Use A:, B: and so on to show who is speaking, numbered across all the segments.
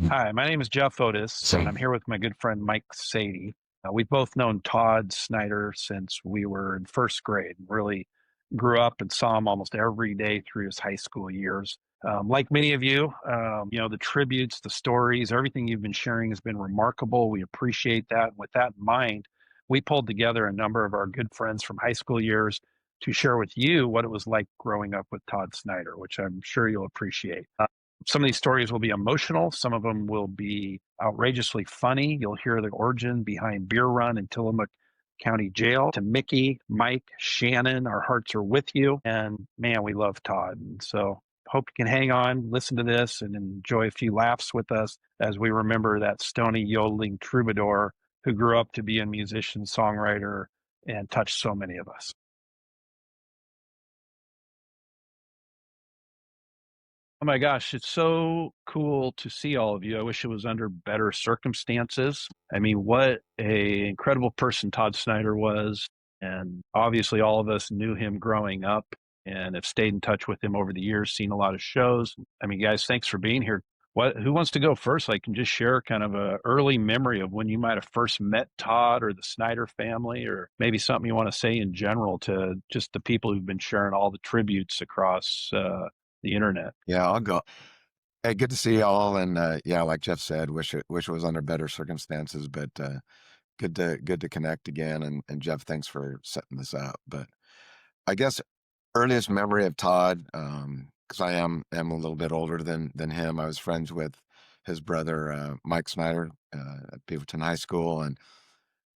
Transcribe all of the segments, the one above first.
A: Hi, my name is Jeff Otis, and
B: So,
A: I'm here with my good friend Mike Saty. We've both known Todd Snider since we were in first grade. Really grew up and saw him almost every day through his high school years. Like many of you, the tributes, the stories, everything you've been sharing has been remarkable. We appreciate that. With that in mind, we pulled together a number of our good friends from high school years to share with you what it was like growing up with Todd Snider, which I'm sure you'll appreciate. Some of these stories will be emotional. Some of them will be outrageously funny. You'll hear the origin behind Beer Run in Tillamook County Jail. To Mickey, Mike, Shannon, our hearts are with you. And man, we love Todd. And so hope you can hang on, listen to this, and enjoy a few laughs with us as we remember that stony yodeling troubadour who grew up to be a musician, songwriter, and touched so many of us. Oh my gosh, it's so cool to see all of you. I wish it was under better circumstances. I mean, what a incredible person Todd Snider was. And obviously all of us knew him growing up and have stayed in touch with him over the years, seen a lot of shows. I mean, guys, thanks for being here. Who wants to go first? I can just share kind of a early memory of when you might have first met Todd or the Snider family, or maybe something you want to say in general to just the people who've been sharing all the tributes across the internet.
B: yeah, I'll go. Hey, good to see y'all. And yeah, like Jeff said, wish it was under better circumstances, but good to connect again. And Jeff, thanks for setting this up. But I guess earliest memory of Todd, because I am a little bit older than him. I was friends with his brother Mike Snider at Beaverton High School, and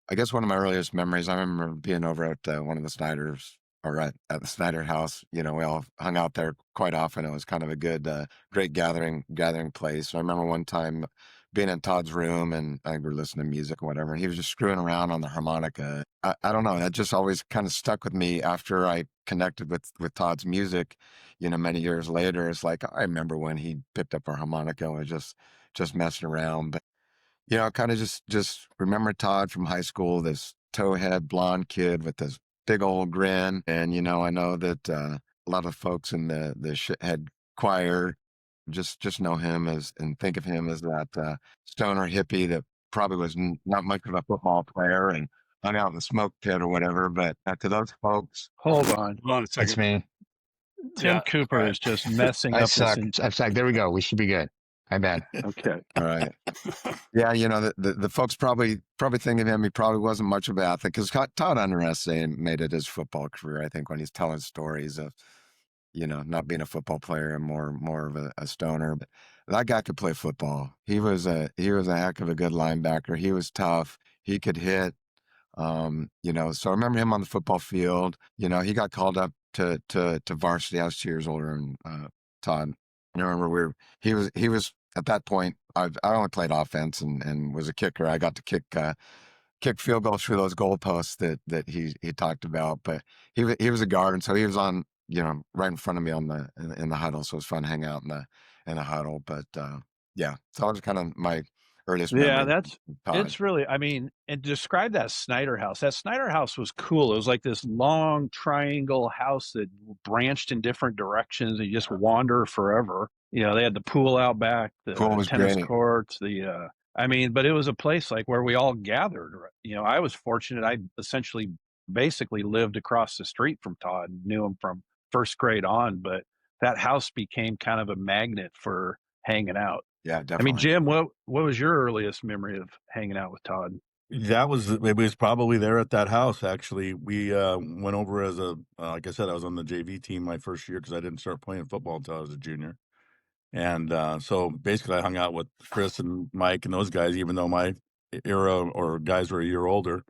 B: I guess one of my earliest memories, I remember being over at one of the Snyders or at the Snyder house. We all hung out there quite often. It was kind of a great gathering place. I remember one time being in Todd's room and I think we were listening to music or whatever. And he was just screwing around on the harmonica. I don't know. That just always kind of stuck with me after I connected with Todd's music, many years later. It's like, I remember when he picked up a harmonica and was just messing around. Kind of just remember Todd from high school, this towhead blonde kid with this big old grin. And, I know that a lot of folks in the shithead choir just know him as and think of him as that stoner hippie that probably was not much of a football player and hung out in the smoke pit or whatever. But to those folks,
A: Hold on.
C: Hold on a
D: That's
C: second.
D: me.
A: Tim
C: Yeah, all
A: Cooper
C: right.
A: is just messing
D: I
A: up this.
D: suck. I suck. There we go. We should be good. I bet.
A: Okay.
B: all right. Yeah, the folks probably think of him. He probably wasn't much of an athlete because Todd underestimated his football career. I think when he's telling stories of not being a football player and more of a stoner, but that guy could play football. He was a heck of a good linebacker. He was tough. He could hit. So I remember him on the football field. He got called up to varsity. I was 2 years older than Todd. I remember he was at that point. I only played offense and was a kicker. I got to kick field goals through those goalposts that he talked about. But he was a guard, and so he was on right in front of me in the huddle. So it was fun to hang out in the huddle. But yeah, so that was kind of my earliest
A: Yeah,
B: memory. Todd.
A: it's really, I mean, and describe that Snyder house. That Snyder house was cool. It was like this long triangle house that branched in different directions and you just wander forever. They had the pool out back,
B: Pool
A: the
B: was
A: tennis
B: great.
A: courts, I mean, but it was a place like where we all gathered. I was fortunate. I essentially basically lived across the street from Todd, knew him from first grade on, but that house became kind of a magnet for hanging out.
B: Yeah,
A: I mean,
B: definitely.
A: Jim, what was your earliest memory of hanging out with Todd?
C: It was probably there at that house, actually. We went over as like I said, I was on the JV team my first year because I didn't start playing football until I was a junior. And so basically I hung out with Chris and Mike and those guys, even though my era or guys were a year older.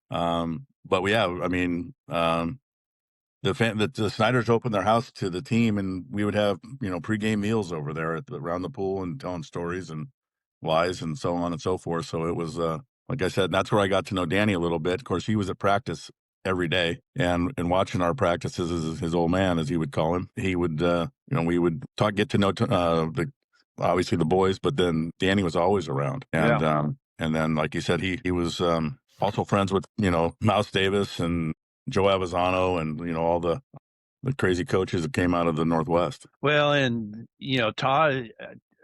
C: But yeah, I mean, the Snyders opened their house to the team, and we would have pregame meals over there around the pool and telling stories and lies and so on and so forth. So it was like I said, and that's where I got to know Danny a little bit. Of course, he was at practice every day, and watching our practices as his old man, as he would call him. He would we would get to know obviously the boys, but then Danny was always around, and
A: Yeah.
C: and then like you said, he was also friends with Mouse Davis and Joe Avazano and all the crazy coaches that came out of the Northwest.
A: Well, and Todd,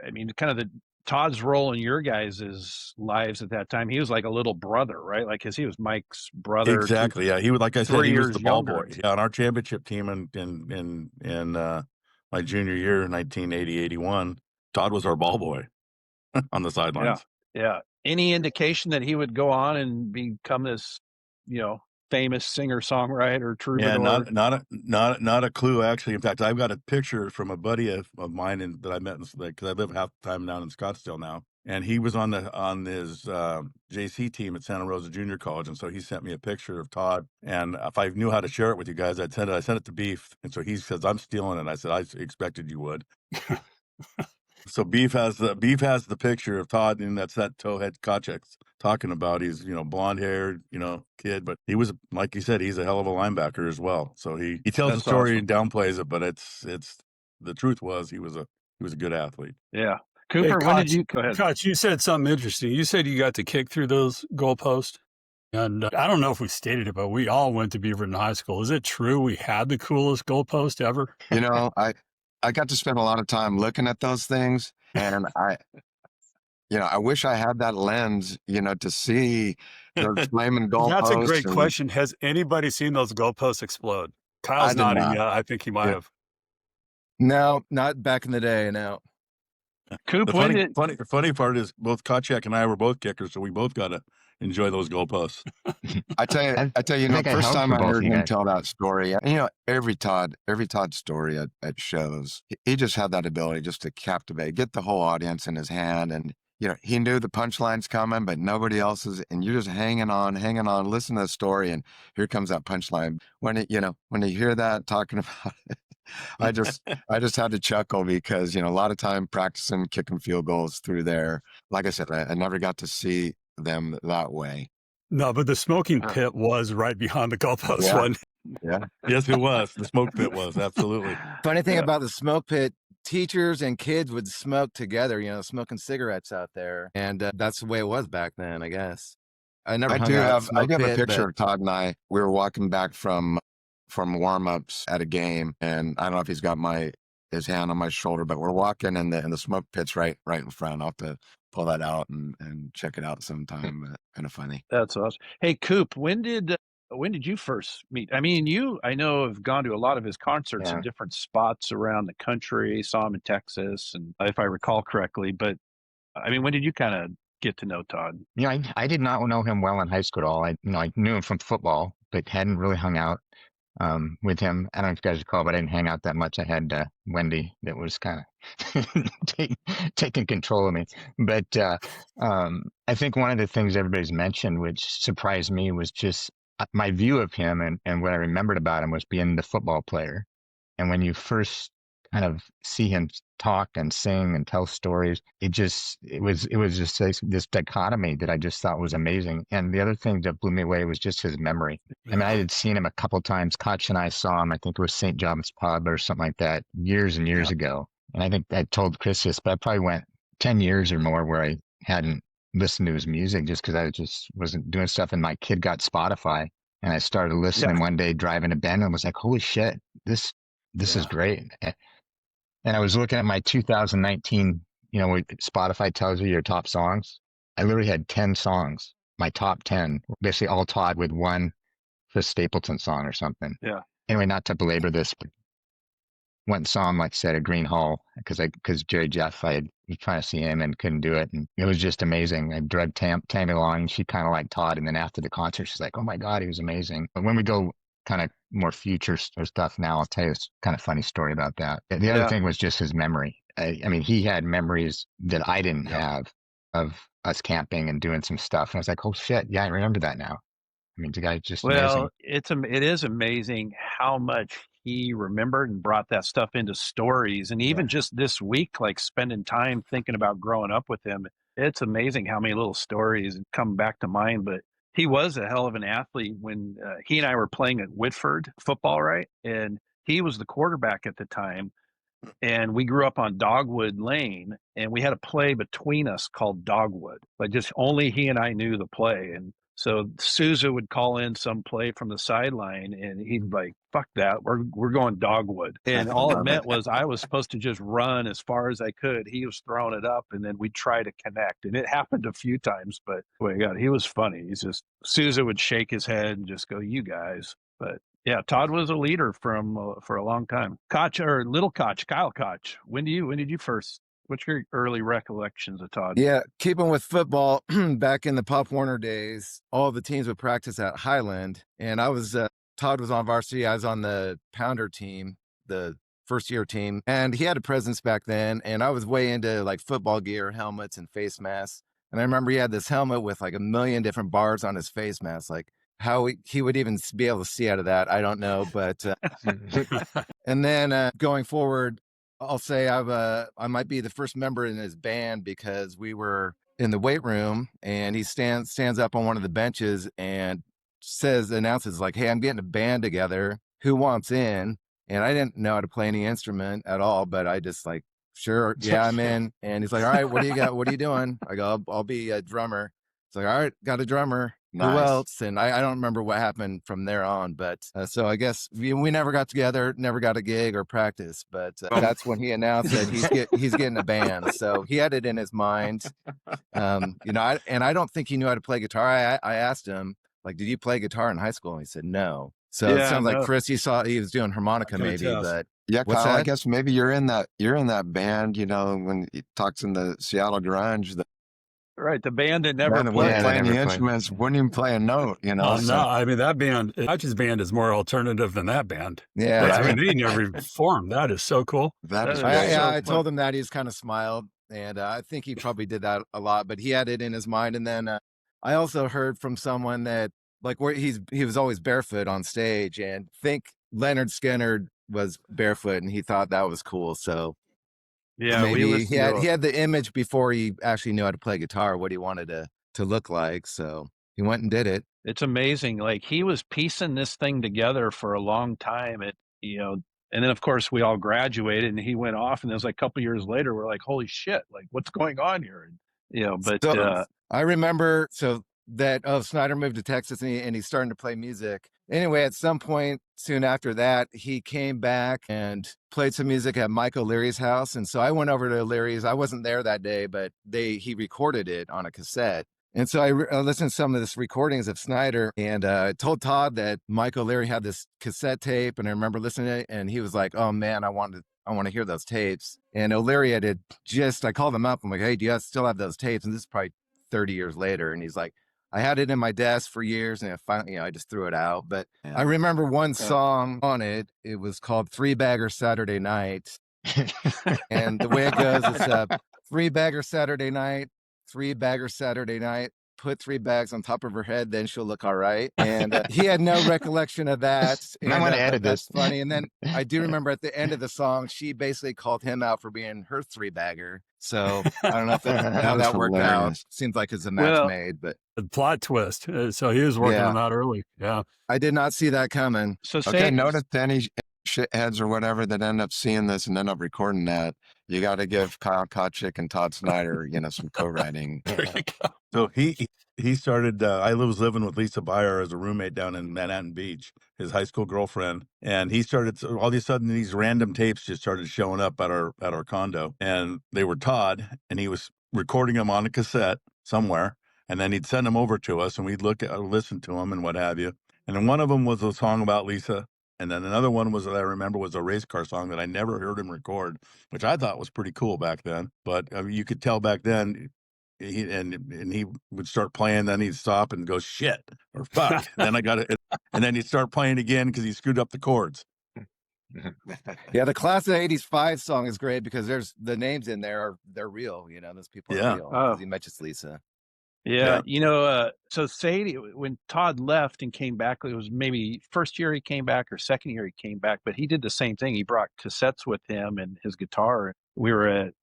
A: I mean, kind of Todd's role in your guys' lives at that time, he was like a little brother, right? Like, cause he was Mike's brother,
C: Exactly. Yeah, he was, like I said,
A: 3
C: he was
A: years
C: the ball
A: younger.
C: boy. Yeah, on our championship team in my junior year, 1980-81, Todd was our ball boy on the
A: Yeah,
C: sidelines.
A: yeah. Any indication that he would go on and become this, famous singer-songwriter,
C: Yeah,
A: troubadour?
C: not a clue, actually. In fact, I've got a picture from a buddy of mine that I met because I live half the time down in Scottsdale now, and he was on his JC team at Santa Rosa Junior College, and so he sent me a picture of Todd. And if I knew how to share it with you guys, I'd send it. I sent it to Beef, and so he says I'm stealing it. I said I expected you would. So Beef has the picture of Todd, and that's that towhead Kotch talking about. He's blonde haired kid, but he was, like you said, he's a hell of a linebacker as well. So he tells the
A: That's
C: story
A: awesome.
C: and downplays it, but it's the truth was he was a good athlete.
A: Yeah.
E: Hey,
A: Cooper, when did
E: Kotch,
A: you go ahead?
E: Kotch, you said something interesting. You said you got to kick through those goalposts. And I don't know if we stated it, but we all went to Beaverton High School. Is it true we had the coolest goalpost ever?
B: I got to spend a lot of time looking at those things, and I wish I had that lens, to see those flaming goalposts.
E: That's a great question. Has anybody seen those goalposts explode? Kyle's nodding.
B: not.
E: Yeah, I think he might
B: Yeah.
E: have.
F: No, not back in the day. No.
A: Coop,
C: The funny part is both Kotchak and I were both kickers, so we both got to enjoy those goalposts.
B: I tell you,
D: I think I
B: first
D: held
B: time
D: for
B: I
D: both
B: heard
D: of you
B: him
D: guys.
B: tell that story, every Todd story at shows, he just had that ability just to captivate, get the whole audience in his hand. And, he knew the punchline's coming, but nobody else is. And you're just hanging on, listen to the story. And here comes that punchline. When when you hear that talking about it, I just had to chuckle because, a lot of time practicing kicking field goals through there. Like I said, I never got to see them that way.
E: No, but the smoking pit was right behind the goalpost one.
B: Yeah.
C: Yes, it was. The smoke pit was, absolutely.
F: Funny thing about the smoke pit, teachers and kids would smoke together, smoking cigarettes out there. And that's the way it was back then, I guess. I never hung out at the
B: I
F: smoke
B: do have a
F: pit,
B: picture
F: but
B: of Todd and I. We were walking back from warm-ups at a game, and I don't know if he's got his hand on my shoulder, but we're walking and the smoke pit's right in front. I'll have to pull that out and check it out sometime. Kind of funny.
A: That's awesome. Hey, Coop, when did you first meet? I mean, I know have gone to a lot of his concerts in different spots around the country. Saw him in Texas, and if I recall correctly. But I mean, when did you kind of get to know Todd?
D: I did not know him well in high school at all. I knew him from football, but hadn't really hung out with him. I don't know if you guys recall, but I didn't hang out that much. I had Wendy that was kind of taking control of me. But I think one of the things everybody's mentioned, which surprised me, was just my view of him and what I remembered about him was being the football player. And when you first kind of see him talk and sing and tell stories, it was just this dichotomy that I just thought was amazing. And the other thing that blew me away was just his memory. I mean, I had seen him a couple of times. Kotch and I saw him, I think it was St. John's Pub or something like that, years and years ago. And I think I told Chris this, but I probably went 10 years or more where I hadn't listened to his music just because I just wasn't doing stuff. And my kid got Spotify, and I started listening one day driving to Bend and was like, holy shit, this is great. And I was looking at my 2019, what Spotify tells you your top songs. I literally had 10 songs, my top 10, basically all Todd with one Chris Stapleton song or something.
A: Yeah.
D: Anyway, not to belabor this, but went and saw him, like I said, at Green Hall because Jerry Jeff, I was trying to see him and couldn't do it. And it was just amazing. I dragged Tammy along. She kind of liked Todd. And then after the concert, she's like, oh my God, he was amazing. But when we go kind of more future stuff now, I'll tell you a kind of funny story about that. The other thing was just his memory. I mean, he had memories that I didn't have of us camping and doing some stuff. And I was like, oh shit, yeah, I remember that now. I mean, the guy's just amazing.
A: It is amazing how much he remembered and brought that stuff into stories. And even just this week, like spending time thinking about growing up with him, it's amazing how many little stories come back to mind. But he was a hell of an athlete when he and I were playing at Whitford football, right? And he was the quarterback at the time. And we grew up on Dogwood Lane, and we had a play between us called Dogwood. Like just only he and I knew the play. And So Souza would call in some play from the sideline, and he'd like, "Fuck that, we're going dogwood." And all it
B: Love
A: meant was I was supposed to just run as far as I could. He was throwing it up, and then we'd try to connect. And it happened a few times, but boy, God, he was funny. He's just Souza would shake his head and just go, "You guys." But yeah, Todd was a leader from for a long time. Kotch or little Kotch, Kyle Kotch. When did you first? What's your early recollections of Todd?
F: Yeah, keeping with football, back in the Pop Warner days, all the teams would practice at Highland, and Todd was on varsity. I was on the Pounder team, the first year team, and he had a presence back then. And I was way into like football gear, helmets, and face masks. And I remember he had this helmet with like a million different bars on his face mask. Like how he would even be able to see out of that, I don't know. But and then going forward, I'll say I might be the first member in his band because we were in the weight room and he stands up on one of the benches and announces like, "Hey, I'm getting a band together. Who wants in?" And I didn't know how to play any instrument at all, but I just like, "Sure, yeah, I'm in." And he's like, "All right, what do you got? What are you doing?" I go, "I'll be a drummer." It's like, "All right, got a drummer. Who
B: Nice.
F: else?" And I don't remember what happened from there on, but so I guess we never got together, never got a gig or practice, but that's when he announced that he's getting a band. So he had it in his mind. I don't think he knew how to play guitar. I asked him, like, "Did you play guitar in high school?" And he said no. So it
A: Yeah,
F: sounds like
A: no.
F: Chris, he was doing harmonica
E: Can
F: maybe,
E: attest.
F: but
B: Yeah,
F: what's
B: Kyle, I
F: that?
B: guess maybe you're in that band, when he talks in the Seattle grunge, the
A: Right, the band that never
B: band that wouldn't
D: Yeah,
A: played.
D: they
B: play any
D: never played.
B: instruments, wouldn't even play a note,
E: Oh
B: so
E: no! I mean that band, Kotch's band, is more alternative than that band.
F: Yeah,
E: I mean they never even formed. That is so cool.
B: that is
A: That is
B: great.
A: so
F: I
A: fun.
F: told him that. He's kind of smiled, and I think he probably did that a lot. But he had it in his mind. And then I also heard from someone that like where he was always barefoot on stage, and think Leonard Skinner was barefoot, and he thought that was cool. So
A: Yeah, we
F: maybe
A: listened to
F: he had the image before he actually knew how to play guitar, what he wanted to look like. So he went and did it.
A: it's amazing. Like he was piecing this thing together for a long time. And then of course we all graduated and he went off and it was like a couple years later, we're like, holy shit, like what's going on here? And, but
F: So I remember that Snider moved to Texas and he's starting to play music. Anyway, at some point soon after that, he came back and played some music at Mike O'Leary's house. And so I went over to O'Leary's. I wasn't there that day, but he recorded it on a cassette. And so I listened to some of this recordings of Snider and told Todd that Mike O'Leary had this cassette tape. And I remember listening to it and he was like, "Oh man, I want to hear those tapes." And O'Leary I called him up. I'm like, "Hey, do you still have those tapes?" And this is probably 30 years later. And he's like, "I had it in my desk for years and I finally, I just threw it out." But
B: Yeah.
F: I remember one song on it. It was called Three Bagger Saturday Night. And the way it goes is three bagger Saturday night, put 3 bags on top of her head, then she'll look all right. And he had no recollection of that.
D: I want to edit
F: That's
D: this.
F: funny. And then I do remember at the end of the song, she basically called him out for being her 3 bagger. So I don't know how that worked out.
B: hilarious.
F: Seems like it's a match
A: Well,
F: made, but
E: The plot twist. So he was working
F: Yeah.
E: on that early. Yeah.
F: I did not see that coming.
A: so
B: Okay,
A: say,
B: notice to any shitheads or whatever that end up seeing this and end up recording that, you got to give Kyle Kotchick and Todd Snider, some co-writing.
E: There you go.
C: So he started. I was living with Lisa Beyer as a roommate down in Manhattan Beach, his high school girlfriend, and he started. So all of a sudden, these random tapes just started showing up at our condo, and they were Todd, and he was recording them on a cassette somewhere, and then he'd send them over to us, and we'd listen to them, and what have you. And then one of them was a song about Lisa. And then another one was that I remember was a race car song that I never heard him record, which I thought was pretty cool back then. But you could tell back then, he would start playing, then he'd stop and go shit or fuck. Then I got it, and then he'd start playing again because he screwed up the chords.
F: Yeah, the class of '80s 5 song is great because there's the names in there they're real. Those people
C: Yeah.
F: are real.
A: Oh.
F: He mentions Lisa.
A: yeah, so Sadie, when Todd left and came back, it was maybe first year he came back or second year he came back, but he did the same thing. He brought cassettes with him and his guitar. We were at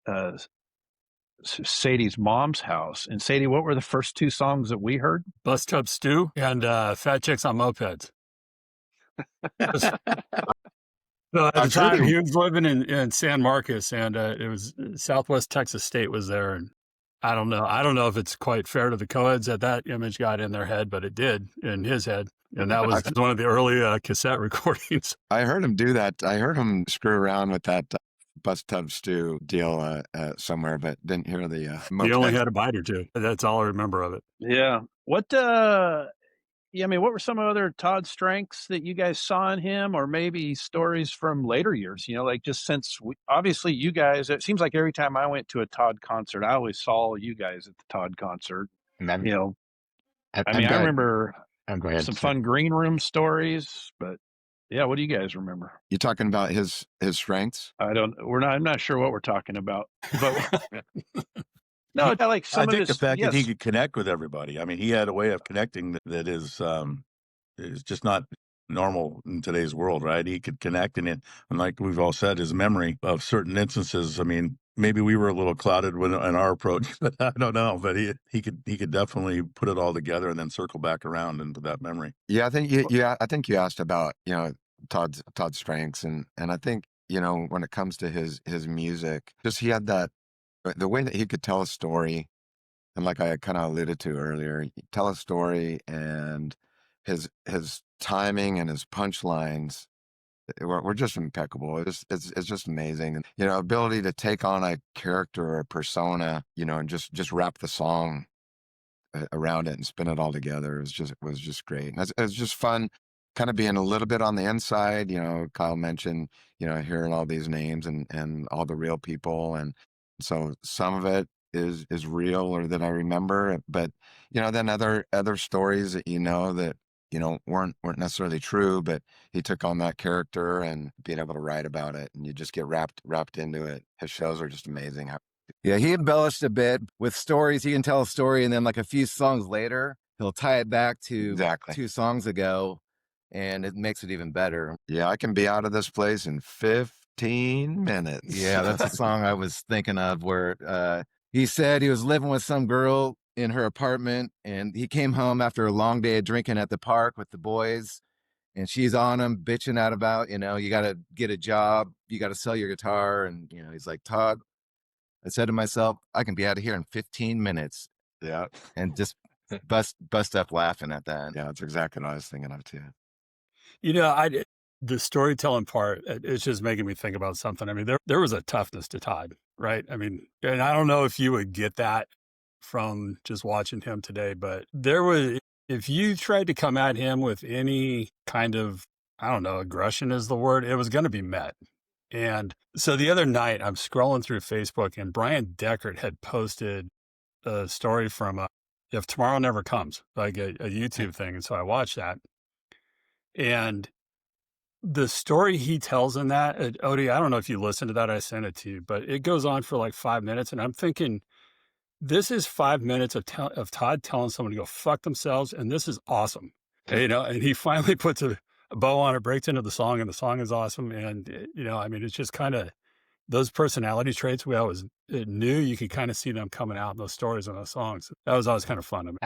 A: Sadie's mom's house. And Sadie, what were the first 2 songs that we heard?
E: Bus Tub Stew and Fat Chicks on Mopeds. So at the
B: I'm sure
E: time,
B: they-
E: he was living in San Marcos, and it was Southwest Texas State was there, and I don't know. I don't know if it's quite fair to the co-eds that image got in their head, but it did in his head. And that was one of the early cassette recordings.
B: I heard him do that. I heard him screw around with that bus tub stew deal somewhere, but didn't hear the
E: He only
B: moped.
E: had a bite or two. That's all I remember of it.
A: Yeah. What yeah, I mean, what were some other Todd strengths that you guys saw in him, or maybe stories from later years? You know, like just since obviously you guys, it seems like every time I went to a Todd concert, I always saw you guys at the Todd concert.
D: And I've,
A: You know, I
D: I've
A: mean, I
D: got,
A: remember
D: go ahead.
A: some
D: Sorry.
A: fun green room stories, but yeah, what do you guys remember?
B: You talking about his strengths?
A: I'm not sure what we're talking about, but no, like
C: I
A: some of
C: think the
A: this,
C: fact that he
A: yes,
C: could connect with everybody. I mean, he had a way of connecting that is just not normal in today's world, right? He could connect and like we've all said, his memory of certain instances. I mean, maybe we were a little clouded in our approach, but I don't know. But he could definitely put it all together and then circle back around into that memory.
B: Yeah, I think you asked about, Todd's strengths, and I think, when it comes to his music, just he had that the way that he could tell a story, and like I kind of alluded to earlier, he'd tell a story, and his timing and his punchlines were just impeccable. It's just amazing, and ability to take on a character or a persona, and just wrap the song around it and spin it all together. It was just great. And it was just fun kind of being a little bit on the inside. Kyle mentioned, hearing all these names and all the real people. And so some of it is real or that I remember, but, then other stories that, that, weren't necessarily true, but he took on that character and being able to write about it, and you just get wrapped into it. His shows are just amazing.
F: Yeah, he embellished a bit with stories. He can tell a story, and then like a few songs later, he'll tie it back to
B: Exactly.
F: 2 songs ago, and it makes it even better.
B: Yeah, I can be out of this place in 15 minutes.
F: Yeah, that's a song I was thinking of where he said he was living with some girl in her apartment, and he came home after a long day of drinking at the park with the boys, and she's on him, bitching out about, you got to get a job, you got to sell your guitar. And, he's like, Todd, I said to myself, I can be out of here in 15 minutes.
B: Yeah.
F: And just bust up laughing at that.
B: Yeah, that's exactly what I was thinking of too.
E: The storytelling part, it's just making me think about something. I mean, there was a toughness to Todd, right? I mean, and I don't know if you would get that from just watching him today, but if you tried to come at him with any kind of, I don't know, aggression is the word, it was going to be met. And so the other night I'm scrolling through Facebook, and Brian Deckert had posted a story from If Tomorrow Never Comes, like a YouTube thing. And so I watched that. And the story he tells in that, Odie, I don't know if you listened to that, I sent it to you, but it goes on for like 5 minutes. And I'm thinking, this is 5 minutes of Todd telling someone to go fuck themselves. And this is awesome. And he finally puts a bow on it, breaks into the song, and the song is awesome. And, I mean, it's just kind of those personality traits we always knew. You could kind of see them coming out in those stories and those songs. That was always kind of fun.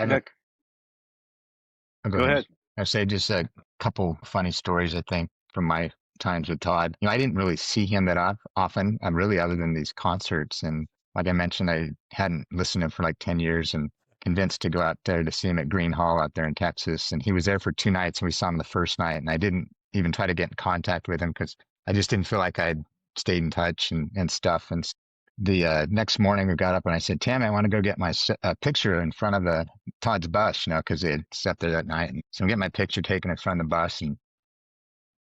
A: Go ahead.
D: I say just a couple funny stories, I think, from my times with Todd. I didn't really see him that often, really, other than these concerts. And like I mentioned, I hadn't listened to him for like 10 years and convinced to go out there to see him at Green Hall out there in Texas. And he was there for 2 nights, and we saw him the first night. And I didn't even try to get in contact with him because I just didn't feel like I'd stayed in touch and stuff. And the next morning we got up and I said, Tammy, I want to go get my picture in front of Todd's bus, because they had slept there that night. And so I get my picture taken in front of the bus, and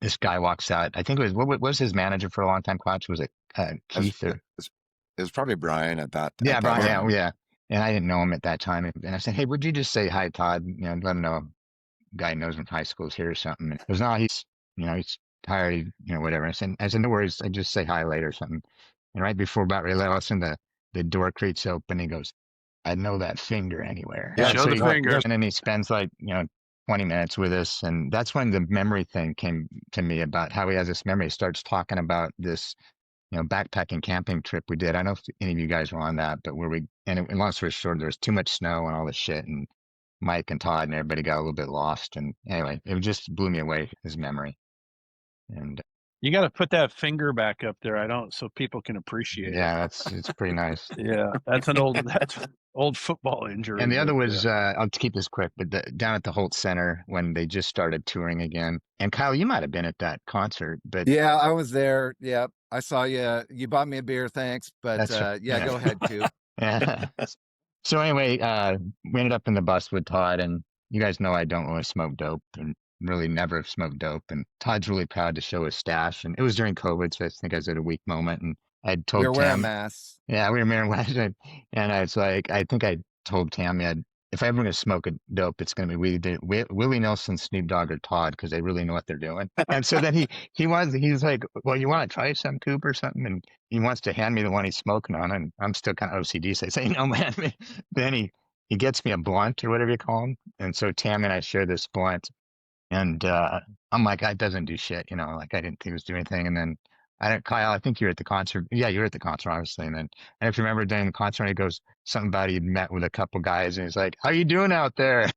D: this guy walks out. I think it was, what was his manager for a long time, Kotch? Was it Keith?
B: It was probably Brian at that.
D: Yeah,
B: at that
D: Brian.
B: time.
D: Yeah. And I didn't know him at that time. And I said, hey, would you just say hi, Todd? Let him know a guy knows him from high school is here or something. And he goes, no, he's tired, whatever. I said, no worries. I just say hi later or something. And right before about ready, all of a sudden the door creaks open. He goes, I know that finger anywhere.
A: Yeah, show
D: so
A: the finger.
D: And then he spends 20 minutes with us. And that's when the memory thing came to me about how he has this memory. He starts talking about this, backpacking camping trip we did. I don't know if any of you guys were on that, but and long story short, there was too much snow and all this shit. And Mike and Todd and everybody got a little bit lost. And anyway, it just blew me away, his memory. And
A: You got to put that finger back up there. I don't, so people can appreciate
D: Yeah,
A: it.
D: it's pretty nice.
A: Yeah, that's old football injury.
D: And the other
A: but,
D: was, I'll keep this quick, but down at the Holt Center when they just started touring again. And Kyle, you might have been at that concert, but
F: Yeah, I was there. Yep. I saw you. You bought me a beer. Thanks. But
D: that's right.
F: yeah, go ahead, Coop.
D: Yeah. So anyway, we ended up in the bus with Todd, and you guys know I don't really smoke dope and really never smoked dope. And Todd's really proud to show his stash. And it was during COVID, so I think I was at a weak moment. And I
F: We
D: told
F: were wearing
D: Tam,
F: masks.
D: yeah, we were marrying Washington. And I was like, I think I told Tam, yeah, if I'm going to smoke a dope, it's going to be Willie Nelson, Snoop Dogg, or Todd, because they really know what they're doing. And so then he's like, well, you want to try some Coop or something? And he wants to hand me the one he's smoking on, and I'm still kind of OCD. So I say, no, man. Then he gets me a blunt or whatever you call them. And so Tam and I share this blunt. And I'm like, that doesn't do shit, like I didn't think it was doing anything. And then Kyle, I think you were at the concert. Yeah, you were at the concert, obviously. And if you remember during the concert, he goes something about he met with a couple guys, and he's like, "How you doing out there?"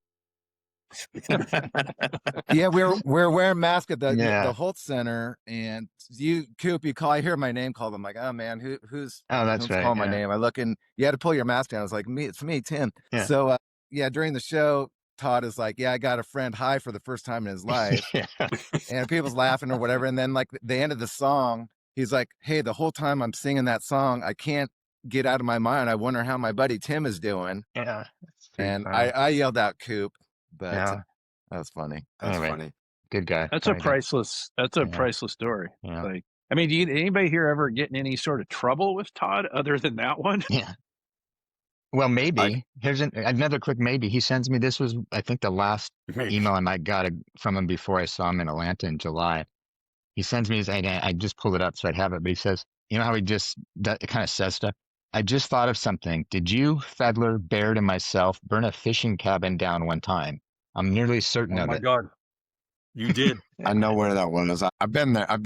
F: Yeah, we're wearing masks at the
D: Yeah.
F: Holt Center, and you, Coop, you call. I hear my name called. I'm like, oh man, who's
D: Oh, that's
F: who's
D: right.
F: calling my
D: Yeah.
F: name? I look and you had to pull your mask down. I was like, me, it's me, Tim.
D: Yeah.
F: So yeah, during the show, Todd is like, yeah, I got a friend high for the first time in his life,
D: Yeah.
F: and people's laughing or whatever. And then like the end of the song, he's like, hey, the whole time I'm singing that song, I can't get out of my mind. I wonder how my buddy Tim is doing.
D: Yeah. That's pretty
F: And
D: funny.
F: I yelled out Coop, but
D: Yeah.
F: that was funny.
B: That's
D: Anyway.
B: funny.
D: Good guy.
A: That's a
D: funny guy.
A: priceless. That's a
D: Yeah.
A: priceless story.
D: Yeah.
A: Like, I mean, anybody here ever get in any sort of trouble with Todd other than that one?
D: Yeah. Well, maybe. Here's another quick maybe. He sends me, this was, I think, the last email I might got from him before I saw him in Atlanta in July. He sends me, I just pulled it up so I'd have it, but he says, you know how he just it kind of says stuff? I just thought of something. Did you, Fedler, Baird, and myself burn a fishing cabin down one time? I'm nearly certain
E: Oh
D: of
E: my
D: it.
E: God. You did.
B: I know where that one is. I've been there. I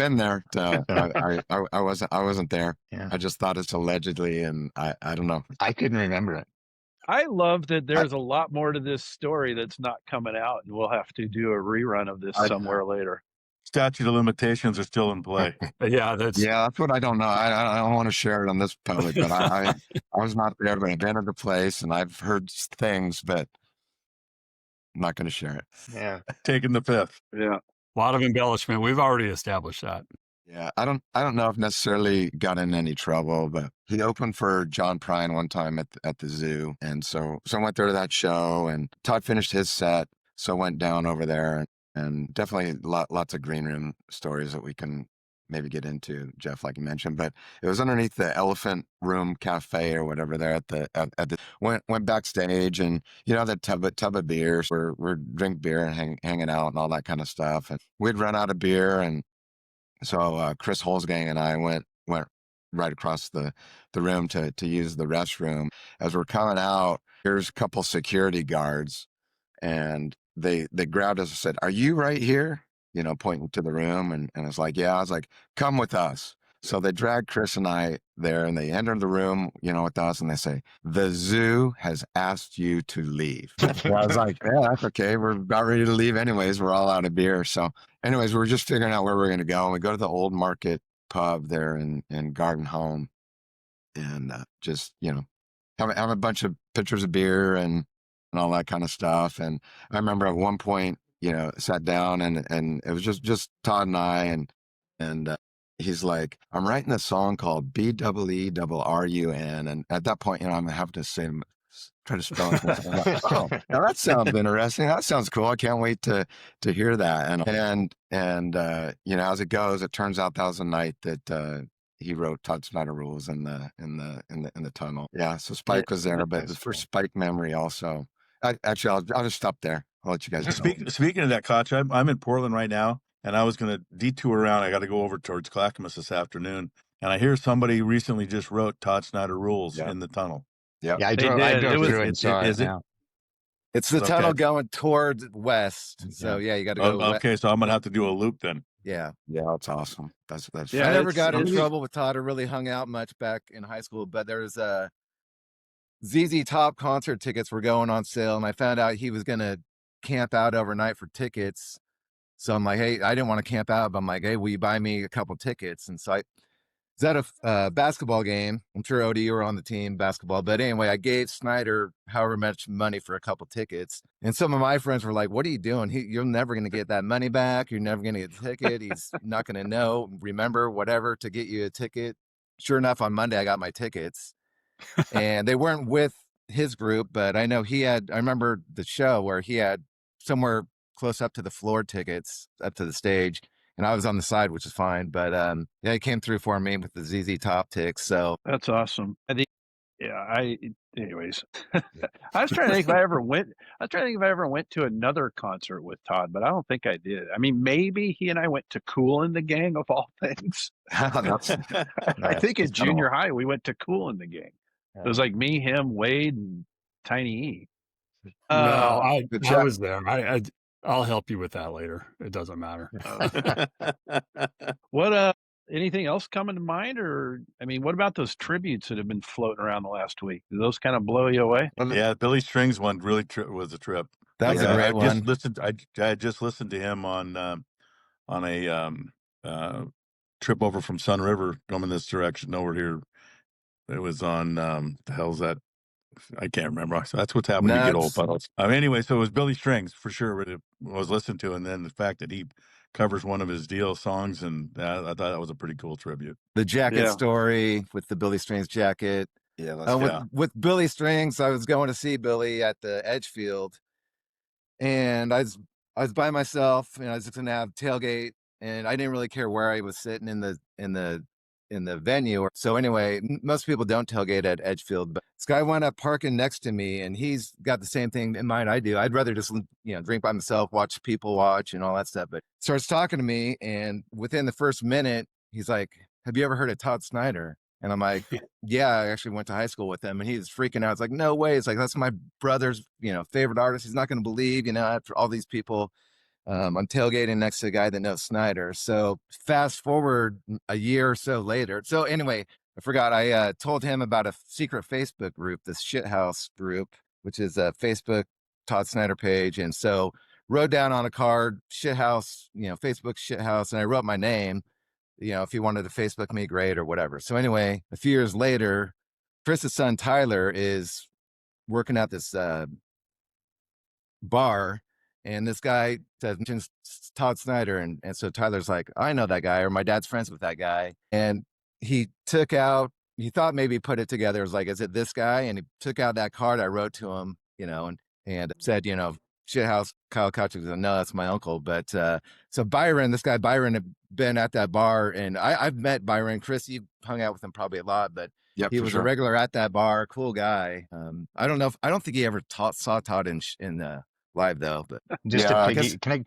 B: wasn't there.
D: Yeah.
B: I just thought it's allegedly, and I don't know.
D: I couldn't remember it.
A: I love that there's a lot more to this story that's not coming out, and we'll have to do a rerun of this somewhere later.
C: Statute of limitations are still in play.
E: Yeah, that's
B: What I don't know. I don't want to share it on this public, but I was not there, but I've been at the place and I've heard things, but I'm not going to share it.
D: Yeah.
C: Taking the fifth.
A: Yeah.
E: a lot of embellishment. We've already established that.
B: Yeah, I don't know if necessarily got in any trouble, but he opened for John Prine one time at the zoo, and so I went there to that show, and Todd finished his set, so went down over there, and definitely lots of green room stories that we can maybe get into, Jeff, like you mentioned. But it was underneath the Elephant Room Cafe or whatever there at the went backstage, and the tub of beers, we're drink beer and hanging out and all that kind of stuff, and we'd run out of beer, and so Chris Holzgang and I went right across the room to use the restroom. As we're coming out, there's a couple security guards, and they grabbed us and said, "Are you right here?" Pointing to the room, and it's like, yeah. I was like, "Come with us." So they dragged Chris and I there, and they enter the room, with us, and they say, "The zoo has asked you to leave." Well, I was like, "Yeah, that's okay. We're about ready to leave anyways. We're all out of beer." So anyways, we were just figuring out where we're going to go. And we go to the Old Market pub there in Garden Home, and just, have a bunch of pitchers of beer and all that kind of stuff. And I remember at one point, sat down and it was just Todd and I, and he's like, "I'm writing a song called BEERUN." And at that point, I'm going to have to try to spell it. Like, oh, now that sounds interesting. That sounds cool. I can't wait to hear that. And as it goes, it turns out that was the night that he wrote Todd Snider Rules in the tunnel. Yeah, so Spike was there, but the first Spike memory also. I'll just stop there. I'll let you guys know.
C: Speaking of that, Kotch, I'm in Portland right now, and I was going to detour around. I got to go over towards Clackamas this afternoon, and I hear somebody recently just wrote Todd Snider Rules in the tunnel.
B: Yeah,
D: I drove through it and saw it now.
F: It's the tunnel going towards west. So yeah, you got to go.
C: Okay, so I'm gonna have to do a loop then.
F: Yeah,
B: that's awesome. That's
F: I never got in trouble with Todd or really hung out much back in high school, but there was a ZZ Top concert tickets were going on sale, and I found out he was gonna camp out overnight for tickets. So I'm like, hey, I didn't want to camp out, but I'm like, hey, will you buy me a couple tickets? And so I was at a basketball game. I'm sure Odie, you were on the team basketball, but anyway, I gave Snyder however much money for a couple tickets, and some of my friends were like, "What are you doing? You're never going to get that money back. You're never going to get a ticket. He's not going to remember, whatever, to get you a ticket." Sure enough, on Monday I got my tickets, and they weren't with his group, but I know he had. I remember the show where he had somewhere close up to the floor tickets, up to the stage, and I was on the side, which is fine. But yeah, he came through for me with the ZZ Top ticks. So
A: That's awesome. I think, anyways, I was trying to think if I ever went. I was trying to think if I ever went to another concert with Todd, but I don't think I did. I mean, maybe he and I went to Cool in the Gang of all things. I think in junior high we went to Cool in the Gang. It was like me, him, Wade, and Tiny E.
E: No,
B: Good
E: I
B: job.
E: was there. I'll help you with that later. It doesn't matter.
A: What anything else coming to mind, or I mean, what about those tributes that have been floating around the last week? Do those kind of blow you away?
C: Yeah, Billy Strings one really was a trip.
F: that was a
C: I
F: great one.
C: just listened. I just listened to him on a trip over from Sun River coming this direction over here. It was on the hell's that? I can't remember. So that's what's happening to get old, fellas. Anyway, so it was Billy Strings for sure. What I was listening to, and then the fact that he covers one of his deal songs, and I thought that was a pretty cool tribute.
F: The jacket
A: Yeah.
F: story with the Billy Strings jacket.
B: Yeah,
F: With Billy Strings, I was going to see Billy at the Edgefield, and I was by myself, and I was just gonna have tailgate, and I didn't really care where I was sitting in the venue. So anyway, most people don't tailgate at Edgefield, but this guy wound up parking next to me, and he's got the same thing in mind I do. I'd rather just drink by myself, watch people watch, and all that stuff. But starts talking to me, and within the first minute, he's like, "Have you ever heard of Todd Snider?" And I'm like, "Yeah, I actually went to high school with him." And he's freaking out. It's like, "No way!" It's like, "That's my brother's favorite artist. He's not going to believe after all these people." I'm tailgating next to a guy that knows Snyder. So fast forward a year or so later. So anyway, I forgot. I told him about a secret Facebook group, this shithouse group, which is a Facebook Todd Snider page. And so wrote down on a card, shithouse, Facebook shithouse. And I wrote my name, if he wanted to Facebook me, great, or whatever. So anyway, a few years later, Chris's son, Tyler, is working at this bar, and this guy mentions Todd Snider, and so Tyler's like, "I know that guy," or "My dad's friends with that guy." And he thought maybe put it together. It was like, "Is it this guy?" And he took out that card I wrote to him, and said, "Shithouse Kyle Kotch." "No, that's my uncle." But so this guy Byron had been at that bar, and I've met Byron. Chris, you hung out with him probably a lot, but
B: yep,
F: he was a regular at that bar. Cool guy. I don't think he ever saw Todd in live though, but
D: Just
B: Yeah, I
D: can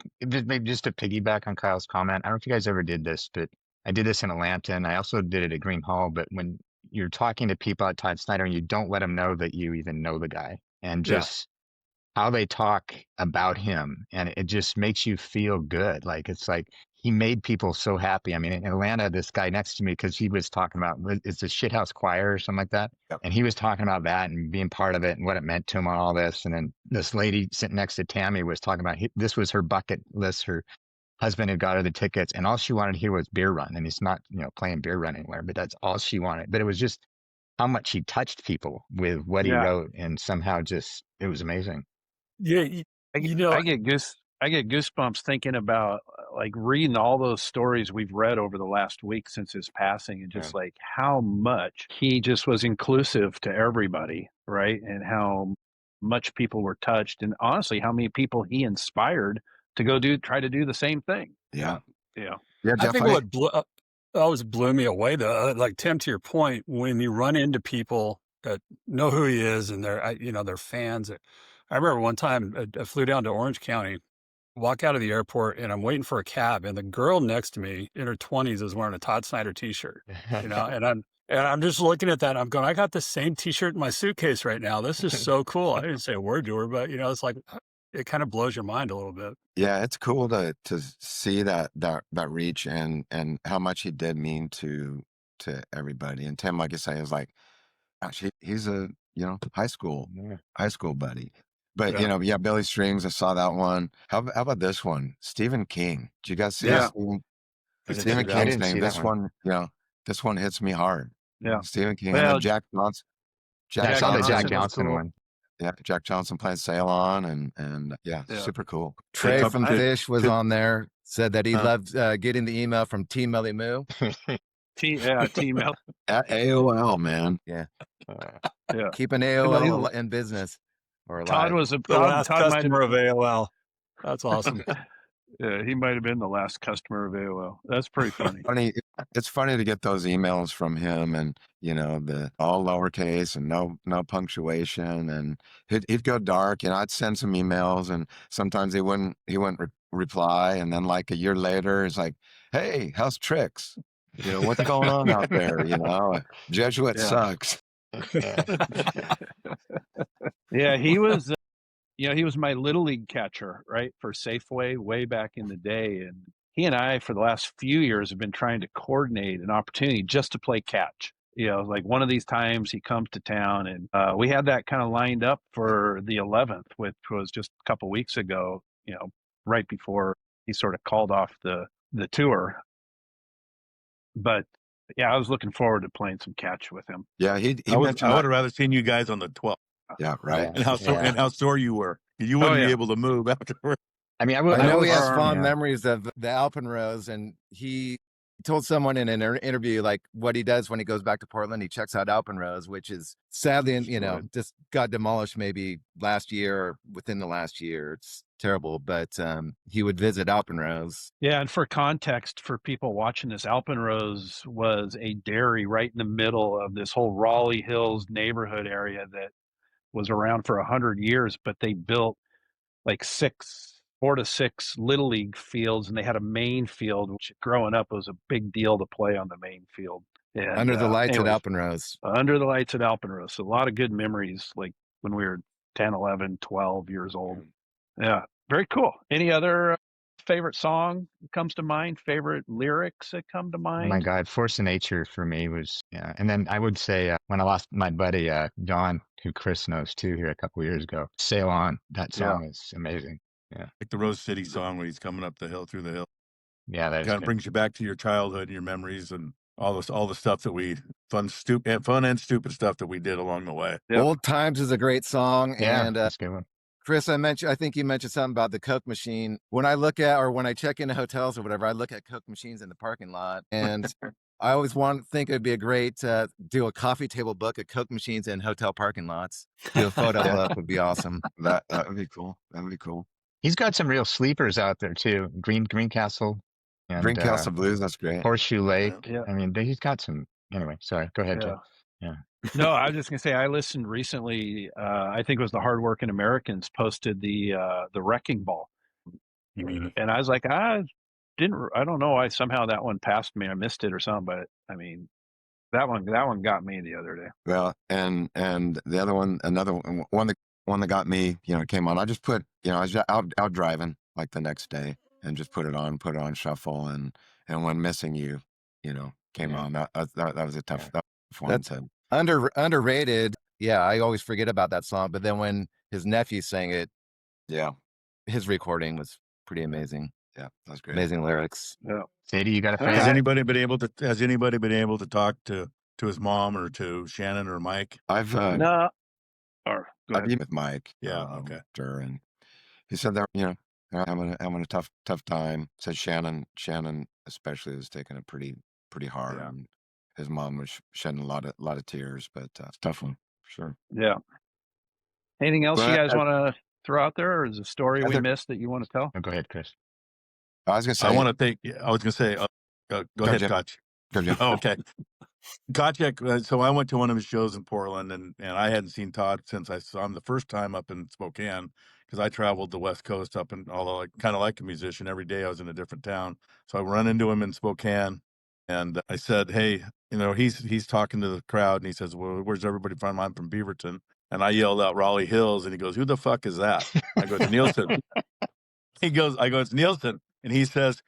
D: I just to piggyback on Kyle's comment? I don't know if you guys ever did this, but I did this in Atlanta, and I also did it at Green Hall. But when you're talking to people at Todd Snider and you don't let them know that you even know the guy, and just how they talk about him, and it just makes you feel good. Like it's like he made people so happy. I mean, in Atlanta, this guy next to me, because he was talking about it's a shithouse choir or something like that,
B: Yep.
D: and he was talking about that and being part of it and what it meant to him on all this. And then this lady sitting next to Tammy was talking about this was her bucket list. Her husband had got her the tickets, and all she wanted to hear was Beer Run. And he's not playing Beer Run anywhere, but that's all she wanted. But it was just how much he touched people with what he wrote, and somehow just it was amazing.
E: Yeah,
A: I get goosebumps thinking about like reading all those stories we've read over the last week since his passing, and just like how much he just was inclusive to everybody, right? And how much people were touched, and honestly, how many people he inspired to go try to do the same thing.
B: Yeah.
A: Yeah.
E: I
B: Jeff,
E: think what always blew me away, though, like Tim, to your point, when you run into people that know who he is and they're fans. I remember one time I flew down to Orange County, walk out of the airport, and I'm waiting for a cab, and the girl next to me in her 20s is wearing a Todd Snider T-shirt, and I'm just looking at that. And I'm going, I got the same T-shirt in my suitcase right now. This is so cool. I didn't say a word to her, but it's like it kind of blows your mind a little bit.
B: Yeah, it's cool to see that reach and how much he did mean to everybody. And Tim, like you say, is like, gosh, he's a high school buddy. But
A: Yeah.
B: yeah, Billy Strings. I saw that one. How about this one? Stephen King. Did you guys see
A: Yeah.
B: Stephen
D: I
B: King's
D: didn't
B: name?
D: see that
B: This
D: one.
B: one, this one hits me hard.
A: Yeah.
B: Stephen King, and
A: Well,
B: then Jack Johnson.
D: Yeah, I saw the Jack
A: Johnson was
D: Johnson
A: cool.
D: one.
B: Yeah, Jack Johnson playing Ceylon, and
A: Yeah.
B: super cool.
F: Trey
C: Hey,
F: from Fish was on there, said that he
C: Uh,
F: loved getting the email from Team Melly Moo.
A: Team L.
B: At AOL, man.
F: Yeah.
A: Yeah.
F: Keeping
A: Well,
F: AOL in business or
A: Todd
F: alive.
A: was a
E: The last
A: Todd might
E: customer of AOL. That's awesome.
A: Yeah, he might have been the last customer of AOL. That's pretty funny.
B: It's funny to get those emails from him, and the all lowercase and no punctuation, and he'd go dark. I'd send some emails, and sometimes he wouldn't reply, and then like a year later, it's like, hey, how's tricks? What's going on out there? Jesuit
A: Yeah.
B: sucks.
A: Yeah, he was. He was my little league catcher, right, for Safeway way back in the day, and he and I, for the last few years, have been trying to coordinate an opportunity just to play catch. Like one of these times he comes to town, and we had that kind of lined up for the 11th, which was just a couple weeks ago. Right before he sort of called off the tour. But yeah, I was looking forward to playing some catch with him.
B: Yeah, he
C: I would
B: mentioned
C: have rather seen you guys on the 12th.
B: Yeah, right.
C: And how sore you were. You wouldn't be able to move afterward.
D: I mean,
F: I know he has
A: was-
F: fond
D: yeah.
F: memories of the Alpenrose, and he told someone in an interview like what he does when he goes back to Portland. He checks out Alpenrose, which is sadly, just got demolished maybe last year or within the last year. It's terrible, but he would visit Alpenrose.
A: Yeah, and for context, for people watching this, Alpenrose was a dairy right in the middle of this whole Raleigh Hills neighborhood area that was around for 100 years, but they built like 4 to 6 little league fields, and they had a main field, which growing up was a big deal to play on the main field. And,
F: Under the lights
A: anyways,
F: at Alpenrose.
A: Under the lights at Alpenrose. So a lot of good memories, like when we were 10, 11, 12 years old. Yeah, very cool. Any other favorite song that comes to mind? Favorite lyrics that come to
D: Oh
A: mind?
D: my God, Force of Nature for me was, yeah. And then I would say when I lost my buddy, Don, who Chris knows too, here a couple years ago, Sail On. That song is amazing. Yeah.
C: Like the Rose City song where he's coming up the hill through the hill.
D: Yeah, that is
C: Kind of
D: good.
C: brings you back to your childhood and your memories and all the stuff that fun and stupid stuff that we did along the way.
A: Yep.
F: Old Times is a great song.
D: Yeah,
F: And
D: that's a good one.
F: Chris, I think you mentioned something about the Coke machine. When I look at, or when I check into hotels or whatever, I look at Coke machines in the parking lot, and I always think it'd be a great do a coffee table book of Coke machines in hotel parking lots. Do a photo book would be awesome.
B: That would be cool. That would be cool.
D: He's got some real sleepers out there too. Greencastle and
B: Greencastle Blues, that's great.
D: Horseshoe Lake.
A: Yeah.
D: I mean, he's got some. Anyway, sorry. Go ahead,
A: Yeah.
D: Jeff. Yeah.
A: No, I was just gonna say I listened recently. I think it was the Hardworking Americans posted the Wrecking Ball, and I was like, I don't know why somehow that one passed me. I missed it or something, but I mean, that one got me the other day.
B: Well, and the other one, another one that got me, came on. I just put, I was out driving like the next day and just put it on shuffle, and when Missing You, came on. That was a tough one.
F: That's underrated. Yeah, I always forget about that song, but then when his nephew sang it,
B: Yeah,
F: his recording was pretty amazing.
B: yeah, that's great.
F: Amazing lyrics.
A: Yeah.
D: Sadie, you got a favorite?
C: Has anybody been able to talk to his mom or to Shannon or Mike?
B: I've
A: No. Or go
B: I've
A: aheed.
B: been with Mike.
C: Yeah, okay.
B: Sure, and he said they're they're having a tough time. Said Shannon especially was taking it pretty hard.
C: Yeah.
B: And his mom was shedding a lot of tears, but it's a tough one for sure.
A: Yeah. Anything else you
B: But
A: guys want to throw out there, or is a story we
B: think-
A: missed that you want to tell?
D: Oh, go ahead, Chris.
B: I was gonna say.
C: I want to thank. I was going to say. Go ahead,
B: Jeff.
C: Kotch.
B: Go, Jeff.
C: Oh, okay. Kotch, so I went to one of his shows in Portland, and I hadn't seen Todd since I saw him the first time up in Spokane, because I traveled the West Coast up, and although I kind of like a musician, every day I was in a different town. So I run into him in Spokane, and I said, hey, he's talking to the crowd, and he says, well, where's everybody from? I'm from Beaverton. And I yelled out Raleigh Hills, and he goes, who the fuck is that? I go, it's Nielsen. I go, it's Nielsen. And he says,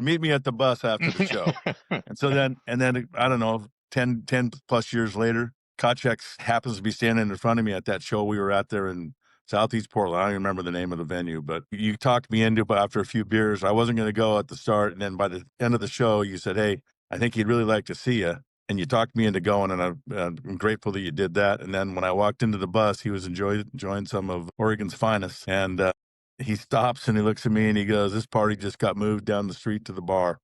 C: meet me at the bus after the show. And so then, I don't know, 10 plus years later, Kotch happens to be standing in front of me at that show we were at there in Southeast Portland. I don't even remember the name of the venue, but you talked me into it after a few beers. I wasn't going to go at the start. And then by the end of the show, you said, hey, I think he'd really like to see you. And you talked me into going, and I'm grateful that you did that. And then when I walked into the bus, he was enjoying some of Oregon's finest. And he stops and he looks at me and he goes, this party just got moved down the street to the bar.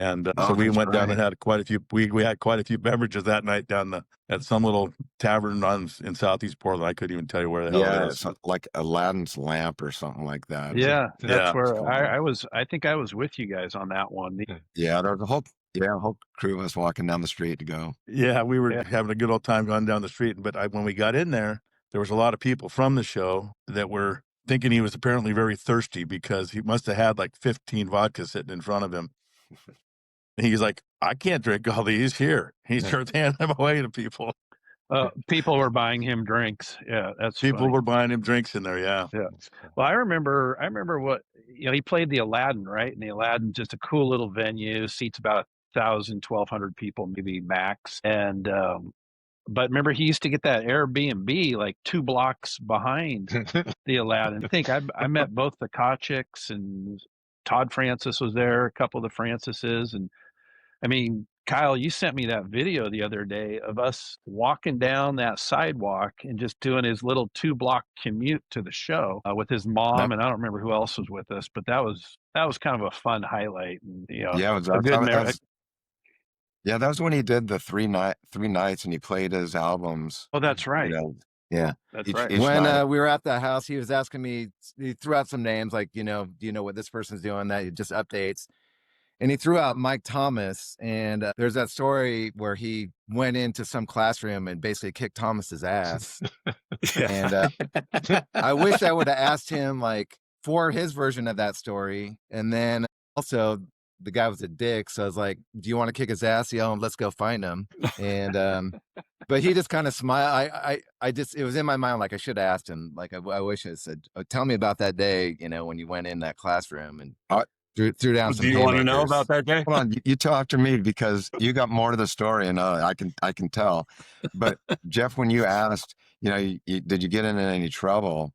C: And so we went down and had quite a few. We had quite a few beverages that night down at some little tavern in Southeast Portland. I couldn't even tell you where the hell it is.
B: It's like Aladdin's lamp or something like that.
A: Yeah, that's where
B: cool.
A: I was. I think I was with you guys on that one.
B: Yeah, there's a whole crew of us walking down the street to go.
C: Yeah, we were having a good old time going down the street. But when we got in there was a lot of people from the show that were thinking he was apparently very thirsty because he must have had like 15 vodkas sitting in front of him. He's like, I can't drink all these here. He starts handing them away to people.
A: People were buying him drinks. Yeah, that's
C: people
A: funny.
C: were buying him drinks in there. Yeah.
A: Well, I remember what he played the Aladdin, right? And the Aladdin, just a cool little venue, seats about 1,000, 1,200 people, maybe max. And but remember, he used to get that Airbnb like 2 blocks behind the Aladdin. I think I met both the Kotchiks, and Todd Francis was there, a couple of the Francises, and I mean, Kyle, you sent me that video the other day of us walking down that sidewalk and just doing his little 2-block commute to the show with his mom, and I don't remember who else was with us, but that was kind of a fun highlight. And
B: that was when he did the three nights and he played his albums.
A: Oh, that's right.
B: Yeah,
A: that's right.
F: When we were at the house, he was asking me. He threw out some names like, do you know what this person's doing? That he just updates. And he threw out Mike Thomas, and there's that story where he went into some classroom and basically kicked Thomas's ass. And I wish I would have asked him like for his version of that story. And then also the guy was a dick, so I was like, "Do you want to kick his ass? Yeah, let's go find him." And but he just kind of smiled. I just, it was in my mind like I should have asked him. Like I wish I said, "Tell me about that day, when you went in that classroom and." Threw down some.
E: Do you want to know about that day?
B: Hold on, you talk to me because you got more to the story, and I can tell. But Jeff, when you asked, did you get in any trouble?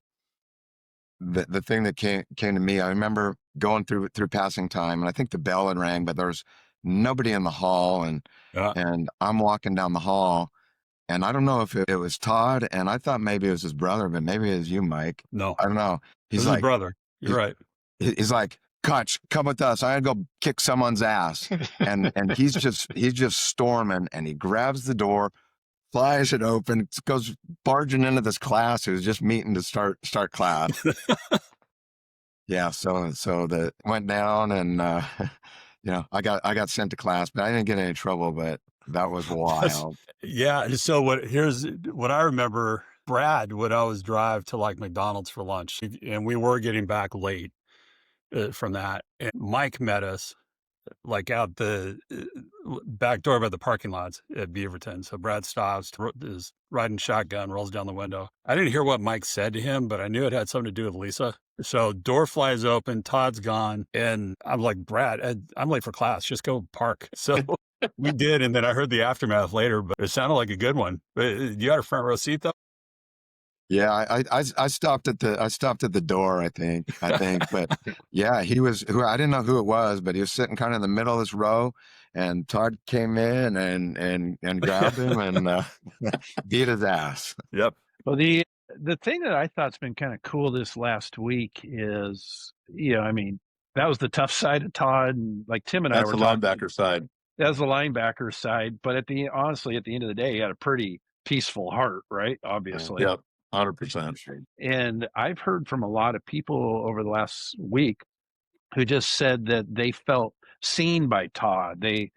B: The thing that came to me, I remember going through passing time, and I think the bell had rang, but there was nobody in the hall, and I'm walking down the hall, and I don't know if it was Todd, and I thought maybe it was his brother, but maybe it was you, Mike.
E: No,
B: I don't know.
E: He's like his brother. You're right.
B: He's like, Kotch, come with us. I gotta go kick someone's ass. And he's just storming, and he grabs the door, flies it open, goes barging into this class who's just meeting to start class. Yeah, so that went down, and I got sent to class, but I didn't get in any trouble, but that was wild.
E: Yeah. So here's what I remember. Brad would always drive to like McDonald's for lunch, and we were getting back late from that. And Mike met us like out the back door by the parking lots at Beaverton. So Brad stops, is riding shotgun, rolls down the window. I didn't hear what Mike said to him, but I knew it had something to do with Lisa. So door flies open, Todd's gone, and I'm like, Brad, I'm late for class. Just go park. So we did, and then I heard the aftermath later, but it sounded like a good one. But you got a front row seat though?
B: Yeah, I stopped at the door, I think, but yeah, he was who I didn't know who it was, but he was sitting kind of in the middle of this row, and Todd came in and grabbed him and beat his ass.
C: Yep.
A: Well, the thing that I thought's been kind of cool this last week is, that was the tough side of Todd, and like Tim and I were
C: talking. That's the linebacker side.
A: That's the linebacker side, but honestly, at the end of the day, he had a pretty peaceful heart, right? Obviously.
C: Yep. 100%.
A: And I've heard from a lot of people over the last week who just said that they felt seen by Todd. They,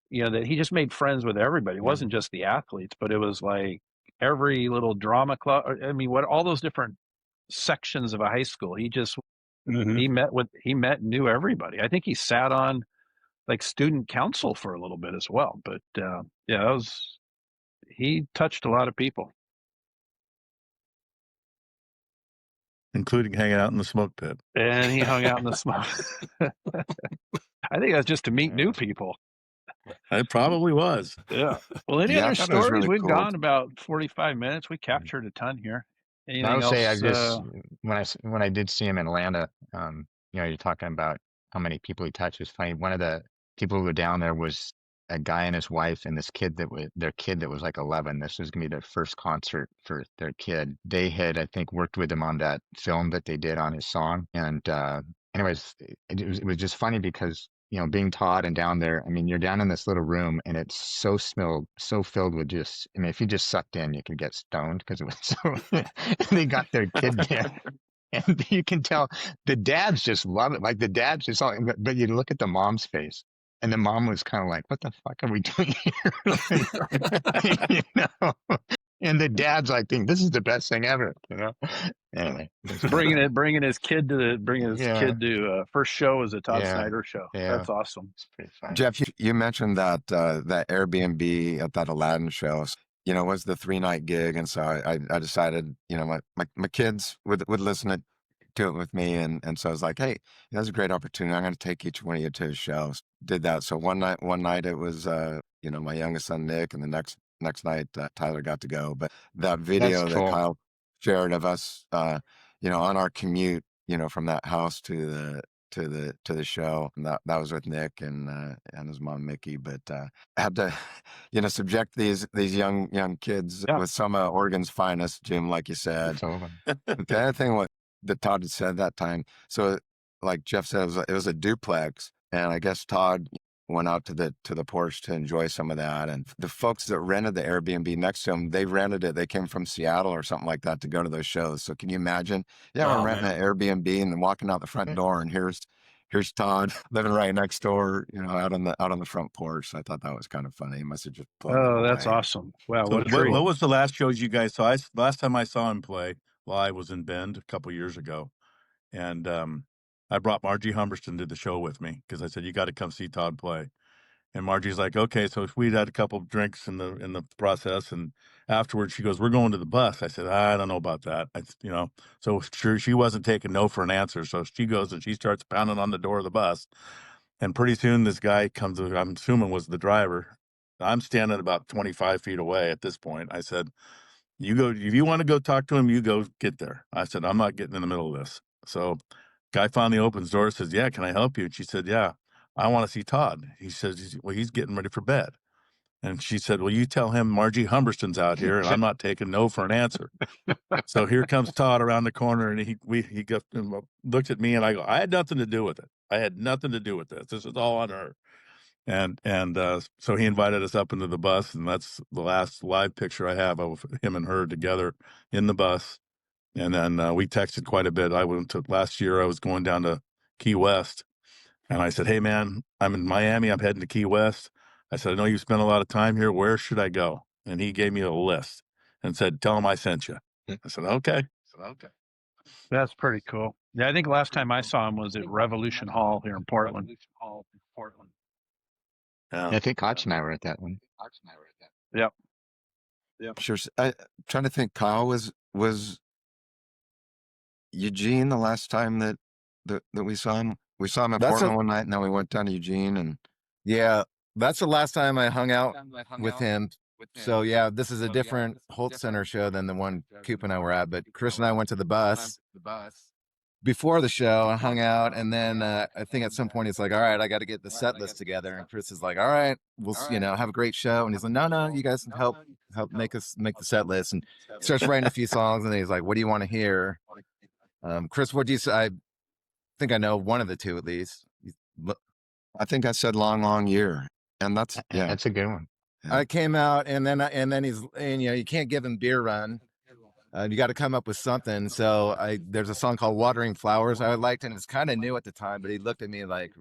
A: that he just made friends with everybody. It wasn't just the athletes, but it was like every little drama club. I mean, all those different sections of a high school. He just, he met and knew everybody. I think he sat on like student council for a little bit as well. But he touched a lot of people.
C: Including hanging out in the smoke pit.
A: And he hung out in the smoke. I think that's just to meet new people.
C: It probably was.
A: Yeah. Well, any other stories?
B: really
A: We've
B: cool.
A: gone about 45 minutes. We captured a ton here.
D: I
A: Anything
D: will say,
A: else?
D: when I did see him in Atlanta, you're talking about how many people he touched. It's funny. One of the people who were down there was a guy and his wife and this kid their kid that was like 11. This was gonna be their first concert for their kid. They had, I think, worked with him on that film that they did on his song. And anyways, it was just funny because being Todd and down there, I mean, you're down in this little room and it's so filled with just, I mean, if you just sucked in, you could get stoned because it was so, and they got their kid there. And you can tell the dads just love it. Like the dads just all, but you look at the mom's face and the mom was kind of like, what the fuck are we doing here? And the dad's like, think this is the best thing ever, Anyway,
A: bringing his kid to first show as a Todd
D: Yeah.
A: Snider show.
D: Yeah.
A: That's awesome.
D: It's pretty funny.
B: Jeff, you mentioned that that Airbnb at that Aladdin show, was the 3-night gig, and so I decided, my kids would listen to it with me, and so I was like, hey, that's a great opportunity. I'm going to take each one of you to his shows. Did that. So one night it was my youngest son Nick, and the next night Tyler got to go. But that video
D: That's
B: that
D: cool.
B: Kyle shared of us, on our commute, from that house to the show, and that was with Nick and his mom Mickey. But had to subject these young kids
A: Yeah.
B: with some of Oregon's finest, Jim, like you said.
D: It's over.
B: The other thing that Todd had said that time, so like Jeff said, it was a duplex, and I guess Todd went out to the porch to enjoy some of that. And the folks that rented the Airbnb next to him, they rented it. They came from Seattle or something like that to go to those shows. So can you imagine? Yeah,
E: Oh,
B: we're renting
E: man.
B: an Airbnb and then walking out the front door, and here's Todd living right next door, out on the front porch. So I thought that was kind of funny. He must have just blown them
A: Oh, that's
B: away.
A: awesome. Wow,
C: So
A: what a treat.
C: what was the last shows you guys saw? Last time I saw him play live was in Bend a couple years ago. And I brought Margie Humberston to the show with me because I said, you got to come see Todd play. And Margie's like, okay. So we'd had a couple of drinks in the process, and afterwards she goes, we're going to the bus. I said, I don't know about that. So sure, she wasn't taking no for an answer. So she goes and she starts pounding on the door of the bus, and pretty soon this guy comes. I'm assuming was the driver. I'm standing about 25 feet away at this point. I said, you go, if you want to go talk to him, you go get there. I said, I'm not getting in the middle of this. So guy finally opens the door, says, yeah, can I help you? And she said, yeah, I want to see Todd. He says, well, he's getting ready for bed. And she said, well, you tell him Margie Humberston's out here, and I'm not taking no for an answer. So here comes Todd around the corner, and he looked at me, and I go, I had nothing to do with it. I had nothing to do with this. This is all on her. And so he invited us up into the bus, and that's the last live picture I have of him and her together in the bus. And then we texted quite a bit. Last year I was going down to Key West, and I said, hey man, I'm in Miami. I'm heading to Key West. I said, I know you spent a lot of time here. Where should I go? And he gave me a list and said, tell him I sent you. I said, okay.
A: That's pretty cool. Yeah, I think last time I saw him was at Revolution Hall here in Portland.
C: Yeah.
D: I think Kotch and I were at that one.
A: Yep.
B: Sure. I'm trying to think. Kyle, was Eugene the last time that we saw him? We saw him in Portland one night, and then we went down to Eugene, and
F: Yeah, that's the last time I hung out with him. So yeah, this is a different Holt Center show than the one Coop and I were at. But Chris and I went to the bus before the show. I hung out, and then I think at some point he's like, "All right, I got to get the set list together." And Chris is like, "All right, we'll have a great show." And he's like, "No, you guys help make the set list." And he starts writing a few songs, and then he's like, "What do you want to hear?" Chris, what do you say? I think I know one of the two at least.
B: I think I said "Long Year," and that's
D: That's a good one.
F: I came out, and then you can't give him beer run. You got to come up with something. So there's a song called "Watering Flowers" I liked, and it's kind of new at the time. But he looked at me like,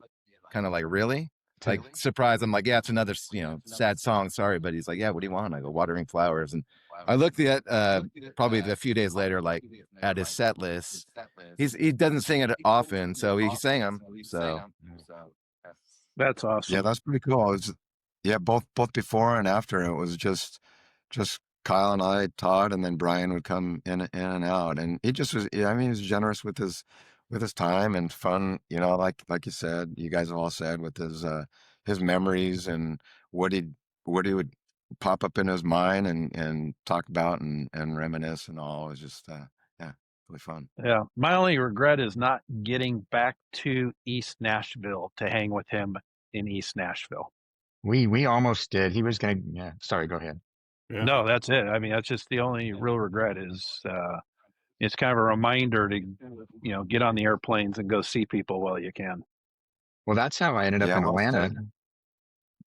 F: kind of like, really, like surprised. I'm like, yeah, it's another sad song. Sorry, but he's like, yeah, what do you want? I go, "Watering Flowers," and I looked at probably a few days later, like at his set list. He doesn't sing it often, so he sang them. So
A: That's awesome.
B: Yeah, that's pretty cool. Both before and after, it was just Kyle and I, Todd, and then Brian would come in and out, and he just was. I mean, he was generous with his time and fun. Like you said, you guys have all said, with his memories and what he would pop up in his mind and talk about and reminisce and all. It was just really fun.
A: Yeah. My only regret is not getting back to East Nashville to hang with him in East Nashville.
D: We almost did. He was gonna. Yeah. Sorry. Go ahead.
E: Yeah.
A: No, that's it. I mean, that's just the only real regret is it's kind of a reminder to, get on the airplanes and go see people while you can.
D: Well, that's how I ended up
B: Yeah,
D: in
B: well
D: Atlanta.
B: said.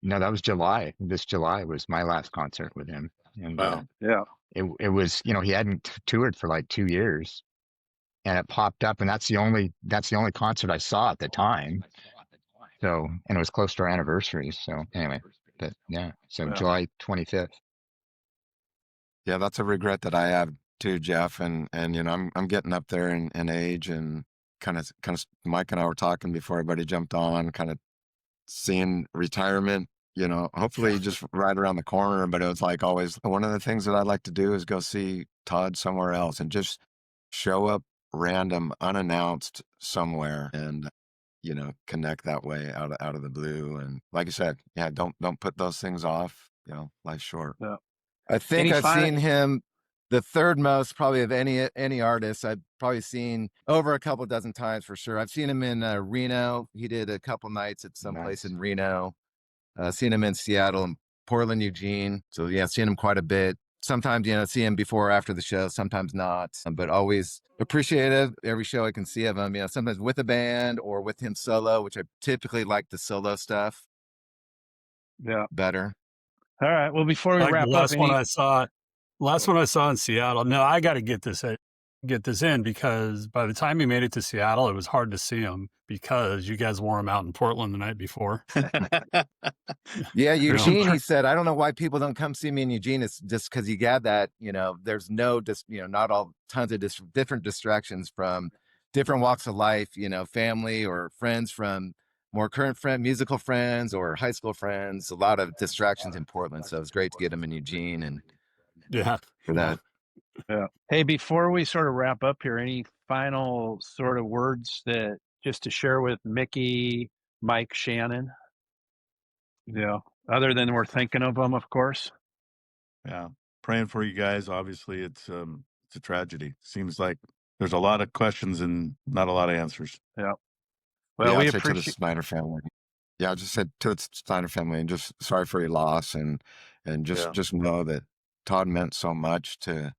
D: No, that was July. This July was my last concert with him, and
C: Wow.
A: Yeah.
D: it was he hadn't toured for like 2 years, and it popped up, and that's the only concert I saw at the time. So, and it was close to our anniversary. So anyway, but yeah, so
A: Yeah.
D: July 25th.
B: Yeah, that's a regret that I have too, Jeff. And I'm getting up there in age, and kind of Mike and I were talking before everybody jumped on, kind of seeing retirement, hopefully just right around the corner. But it was like always one of the things that I'd like to do is go see Todd somewhere else and just show up random, unannounced somewhere, and connect that way out of the blue. And like I said, yeah, don't put those things off. Life's short.
A: Yeah.
F: I think
A: Any
F: I've
A: final-
F: seen him the third most probably of any artist. I've probably seen over a couple dozen times for sure. I've seen him in Reno. He did a couple nights at some place in Reno. Seen him in Seattle and Portland, Eugene. So yeah, seen him quite a bit. Sometimes, see him before or after the show, sometimes not, but always appreciative every show I can see of him, sometimes with a band or with him solo, which I typically like the solo stuff better.
A: All right. Well, before we
E: Like
A: wrap
E: the
A: up,
E: last one I saw in Seattle. No, I got to get this in because by the time he made it to Seattle, it was hard to see him because you guys wore him out in Portland the night before.
F: Yeah, Eugene, he said, I don't know why people don't come see me in Eugene. It's just because you got that, there's no, not all tons of different distractions from different walks of life, family or friends from more current musical friends or high school friends, a lot of distractions in Portland. So it's great to get him in Eugene and for that.
A: Yeah. Hey, before we sort of wrap up here, any final sort of words that just to share with Mickey, Mike, Shannon? Other than we're thinking of them, of course.
C: Yeah. Praying for you guys. Obviously, it's a tragedy. Seems like there's a lot of questions and not a lot of answers.
A: Yeah. Well,
B: yeah,
A: we
B: I'd say to the
A: appreciate.
B: Snyder family. Yeah, I just said to the Snyder family, and just sorry for your loss, and just know that Todd meant so much to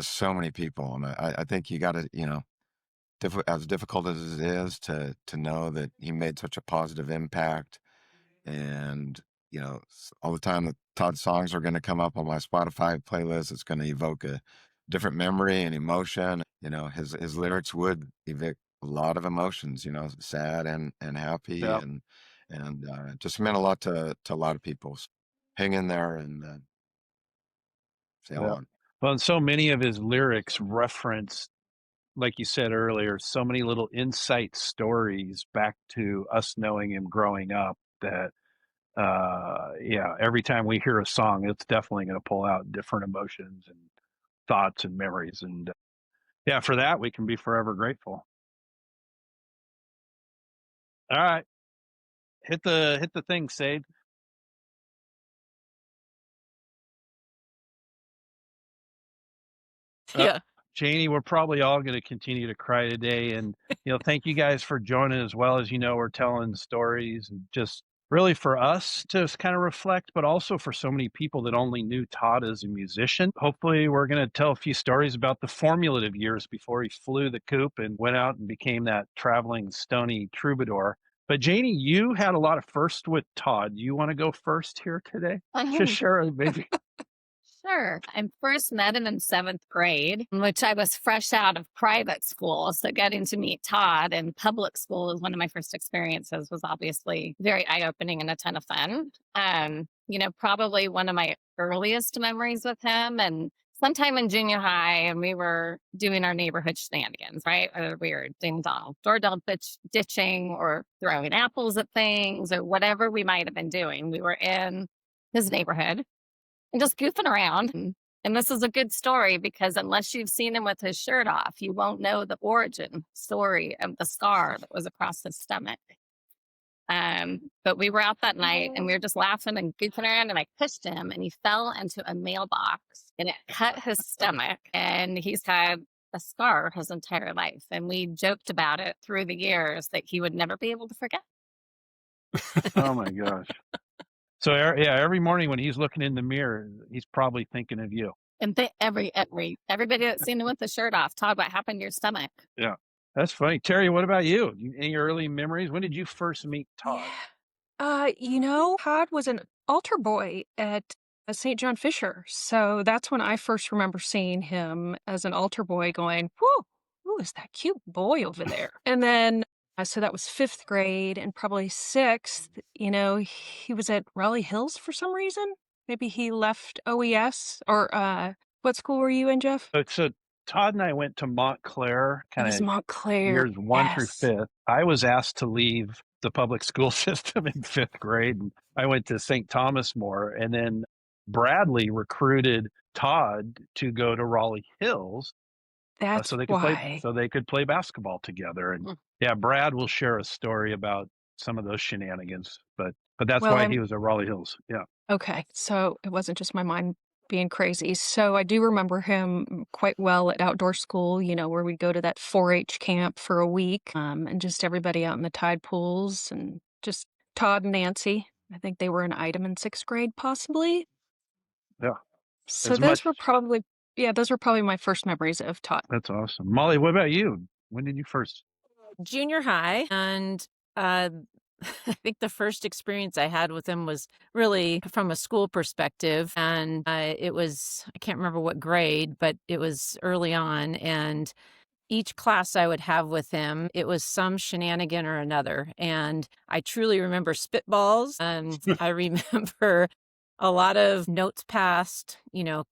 B: so many people, and I think you got to as difficult as it is to know that he made such a positive impact, and all the time that Todd's songs are going to come up on my Spotify playlist, it's going to evoke a different memory and emotion. His lyrics would evoke a lot of emotions, sad and happy,
A: Yeah.
B: and just meant a lot to a lot of people. So hang in there and sail on.
A: Well, and so many of his lyrics reference, like you said earlier, so many little insight stories back to us knowing him growing up that every time we hear a song, it's definitely going to pull out different emotions and thoughts and memories. And for that, we can be forever grateful. All right. Hit the thing, Sade.
G: Yeah.
A: Janie, we're probably all going to continue to cry today. And, thank you guys for joining as well. As we're telling stories and just really for us to kind of reflect, but also for so many people that only knew Todd as a musician. Hopefully we're going to tell a few stories about the formative years before he flew the Coop and went out and became that traveling stony troubadour. But Janie, you had a lot of firsts with Todd. Do you want to go first here today? Just share maybe.
G: Sure. I first met him in 7th grade, which I was fresh out of private school. So getting to meet Todd in public school was one of my first experiences, was obviously very eye-opening and a ton of fun. Probably one of my earliest memories with him. And sometime in junior high, and we were doing our neighborhood shenanigans, right? Whether we were doing doorbell ditching or throwing apples at things or whatever we might have been doing. We were in his neighborhood and just goofing around. And this is a good story because unless you've seen him with his shirt off, you won't know the origin story of the scar that was across his stomach. But we were out that night and we were just laughing and goofing around, and I pushed him and he fell into a mailbox and it cut his stomach. And he's had a scar his entire life. And we joked about it through the years that he would never be able to forget.
A: Oh my gosh. So every morning when he's looking in the mirror, he's probably thinking of you.
G: And everybody that's seen him with the shirt off, Todd, what happened to your stomach?
A: Yeah. That's funny. Teri, what about you? Any early memories? When did you first meet Todd?
H: Todd was an altar boy at St. John Fisher. So that's when I first remember seeing him as an altar boy going, whoa, who is that cute boy over there? And then, so that was 5th grade, and probably 6th, he was at Raleigh Hills for some reason. Maybe he left OES, or what school were you in, Jeff?
A: So Todd and I went to Montclair,
H: It was
A: kind of
H: Montclair.
A: years 1 through
H: Yes.
A: 5th. I was asked to leave the public school system in 5th grade, and I went to St. Thomas more. And then Bradley recruited Todd to go to Raleigh Hills
H: That's
A: so they could play basketball together. And yeah, Brad will share a story about some of those shenanigans, but that's why he was at Raleigh Hills. Yeah.
H: Okay, so it wasn't just my mind being crazy. So I do remember him quite well at outdoor school, where we'd go to that 4-H camp for a week, and just everybody out in the tide pools, and just Todd and Nancy. I think they were an item in 6th grade, possibly.
A: Yeah.
H: So those were probably my first memories of Todd.
A: That's awesome. Molly, what about you? When did you first?
I: Junior high, and I think the first experience I had with him was really from a school perspective, and it was, I can't remember what grade, but it was early on, and each class I would have with him, it was some shenanigan or another, and I truly remember spitballs, and I remember a lot of notes passed,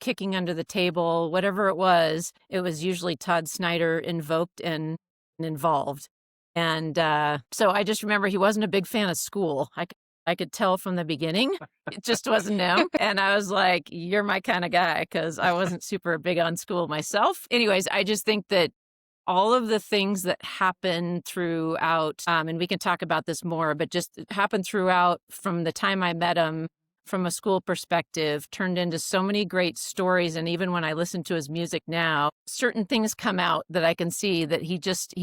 I: kicking under the table, whatever it was usually Todd Snider invoked and involved. And so I just remember he wasn't a big fan of school. I could tell from the beginning. It just wasn't him. And I was like, you're my kind of guy, because I wasn't super big on school myself. Anyways, I just think that all of the things that happen throughout, and we can talk about this more, but just happened throughout from the time I met him from a school perspective, turned into so many great stories. And even when I listen to his music now, certain things come out that I can see that he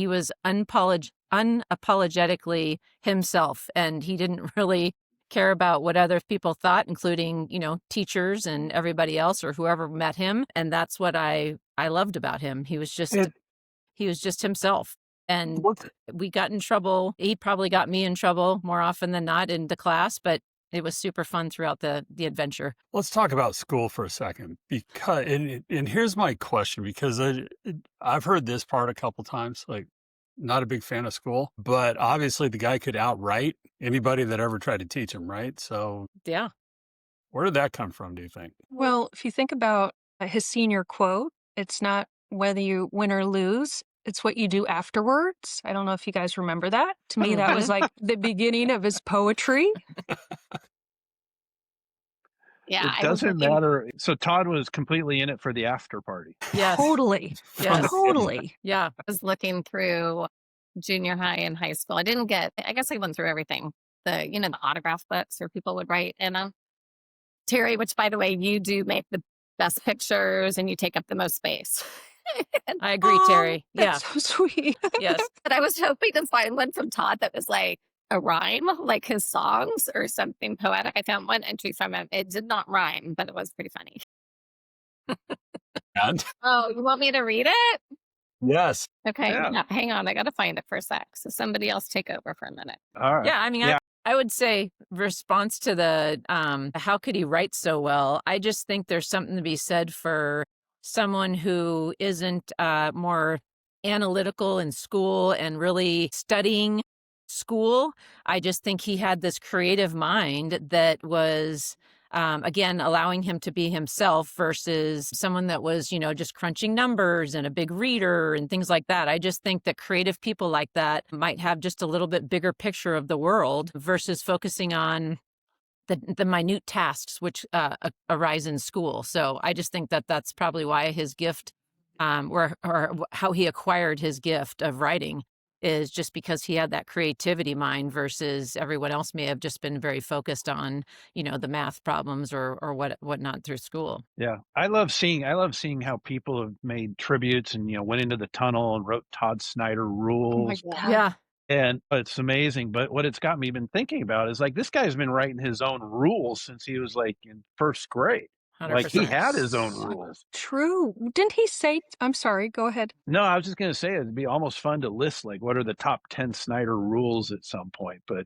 I: was unapologetically himself, and he didn't really care about what other people thought, including, teachers and everybody else or whoever met him. And that's what I loved about him. He was just himself. And we got in trouble. He probably got me in trouble more often than not in the class, but it was super fun throughout the adventure.
E: Let's talk about school for a second, because and here's my question, because I've heard this part a couple times, like, not a big fan of school, but obviously the guy could outright anybody that ever tried to teach him, right? So
I: yeah,
E: where did that come from, do you think?
H: Well, if you think about his senior quote, it's not whether you win or lose, it's what you do afterwards. I don't know if you guys remember that. To me, that was like the beginning of his poetry.
G: Yeah,
A: it doesn't matter. So Todd was completely in it for the after party.
I: Yes.
H: Totally.
I: Yes.
H: Totally.
I: Yeah.
G: I was looking through junior high and high school. I guess I went through everything. The autograph books where people would write in them. Teri, which by the way, you do make the best pictures and you take up the most space.
I: I agree, Teri. Yeah.
H: That's so sweet.
I: Yes.
G: But I was hoping to find one from Todd that was like a rhyme, like his songs or something poetic. I found one entry from him. It did not rhyme, but it was pretty funny.
E: And?
G: Oh, you want me to read it?
E: Yes.
G: Okay.
A: Yeah.
G: No, hang on. I got to find it for a sec. So somebody else take over for a minute.
A: All right.
I: Yeah. I mean, I would say response to the how could he write so well? I just think there's something to be said for someone who isn't more analytical in school and really studying school. I just think he had this creative mind that was, again, allowing him to be himself versus someone that was, just crunching numbers and a big reader and things like that. I just think that creative people like that might have just a little bit bigger picture of the world versus focusing on the minute tasks which arise in school. So I just think that that's probably why his gift, or how he acquired his gift of writing. is just because he had that creativity mind versus everyone else may have just been very focused on, the math problems or whatnot through school.
A: Yeah. I love seeing how people have made tributes and, went into the tunnel and wrote Todd Snider
H: Oh my
A: rules.
H: God.
I: Yeah.
A: And it's amazing. But what it's got me been thinking about is like this guy's been writing his own rules since he was like in first grade. Like he
I: 100%.
A: had his own rules.
H: True. Didn't he say, I'm sorry, go ahead.
A: No, I was just going to say it'd be almost fun to list like what are the top 10 Snyder rules at some point. But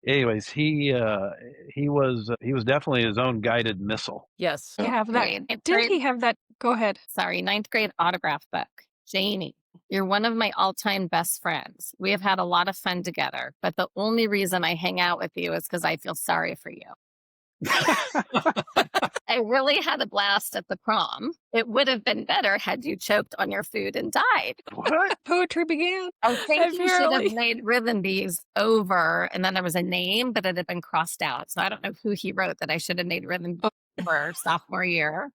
A: anyways, he was definitely his own guided missile.
I: Yes.
H: Have that.
G: Grade.
H: Didn't he have that? Go ahead.
G: Sorry, ninth grade autograph book. Janie, you're one of my all-time best friends. We have had a lot of fun together, but the only reason I hang out with you is because I feel sorry for you. I really had a blast at the prom. It would have been better had you choked on your food and died.
A: What?
H: Poetry began.
G: I think you should
I: Apparently.
G: have made rhythm bees over, and then there was a name, but it had been crossed out. So I don't know who he wrote that I should have made rhythm bees over sophomore year.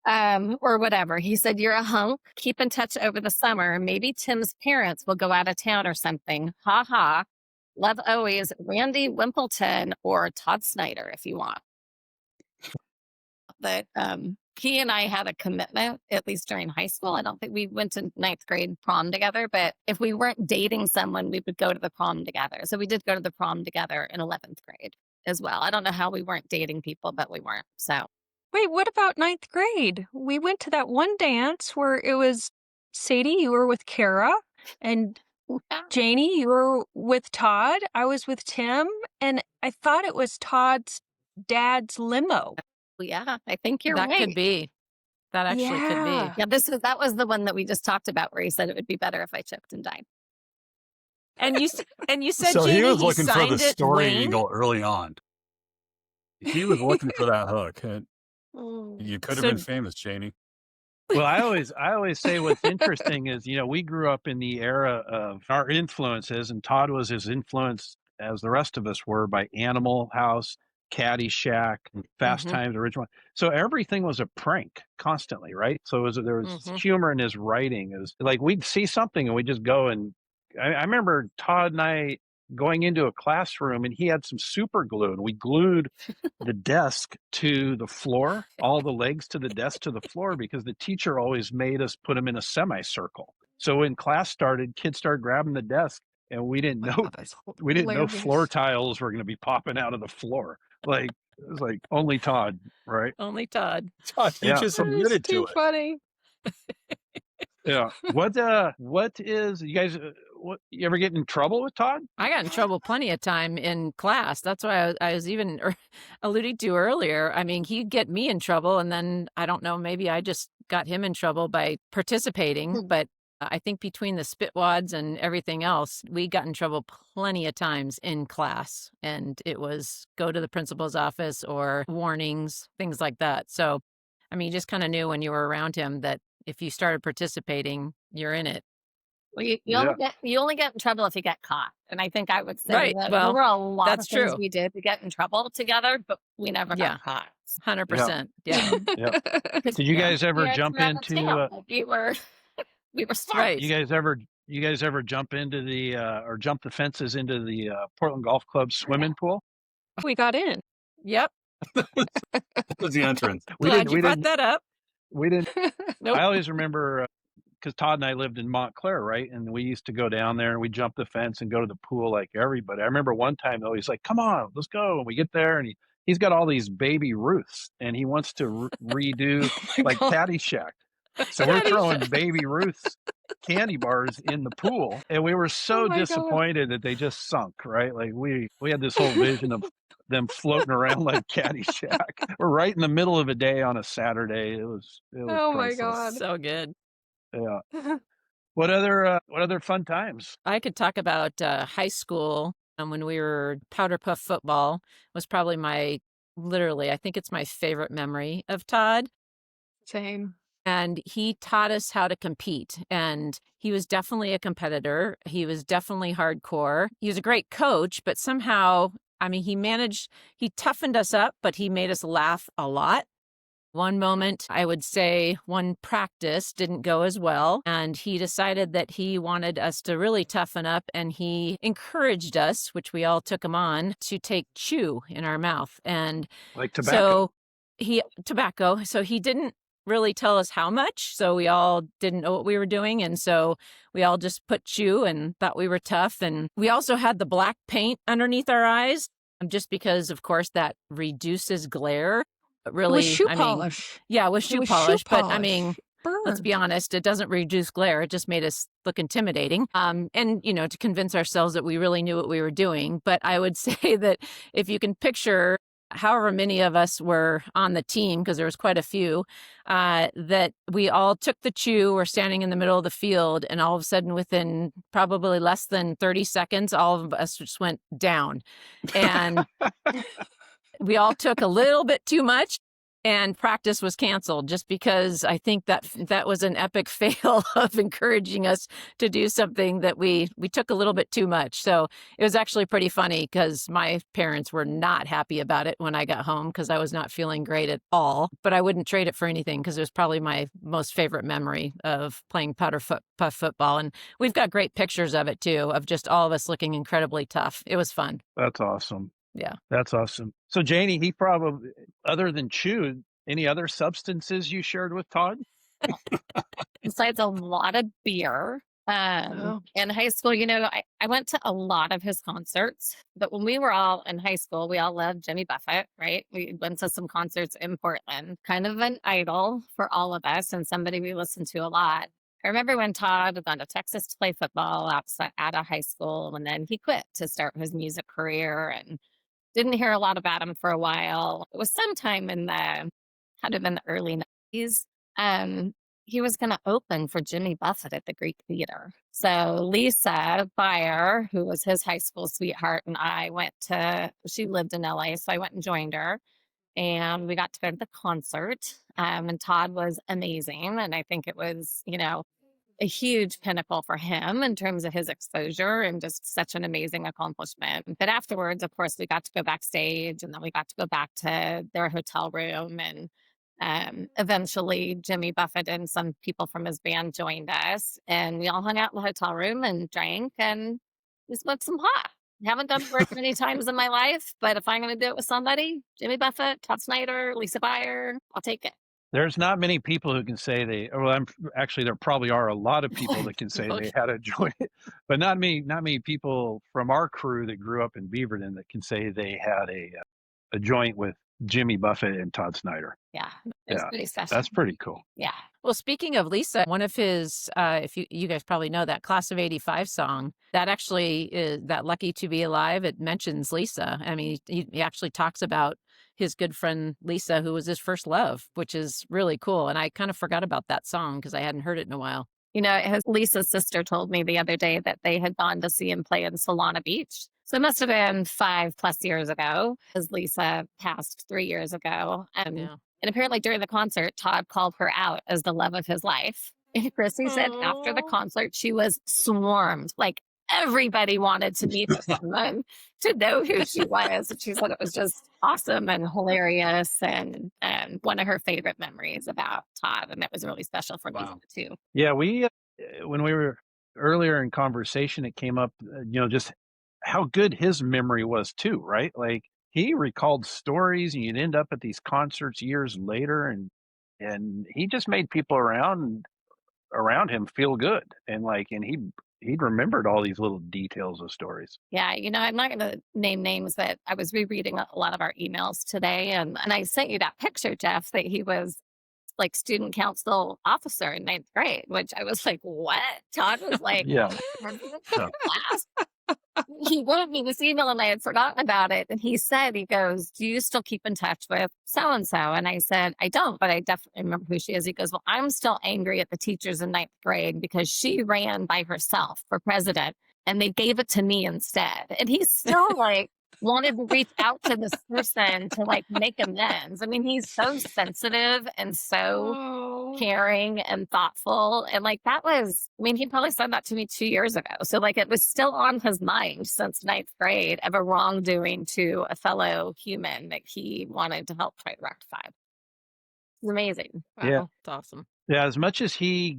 G: Or whatever. He said, you're a hunk. Keep in touch over the summer. Maybe Tim's parents will go out of town or something. Ha ha. Love always, Randy Wimpleton or Todd Snider if you want. But he and I had a commitment, at least during high school. I don't think we went to ninth grade prom together, but if we weren't dating someone, we would go to the prom together. So we did go to the prom together in 11th grade as well. I don't know how we weren't dating people, but we weren't. So
H: Wait, what about ninth grade? We went to that one dance where it was Saty, you were with Kara, and Janie, you were with Todd. I was with Tim, and I thought it was Todd's dad's limo.
G: yeah, I think you're
I: That
G: right.
I: could be. That actually could
H: Yeah.
I: be.
G: Yeah, that was the one that we just talked about where he said it would be better if I choked and died.
I: And you said
E: So
I: Janie,
E: he was looking for
I: signed
E: the
I: it
E: story
I: Wayne?
E: angle early on. He was looking for that hook. And you could have
I: So-
E: been famous, Janie.
A: Well, I always say what's interesting is, we grew up in the era of our influences, and Todd was as influenced as the rest of us were by Animal House, Caddyshack, Fast
I: Mhm.
A: Times, Original. So everything was a prank constantly, right? So there was
I: Mhm.
A: humor in his writing. It was like we'd see something and we'd just go and I remember Todd and I going into a classroom and he had some super glue and we glued the desk to the floor, all the legs to the desk to the floor because the teacher always made us put them in a semicircle. So when class started, kids started grabbing the desk and we didn't know
H: Wow, that's
A: floor
H: hilarious.
A: tiles were going to be popping out of the floor. Like it was like only Todd, right?
I: Only Todd.
E: He
A: Yeah.
E: just
H: That is
E: admitted to
H: too
E: it.
H: funny.
A: Yeah. What is you guys? What you ever get in trouble with Todd?
I: I got in trouble plenty of time in class. That's why I was even alluding to earlier. I mean, he'd get me in trouble, and then I don't know, maybe I just got him in trouble by participating. But I think between the spitwads and everything else, we got in trouble plenty of times in class, and it was go to the principal's office or warnings, things like that. So, I mean, you just kind of knew when you were around him that if you started participating, you're in it.
G: Well, you
A: Yeah.
G: only get in trouble if you get caught. And I think I would say
I: Right,
G: that
I: well,
G: there were a lot
I: that's
G: of things
I: true.
G: we did to get in trouble together, but we never
I: Yeah.
G: got caught.
I: 100%. Yeah.
A: Did you guys ever
G: Parents
A: jump
G: were out of
A: into?
G: town. Like, we were smart.
I: Right.
A: You guys ever jump into the or jump the fences into the Portland Golf Club swimming pool?
H: We got in.
I: Yep.
E: That was the entrance.
I: Glad you brought that up.
A: We didn't.
I: Nope.
A: I always remember because Todd and I lived in Montclair, right? And we used to go down there and we jump the fence and go to the pool like everybody. I remember one time though, he's like, "Come on, let's go." And we get there and he's got all these baby Ruths and he wants to redo
H: my
A: like
H: God.
A: Caddyshack. So we're throwing baby Ruth's candy bars in the pool, and we were so
H: Oh my God.
A: disappointed that they just sunk. Right, like we had this whole vision of them floating around like Caddyshack. We're right in the middle of a day on a Saturday. It was
H: Oh my
A: priceless.
H: God.
I: So good.
A: Yeah. What other fun times?
I: I could talk about high school when we were powder puff football was probably I think it's my favorite memory of Todd.
H: Same.
I: And he taught us how to compete. And he was definitely a competitor. He was definitely hardcore. He was a great coach, but somehow, I mean, he toughened us up, but he made us laugh a lot. One moment, I would say one practice didn't go as well, and he decided that he wanted us to really toughen up, and he encouraged us, which we all took him on, to take chew in our mouth. And
A: Like tobacco.
I: So he didn't really tell us how much, so we all didn't know what we were doing, and so we all just put chew and thought we were tough. And we also had the black paint underneath our eyes, just because, of course, that reduces glare. But
H: It was
I: really,
H: shoe
I: I mean,
H: polish.
I: yeah, it was
H: It
I: shoe
H: was shoe
I: polish, but I mean,
H: polish.
I: let's be
H: Burned.
I: honest, it doesn't reduce glare. It just made us look intimidating. And, you know, to convince ourselves that we really knew what we were doing. But I would say that if you can picture however many of us were on the team, because there was quite a few, that we all took the chew, we're standing in the middle of the field, and all of a sudden, within probably less than 30 seconds, all of us just went down. And we all took a little bit too much, and practice was canceled just because I think that was an epic fail of encouraging us to do something that we took a little bit too much. So it was actually pretty funny because my parents were not happy about it when I got home because I was not feeling great at all. But I wouldn't trade it for anything because it was probably my most favorite memory of playing puff football. And we've got great pictures of it too, of just all of us looking incredibly tough. It was fun.
A: That's awesome.
I: Yeah.
A: That's awesome. So Janie, he probably, other than chew, any other substances you shared with Todd?
G: Besides a lot of beer.
H: Oh.
G: In high school, you know, I went to a lot of his concerts, but when we were all in high school, we all loved Jimmy Buffett, right? We went to some concerts in Portland, kind of an idol for all of us and somebody we listened to a lot. I remember when Todd had gone to Texas to play football out of high school, and then he quit to start his music career and didn't hear a lot about him for a while. It was sometime in the kind of in the early 90s. He was going to open for Jimmy Buffett at the Greek Theater. So Lisa Byer, who was his high school sweetheart, and I she lived in LA, so I went and joined her. And we got to go to the concert. And Todd was amazing. And I think it was, you know, a huge pinnacle for him in terms of his exposure and just such an amazing accomplishment. But afterwards, of course, we got to go backstage and then we got to go back to their hotel room. And eventually Jimmy Buffett and some people from his band joined us and we all hung out in the hotel room and drank and we smoked some pot. Haven't done work many times in my life, but if I'm going to do it with somebody, Jimmy Buffett, Todd Snider, Lisa Byer, I'll take it.
A: There's not many people who can say actually, there probably are a lot of people that can say they had a joint, but not many people from our crew that grew up in Beaverton that can say they had a joint with Jimmy Buffett and Todd Snider.
G: Yeah, it was pretty special.
A: That's pretty cool.
G: Yeah.
I: Well, speaking of Lisa, one of his, if you guys probably know that Class of '85 song, that actually is that Lucky to Be Alive. It mentions Lisa. I mean, he actually talks about his good friend Lisa, who was his first love, which is really cool. And I kind of forgot about that song because I hadn't heard it in a while.
G: You know, Lisa's sister told me the other day that they had gone to see him play in Solana Beach. So it must have been 5+ years ago, as Lisa passed 3 years ago. And apparently during the concert, Todd called her out as the love of his life. And Chrissy said after the concert, she was swarmed. Like everybody wanted to meet with someone to know who she was. And she said it was just awesome and hilarious and one of her favorite memories about Todd. And that was really special for Lisa too.
A: Yeah, when we were earlier in conversation, it came up, just how good his memory was too, right? Like he recalled stories and you'd end up at these concerts years later and he just made people around him feel good. And he'd remembered all these little details of stories.
G: Yeah, you know, I'm not going to name names, but I was rereading a lot of our emails today and I sent you that picture, Jeff, that he was like student council officer in 9th grade, which I was like, what? Todd was like, class. He wrote me this email and I had forgotten about it. And he goes, do you still keep in touch with so-and-so? And I said, I don't, but I definitely remember who she is. He goes, well, I'm still angry at the teachers in 9th grade because she ran by herself for president and they gave it to me instead. And he's still like, wanted to reach out to this person to like make amends. I mean, he's so sensitive and so caring and thoughtful. And like he probably said that to me 2 years ago. So like it was still on his mind since 9th grade of a wrongdoing to a fellow human that he wanted to help try to rectify. It's amazing.
A: Yeah.
I: Wow, it's awesome.
A: Yeah, as much as he,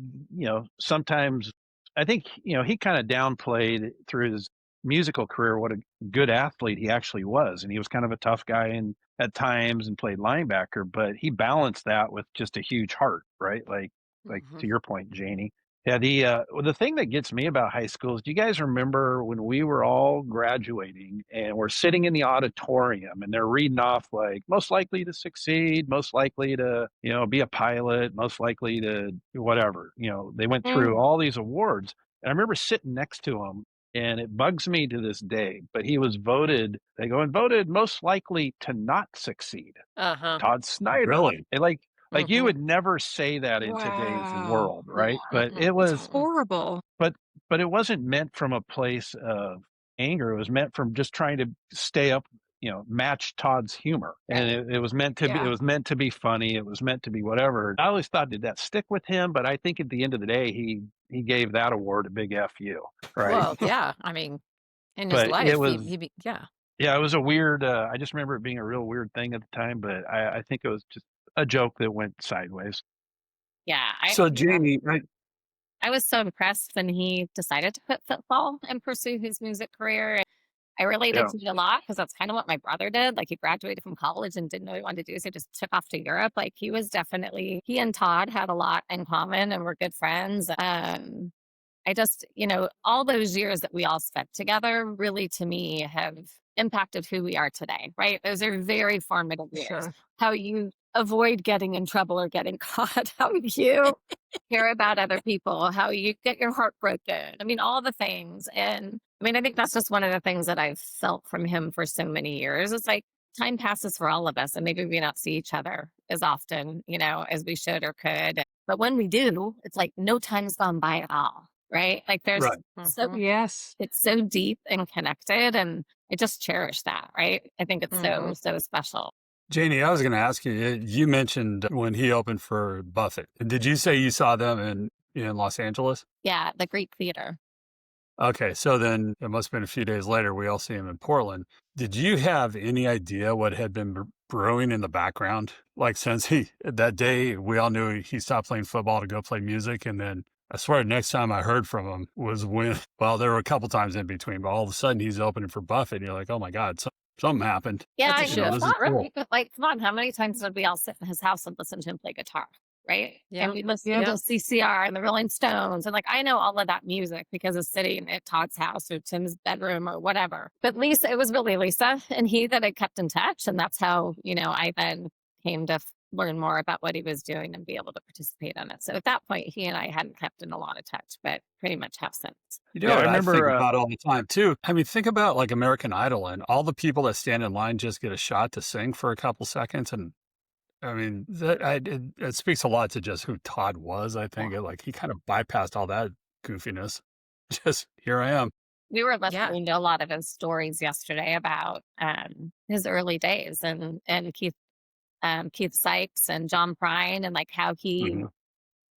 A: sometimes I think, he kind of downplayed through his musical career what a good athlete he actually was. And he was kind of a tough guy and at times and played linebacker, but he balanced that with just a huge heart, right? Like
I: Mhm.
A: to your point, Janie. Yeah, the thing that gets me about high school is, do you guys remember when we were all graduating and we're sitting in the auditorium and they're reading off like most likely to succeed, most likely to, be a pilot, most likely to whatever, they went through
G: Mm.
A: all these awards. And I remember sitting next to him and it bugs me to this day, but he was voted most likely to not succeed.
I: Uh-huh.
A: Todd Snider.
C: Really?
A: And like you
I: Mhm.
A: would never say that in today's
H: Wow.
A: world,
G: Yeah.
A: right? But
I: Mm-mm.
H: It's
I: Mm-mm.
H: horrible.
A: but it wasn't meant from a place of anger. It was meant from just trying to stay up, match Todd's humor. And it was meant to be, it
H: Yeah.
A: was meant to be funny. It was meant to be whatever. I always thought, did that stick with him? But I think at the end of the day, he gave that award a big FU, right?
I: Well, yeah. I mean, in his
A: But it
I: life,
A: was,
I: yeah.
A: yeah, it was a weird, I just remember it being a real weird thing at the time, but I think it was just a joke that went sideways.
G: Yeah.
E: So Jamie,
G: I was so impressed when he decided to quit football and pursue his music career. I related
A: Yeah.
G: to it a lot because that's kind of what my brother did. Like he graduated from college and didn't know what he wanted to do, so he just took off to Europe. Like he and Todd had a lot in common and were good friends. I just, all those years that we all spent together really to me have impacted who we are today, right? Those are very formative years.
I: Sure.
G: How you avoid getting in trouble or getting caught, how you care about other people, how you get your heart broken. I mean, all the things. And I mean, I think that's just one of the things that I've felt from him for so many years. It's like time passes for all of us, and maybe we don't see each other as often, as we should or could. But when we do, it's like no time's gone by at all. Right? Like there's
E: right.
G: so
I: Mhm.
H: Yes.
G: it's so deep and connected, and I just cherish that, right? I think it's
I: Mhm.
G: so special.
E: Janie, I was going to ask you, you mentioned when he opened for Buffett. Did you say you saw them in Los Angeles?
G: Yeah, the Greek theater.
E: Okay, so then it must have been a few days later, we all see him in Portland. Did you have any idea what had been brewing in the background? Like since that day, we all knew he stopped playing football to go play music. And then I swear, next time I heard from him was when, well, there were a couple times in between, but all of a sudden he's opening for Buffett. And you're like, oh my God, something happened.
G: Yeah,
I: That's a
G: you know,
I: shift.
G: it's
E: This is
G: not
E: cool.
G: really, but like, come on, how many times did we all sit in his house and listen to him play guitar? Right.
I: Yeah.
G: And we listened
H: Yeah.
G: to CCR and the Rolling Stones. And like, I know all of that music because of sitting at Todd's house or Tim's bedroom or whatever. But Lisa, it was really Lisa and he that I kept in touch. And that's how, I then came to learn more about what he was doing and be able to participate in it. So at that point, he and I hadn't kept in a lot of touch, but pretty much have since.
E: You know
A: Yeah, I
E: what I think
A: remember,
E: about all the time too? I mean, think about like American Idol and all the people that stand in line just get a shot to sing for a couple seconds. And I mean, it speaks a lot to just who Todd was, I think. Like he kind of bypassed all that goofiness. Just here I am.
G: We were
I: Yeah.
G: listening to a lot of his stories yesterday about his early days and Keith Sykes and John Prine and like how he
A: Mhm.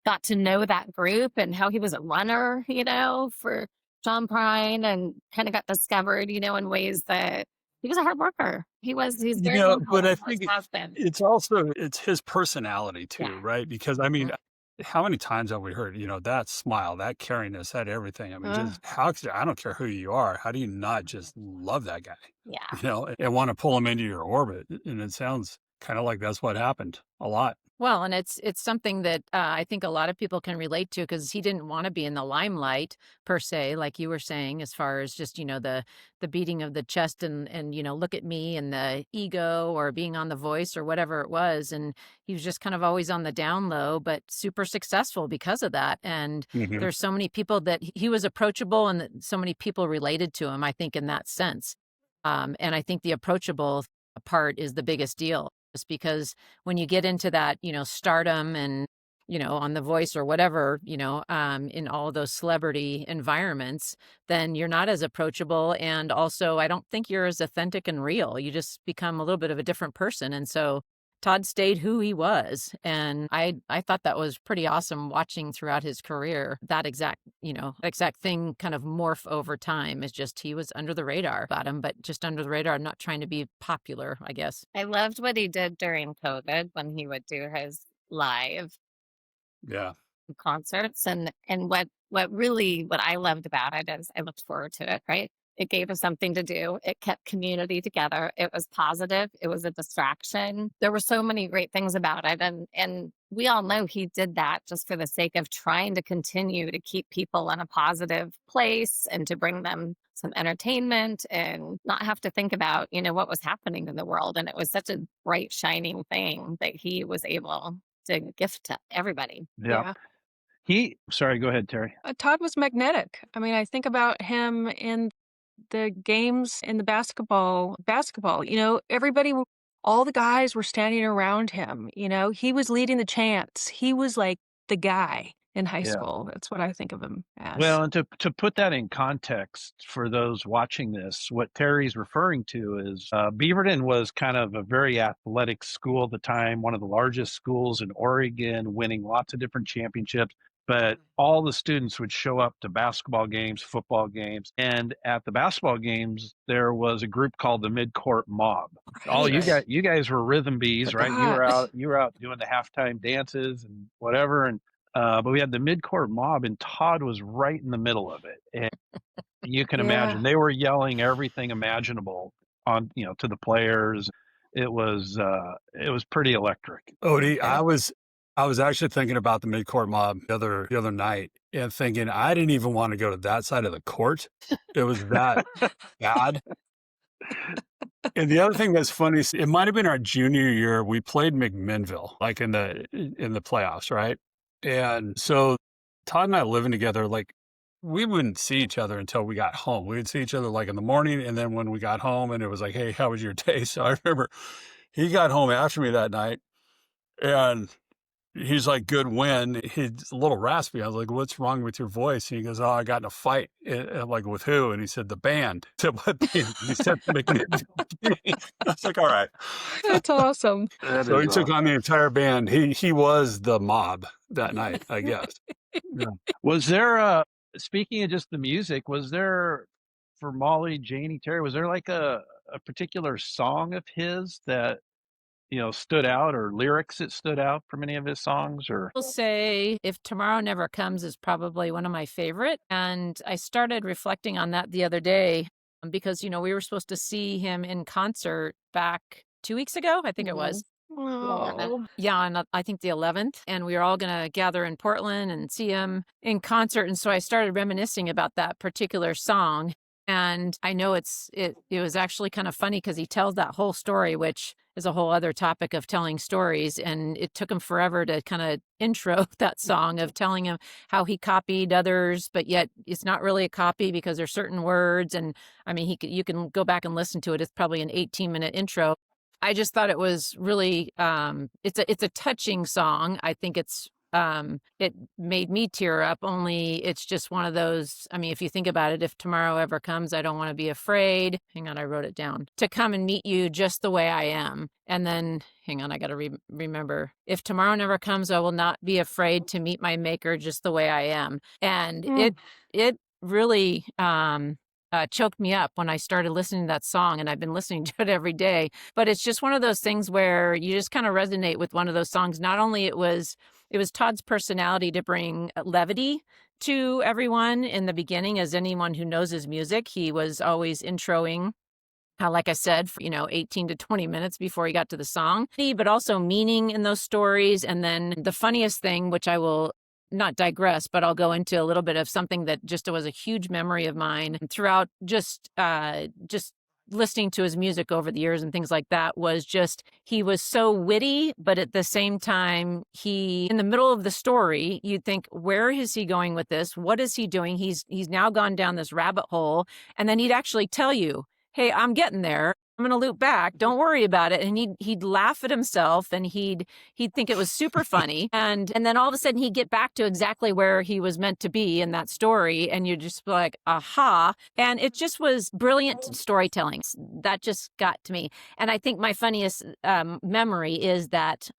G: got to know that group and how he was a runner, for John Prine and kind of got discovered, in ways that he was a hard worker. He's very
E: Yeah,
G: humble,
E: but I
G: always
E: think
G: has been.
E: it's his personality too,
G: Yeah.
E: right? Because I mean,
G: Mhm.
E: how many times have we heard, that smile, that cariness, that everything? I mean,
H: Uh,
E: just how could I don't care who you are, how do you not just love that guy,
G: Yeah.
E: and want to pull him into your orbit? And it sounds kind of like that's what happened a lot.
I: Well, and it's something that I think a lot of people can relate to because he didn't want to be in the limelight per se, like you were saying, as far as just the beating of the chest and look at me and the ego or being on The Voice or whatever it was, and he was just kind of always on the down low, but super successful because of that. And
E: Mhm.
I: there's so many people that he was approachable, and that so many people related to him. I think in that sense, and I think the approachable part is the biggest deal. Just because when you get into that, stardom and, on The Voice or whatever, in all those celebrity environments, then you're not as approachable. And also, I don't think you're as authentic and real. You just become a little bit of a different person. And so Todd stayed who he was. And I thought that was pretty awesome watching throughout his career. That exact thing kind of morph over time is just he was under the radar about him, but just under the radar, not trying to be popular, I guess.
G: I loved what he did during COVID when he would do his live
E: Yeah.
G: concerts. And what I loved about it is I looked forward to it, right? It gave us something to do. It kept community together. It was positive. It was a distraction. There were so many great things about it. And we all know he did that just for the sake of trying to continue to keep people in a positive place and to bring them some entertainment and not have to think about, what was happening in the world. And it was such a bright, shining thing that he was able to gift to everybody.
A: Yeah. Sorry, go ahead, Teri.
H: Todd was magnetic. I mean, I think about him in the games in the basketball, everybody, all the guys were standing around him. He was leading the chants. He was like the guy in high
A: Yeah.
H: school. That's what I think of him as.
A: Well, and to put that in context for those watching this, what Terry's referring to is Beaverton was kind of a very athletic school at the time, one of the largest schools in Oregon, winning lots of different championships. But all the students would show up to basketball games, football games, and at the basketball games there was a group called the Midcourt Mob. All you guys were rhythm bees, right? You were out doing the halftime dances and whatever, and but we had the Midcourt Mob, and Todd was right in the middle of it. And you can imagine they were yelling everything imaginable on, to the players. It was pretty electric.
E: Odie, I was actually thinking about the Midcourt Mob the other night and thinking I didn't even want to go to that side of the court. It was that bad. And the other thing that's funny, it might have been our junior year. We played McMinnville, like in the playoffs, right? And so Todd and I living together, like we wouldn't see each other until we got home. We would see each other like in the morning, and then when we got home, and it was like, "Hey, how was your day?" So I remember he got home after me that night, and he's like, "Good win." He's a little raspy. I was like, "What's wrong with your voice?" And he goes, "Oh, I got in a fight." And I'm like, "With who?" And he said, "The band." I said, "What band?" He said, "McMinnville." I was like, "All right."
H: That's awesome.
E: So he took on the entire band. He was the mob that night, I guess.
A: Yeah. Was there speaking of just the music, was there for Molly, Janie, Teri, was there like a particular song of his that stood out, or lyrics that stood out from any of his songs? Or
I: I'll say If Tomorrow Never Comes is probably one of my favorite. And I started reflecting on that the other day because, we were supposed to see him in concert back 2 weeks ago, I think it was.
H: Oh.
I: Yeah, on I think the 11th, and we were all going to gather in Portland and see him in concert. And so I started reminiscing about that particular song. And I know it was actually kind of funny because he tells that whole story, which is a whole other topic of telling stories. And it took him forever to kind of intro that song of telling him how he copied others, but yet it's not really a copy because there's certain words. And I mean, you can go back and listen to it. It's probably an 18-minute intro. I just thought it was really, it's a touching song. I think it made me tear up, only it's just one of those, I mean, if you think about it, if tomorrow ever comes, I don't want to be afraid. Hang on, I wrote it down. To come and meet you just the way I am. And then, hang on, I got to remember. If tomorrow never comes, I will not be afraid to meet my maker just the way I am. And it really, choked me up when I started listening to that song, and I've been listening to it every day. But it's just one of those things where you just kind of resonate with one of those songs. Not only it was Todd's personality to bring levity to everyone in the beginning, as anyone who knows his music, he was always introing, like I said, for, 18 to 20 minutes before he got to the song, but also meaning in those stories. And then the funniest thing, which I will not digress, but I'll go into a little bit of something that just was a huge memory of mine throughout just listening to his music over the years and things like that, was just, he was so witty, but at the same time, in the middle of the story, you'd think, where is he going with this? What is he doing? He's now gone down this rabbit hole. And then he'd actually tell you, hey, I'm getting there. I'm going to loop back. Don't worry about it. And he'd laugh at himself, and he'd think it was super funny. And then all of a sudden he'd get back to exactly where he was meant to be in that story. And you're just like, aha. And it just was brilliant storytelling. That just got to me. And I think my funniest memory is that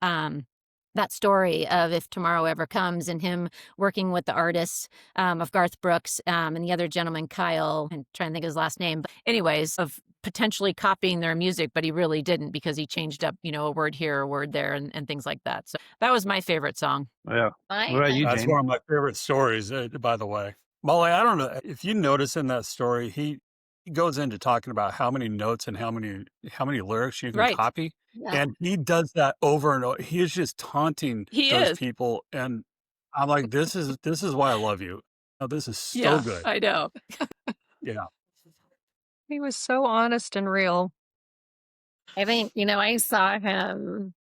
I: that story of If Tomorrow Ever Comes, and him working with the artists of Garth Brooks and the other gentleman, Kyle, I'm trying to think of his last name. But anyways, of potentially copying their music, but he really didn't because he changed up, a word here, a word there, and things like that. So that was my favorite song.
A: Yeah.
G: Mine
A: What about you,
E: That's
A: Janie?
E: one of my favorite stories, by the way. Molly, I don't know if you notice in that story, he goes into talking about how many notes and how many lyrics you can
I: Right.
E: copy.
G: Yeah.
E: And he does that over and over. He is just taunting
I: He
E: those
I: is.
E: people. And I'm like, this is why I love you. Oh, this is so
I: Yeah,
E: good.
I: I know.
E: Yeah.
H: He was so honest and real.
G: I think, I saw him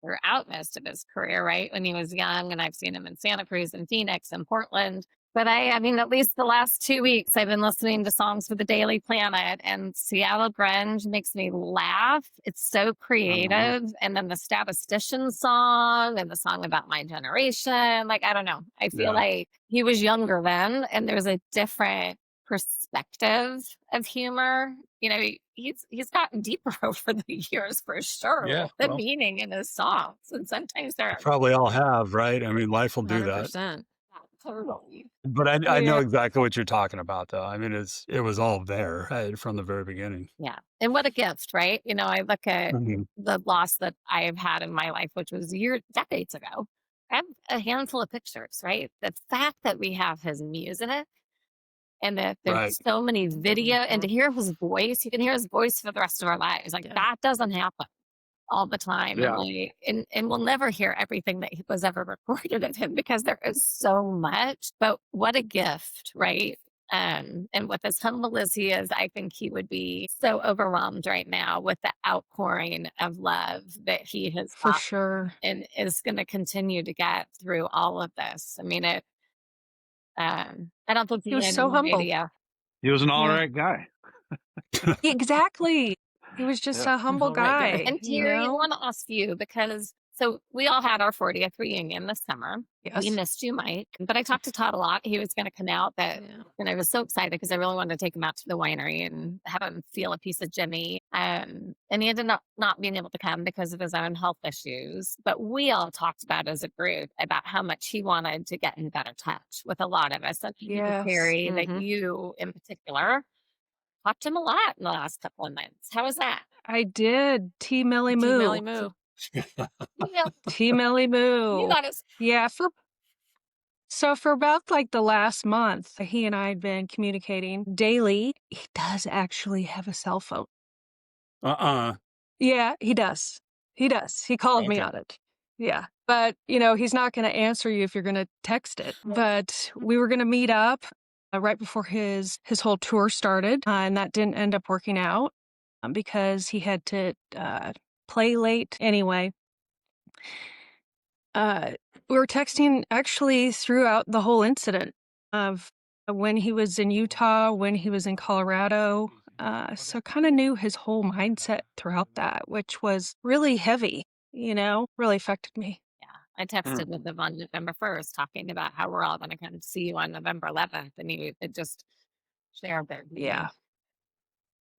G: throughout most of his career, right? When he was young, and I've seen him in Santa Cruz and Phoenix and Portland. But I mean, at least the last 2 weeks, I've been listening to songs for the Daily Planet, and Seattle grunge makes me laugh. It's so creative. And then the Statistician song and the song about my generation. Like, I don't know. I feel
E: Yeah.
G: like he was younger then, and there's a different perspective of humor. He's gotten deeper over the years for sure.
E: Yeah,
G: The
E: well.
G: meaning in his songs, and sometimes
E: We
G: they're
E: probably all have, right? I mean, life will do that.
I: 100%.
G: totally.
E: But I know
H: Yeah.
E: exactly what you're talking about, though. I mean, it was all there from the very beginning.
G: Yeah. And what a gift, right? I look at
E: Mhm.
G: the loss that I have had in my life, which was decades ago. I have a handful of pictures, right? The fact that we have his music and that there's
E: Right.
G: so many video, and to hear his voice, you can hear his voice for the rest of our lives. Like,
I: Yeah.
G: that doesn't happen all the time.
A: Yeah.
G: And we'll never hear everything that was ever recorded of him because there is so much. But what a gift, right? And with as humble as he is, I think he would be so overwhelmed right now with the outpouring of love that he has
H: For
G: got
H: sure.
G: and is going to continue to get through all of this. I mean, I don't think
H: He was
G: had
H: so
G: any
H: humble.
G: idea.
A: He was an all
H: Yeah.
A: right guy.
H: Exactly. He was just
A: Yeah.
H: a humble
I: All right guy.
H: guy.
G: And Teri, I want to ask you because we all had our 40th reunion this summer. We
H: Yes.
G: missed you, Mike. But I talked to Todd a lot. He was going to come out,
I: Yeah.
G: and I was so excited because I really wanted to take him out to the winery and have him feel a piece of Jimmy. And he ended up not being able to come because of his own health issues. But we all talked about as a group about how much he wanted to get in better touch with a lot of us. And
H: Yes.
G: Teri, that
I: Mhm.
G: you in particular talked to him a lot in the last couple of months. How was that?
H: I did. T Melly
I: T.
H: Moo.
I: Melly Moo.
H: T Melly
G: You
H: Moo.
G: got us.
H: Yeah, for about like the last month, he and I had been communicating daily. He does actually have a cell phone. Yeah, he does. He does. He called me
E: Okay.
H: on it. Yeah. But, he's not going to answer you if you're going to text it. But we were going to meet up right before his whole tour started. And that didn't end up working out because he had to play late anyway. We were texting actually throughout the whole incident of when he was in Utah, when he was in Colorado. So kind of knew his whole mindset throughout that, which was really heavy, really affected me.
G: Yeah. I texted with him on November 1st talking about how we're all going to come see you on November 11th. And he had just shared that.
H: Yeah.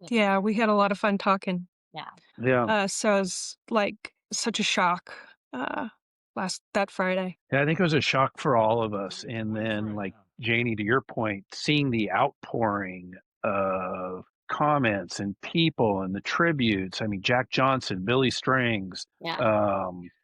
H: Yeah, we had a lot of fun talking.
G: Yeah.
A: Yeah.
H: So it was like such a shock that Friday.
A: Yeah, I think it was a shock for all of us. And then, like Janie, to your point, seeing the outpouring of comments and people and the tributes. I mean, Jack Johnson, Billy Strings,
G: Yeah.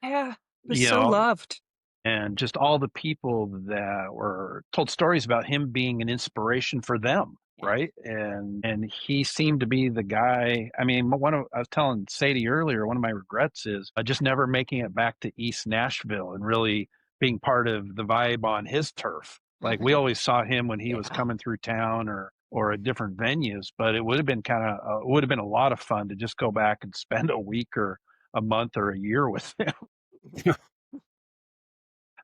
H: Yeah, it was
A: you
H: so
A: know,
H: loved.
A: and just all the people that were told stories about him being an inspiration for them.
G: Yeah.
A: Right. And he seemed to be the guy. I mean, I was telling Saty earlier, one of my regrets is just never making it back to East Nashville and really being part of the vibe on his turf. Like we always saw him when he was coming through town or at different venues, but it would have been would have been a lot of fun to just go back and spend a week or a month or a year with him.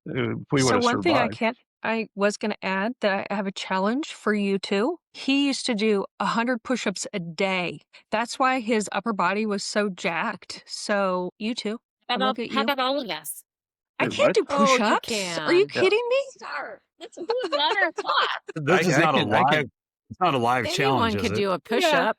A: If we would
H: So
A: have
H: one thing
A: survived.
H: I was going to add that I have a challenge for you too. He used to do 100 push-ups a day. That's why his upper body was so jacked. So you too.
G: How
H: Look at
G: about
H: you.
G: all of us?
H: I
A: Wait,
H: can't
A: what?
H: do
I: Oh, you
H: push-ups. Are you
I: can.
H: kidding me?
G: Start. That's not our thought.
E: This is
A: I
E: not a
A: can- I
E: live.
A: can-
E: It's not a live
I: Anyone
E: challenge,
I: could
E: is it?
I: do a push-up.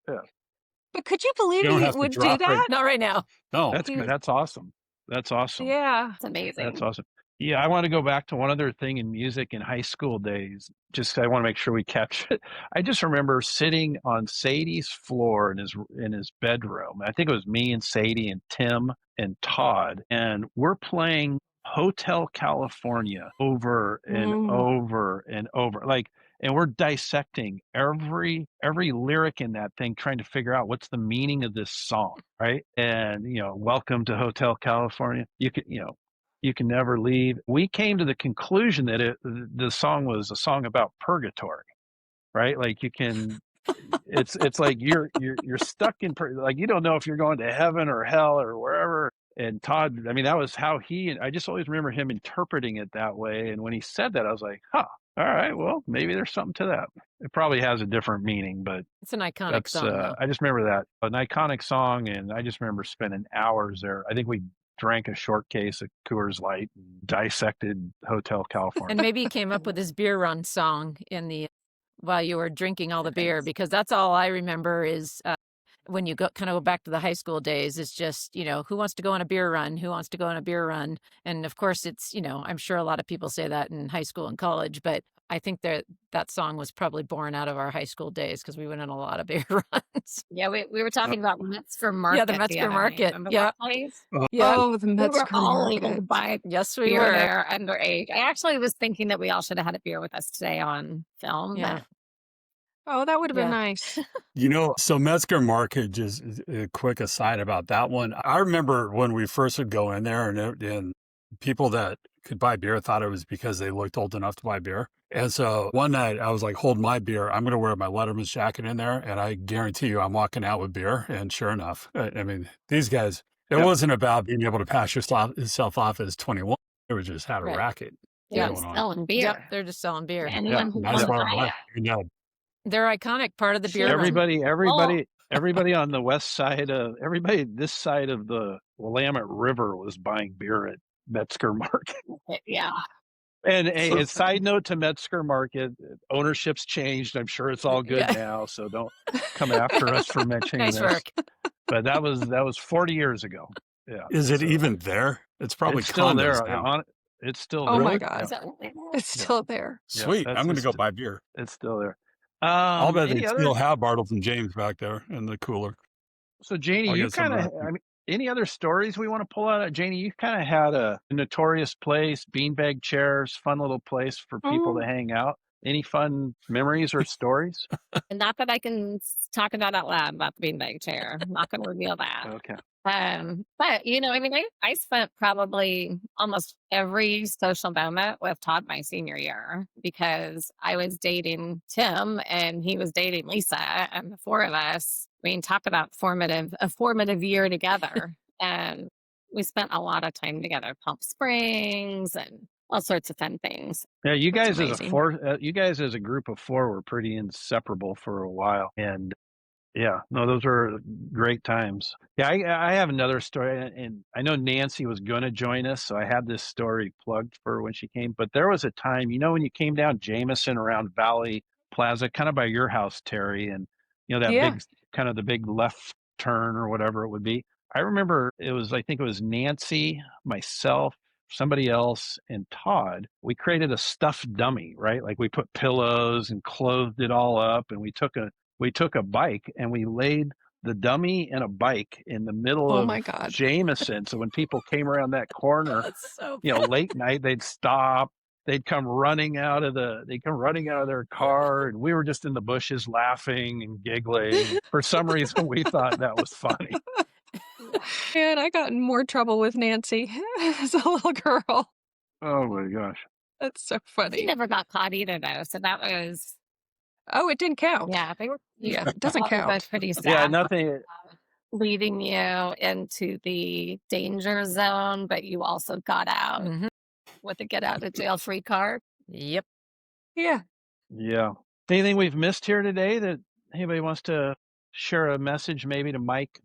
H: But could you believe
E: You don't
H: he
E: have to
H: would do
E: drop it.
H: that?
I: Not right now.
E: No.
A: That's awesome. That's awesome.
H: Yeah.
G: It's amazing.
A: That's awesome. Yeah, I want to go back to one other thing in music in high school days. Just I want to make sure we catch it. I just remember sitting on Saty's floor in his bedroom. I think it was me and Saty and Tim and Todd, and we're playing Hotel California over and over and over. Like, and we're dissecting every lyric in that thing, trying to figure out what's the meaning of this song, right? And welcome to Hotel California. You can never leave. We came to the conclusion that the song was a song about purgatory, right? Like it's like you're stuck in, like, you don't know if you're going to heaven or hell or wherever. And Todd, I mean, that was how I just always remember him interpreting it that way. And when he said that, I was like, huh, all right, well, maybe there's something to that. It probably has a different meaning, but
I: It's an iconic song, though.
A: I just remember that, an iconic song. And I just remember spending hours there. I think we drank a short case of Coors Light and dissected Hotel California.
I: And maybe he came up with his beer run song while you were drinking all the beer, because that's all I remember is when you go back to the high school days, it's just, who wants to go on a beer run? Who wants to go on a beer run? And of course it's, I'm sure a lot of people say that in high school and college, but I think that song was probably born out of our high school days because we went on a lot of beer runs.
G: Yeah, we were talking about Metzger Market.
I: Yeah, the Metzger Market. Yeah.
H: Yeah. Oh, the
G: We were
H: Metzger
G: all able to
H: Market.
G: buy
I: Yes, we
G: beer
I: were.
G: there underage. I actually was thinking that we all should have had a beer with us today on film.
I: Yeah.
G: But
H: Oh, that would have been
I: Yeah.
H: nice.
E: So Metzger Market, just a quick aside about that one. I remember when we first would go in there and people that could buy beer thought it was because they looked old enough to buy beer. And so one night I was like, hold my beer. I'm going to wear my Letterman's jacket in there. And I guarantee you I'm walking out with beer. And sure enough, I mean, these guys, it wasn't about being able to pass yourself off as 21. It was just had a
I: Right.
E: racket
G: yeah,
E: going on.
G: selling beer.
I: Yep, they're just selling beer.
G: Anyone who
E: That's
G: wants to
E: why
G: buy it.
I: They're iconic, part of the beer run.
A: Everybody on the west side everybody this side of the Willamette River was buying beer at Metzger Market.
G: Yeah.
A: And a side note to Metzger Market, ownership's changed. I'm sure it's all good now, so don't come after us for mentioning
I: Nice
A: this.
I: work.
A: But that was 40 years ago. Yeah.
E: Is it even there? It's probably
A: It's still
E: condos
A: there.
E: now.
A: It's still
H: Oh
A: there.
H: my
A: Yeah.
H: God.
G: So,
H: It's still there.
A: Yeah,
E: Sweet.
A: that's
E: I'm going to
A: just-
E: go buy beer.
A: It's still there.
E: I'll bet
A: any
E: they
A: other-
E: still have Bartles and James back there in the cooler.
A: So Janie,
E: I'll
A: you
E: get some
A: kind of,
E: of that.
A: I mean, any other stories we want to pull out? Janie, you kind of had a notorious place, beanbag chairs, fun little place for people to hang out. Any fun memories or stories?
G: and not that I can talk about out loud about the beanbag chair. I'm not going to reveal that.
A: Okay.
G: But I mean, I spent probably almost every social moment with Todd my senior year because I was dating Tim and he was dating Lisa, and the four of us, I mean, talk about a formative year together. And we spent a lot of time together, Palm Springs and all sorts of fun things.
A: Yeah, you
H: That's
A: guys
H: amazing.
A: you guys as a group of four were pretty inseparable for a while, and yeah, no, those were great times. Yeah, I have another story, and I know Nancy was going to join us, so I had this story plugged for her when she came. But there was a time, when you came down Jameson around Valley Plaza, kind of by your house, Teri, and that
H: Yeah.
A: big, kind of the big left turn or whatever it would be. I remember I think it was Nancy, myself, somebody else, and Todd. We created a stuffed dummy, right? Like we put pillows and clothed it all up, and we took a bike and we laid the dummy and a bike in the middle
H: Oh
A: of
H: my God.
A: Jameson. So when people came around that corner,
I: That's so
A: late night, they'd stop. They'd come running out of their car, and we were just in the bushes laughing and giggling. For some reason, we thought that was funny.
H: And I got in more trouble with Nancy as a little girl.
A: Oh my gosh.
H: That's so
G: He
H: funny.
G: never got caught either, though. So that was,
H: Oh, it didn't count.
G: yeah, they were.
H: Yeah, it doesn't
G: probably
H: count.
G: both pretty sad.
A: Yeah, nothing.
G: Leading you into the danger zone, but you also got out
I: Mhm.
G: with a get out of jail free card.
I: Yep.
H: Yeah.
A: Yeah. Anything we've missed here today that anybody wants to share a message maybe to Mike,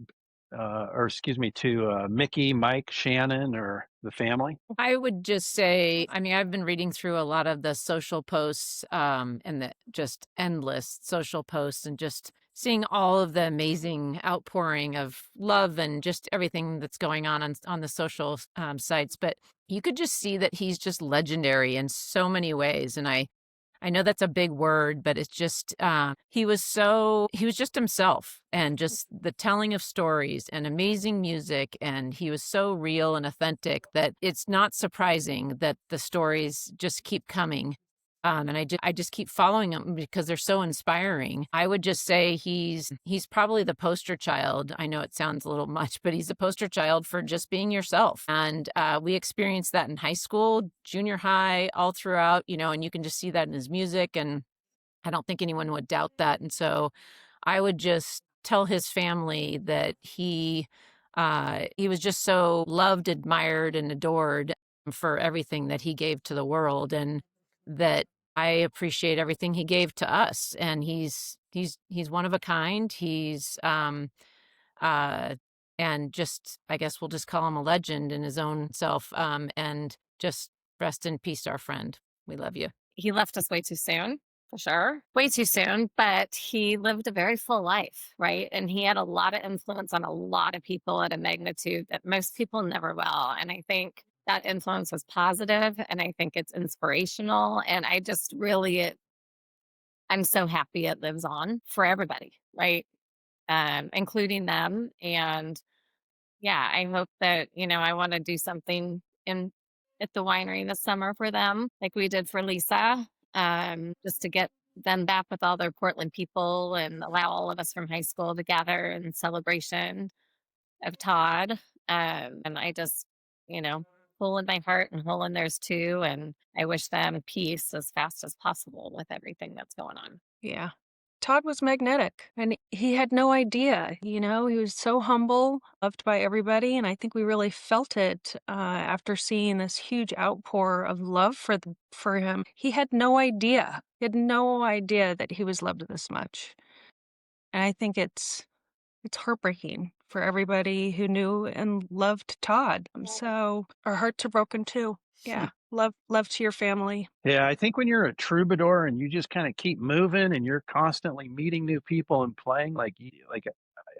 A: to Mickey, Mike, Shannon, or the family?
I: I would just say, I mean, I've been reading through a lot of the social posts and the just endless social posts and just seeing all of the amazing outpouring of love and just everything that's going on the social sites. But you could just see that he's just legendary in so many ways. And I know that's a big word, but it's just, he was just himself, and just the telling of stories and amazing music. And he was so real and authentic that it's not surprising that the stories just keep coming. And I just keep following them because they're so inspiring. I would just say he's probably the poster child. I know it sounds a little much, but he's the poster child for just being yourself. And we experienced that in high school, junior high, all throughout, and you can just see that in his music. And I don't think anyone would doubt that. And so I would just tell his family that he was just so loved, admired, and adored for everything that he gave to the world, and that I appreciate everything he gave to us. And he's one of a kind. He's and just, I guess we'll just call him a legend in his own self. And just rest in peace, our friend. We love you.
G: He left us way too soon, for sure. Way too soon, but he lived a very full life, right? And he had a lot of influence on a lot of people at a magnitude that most people never will. And I think that influence was positive, and I think it's inspirational. And I just really, I'm so happy it lives on for everybody, right? Including them. And yeah, I hope that, I want to do something at the winery this summer for them, like we did for Lisa, just to get them back with all their Portland people and allow all of us from high school to gather in celebration of Todd. And I just, hole in my heart and hole in theirs too. And I wish them peace as fast as possible with everything that's going on.
H: Yeah. Todd was magnetic, and he had no idea, he was so humble, loved by everybody. And I think we really felt it after seeing this huge outpour of love for him. He had no idea. He had no idea that he was loved this much. And I think it's heartbreaking for everybody who knew and loved Todd. So our hearts are broken too. Yeah. Love to your family.
A: Yeah, I think when you're a troubadour and you just kind of keep moving and you're constantly meeting new people and playing,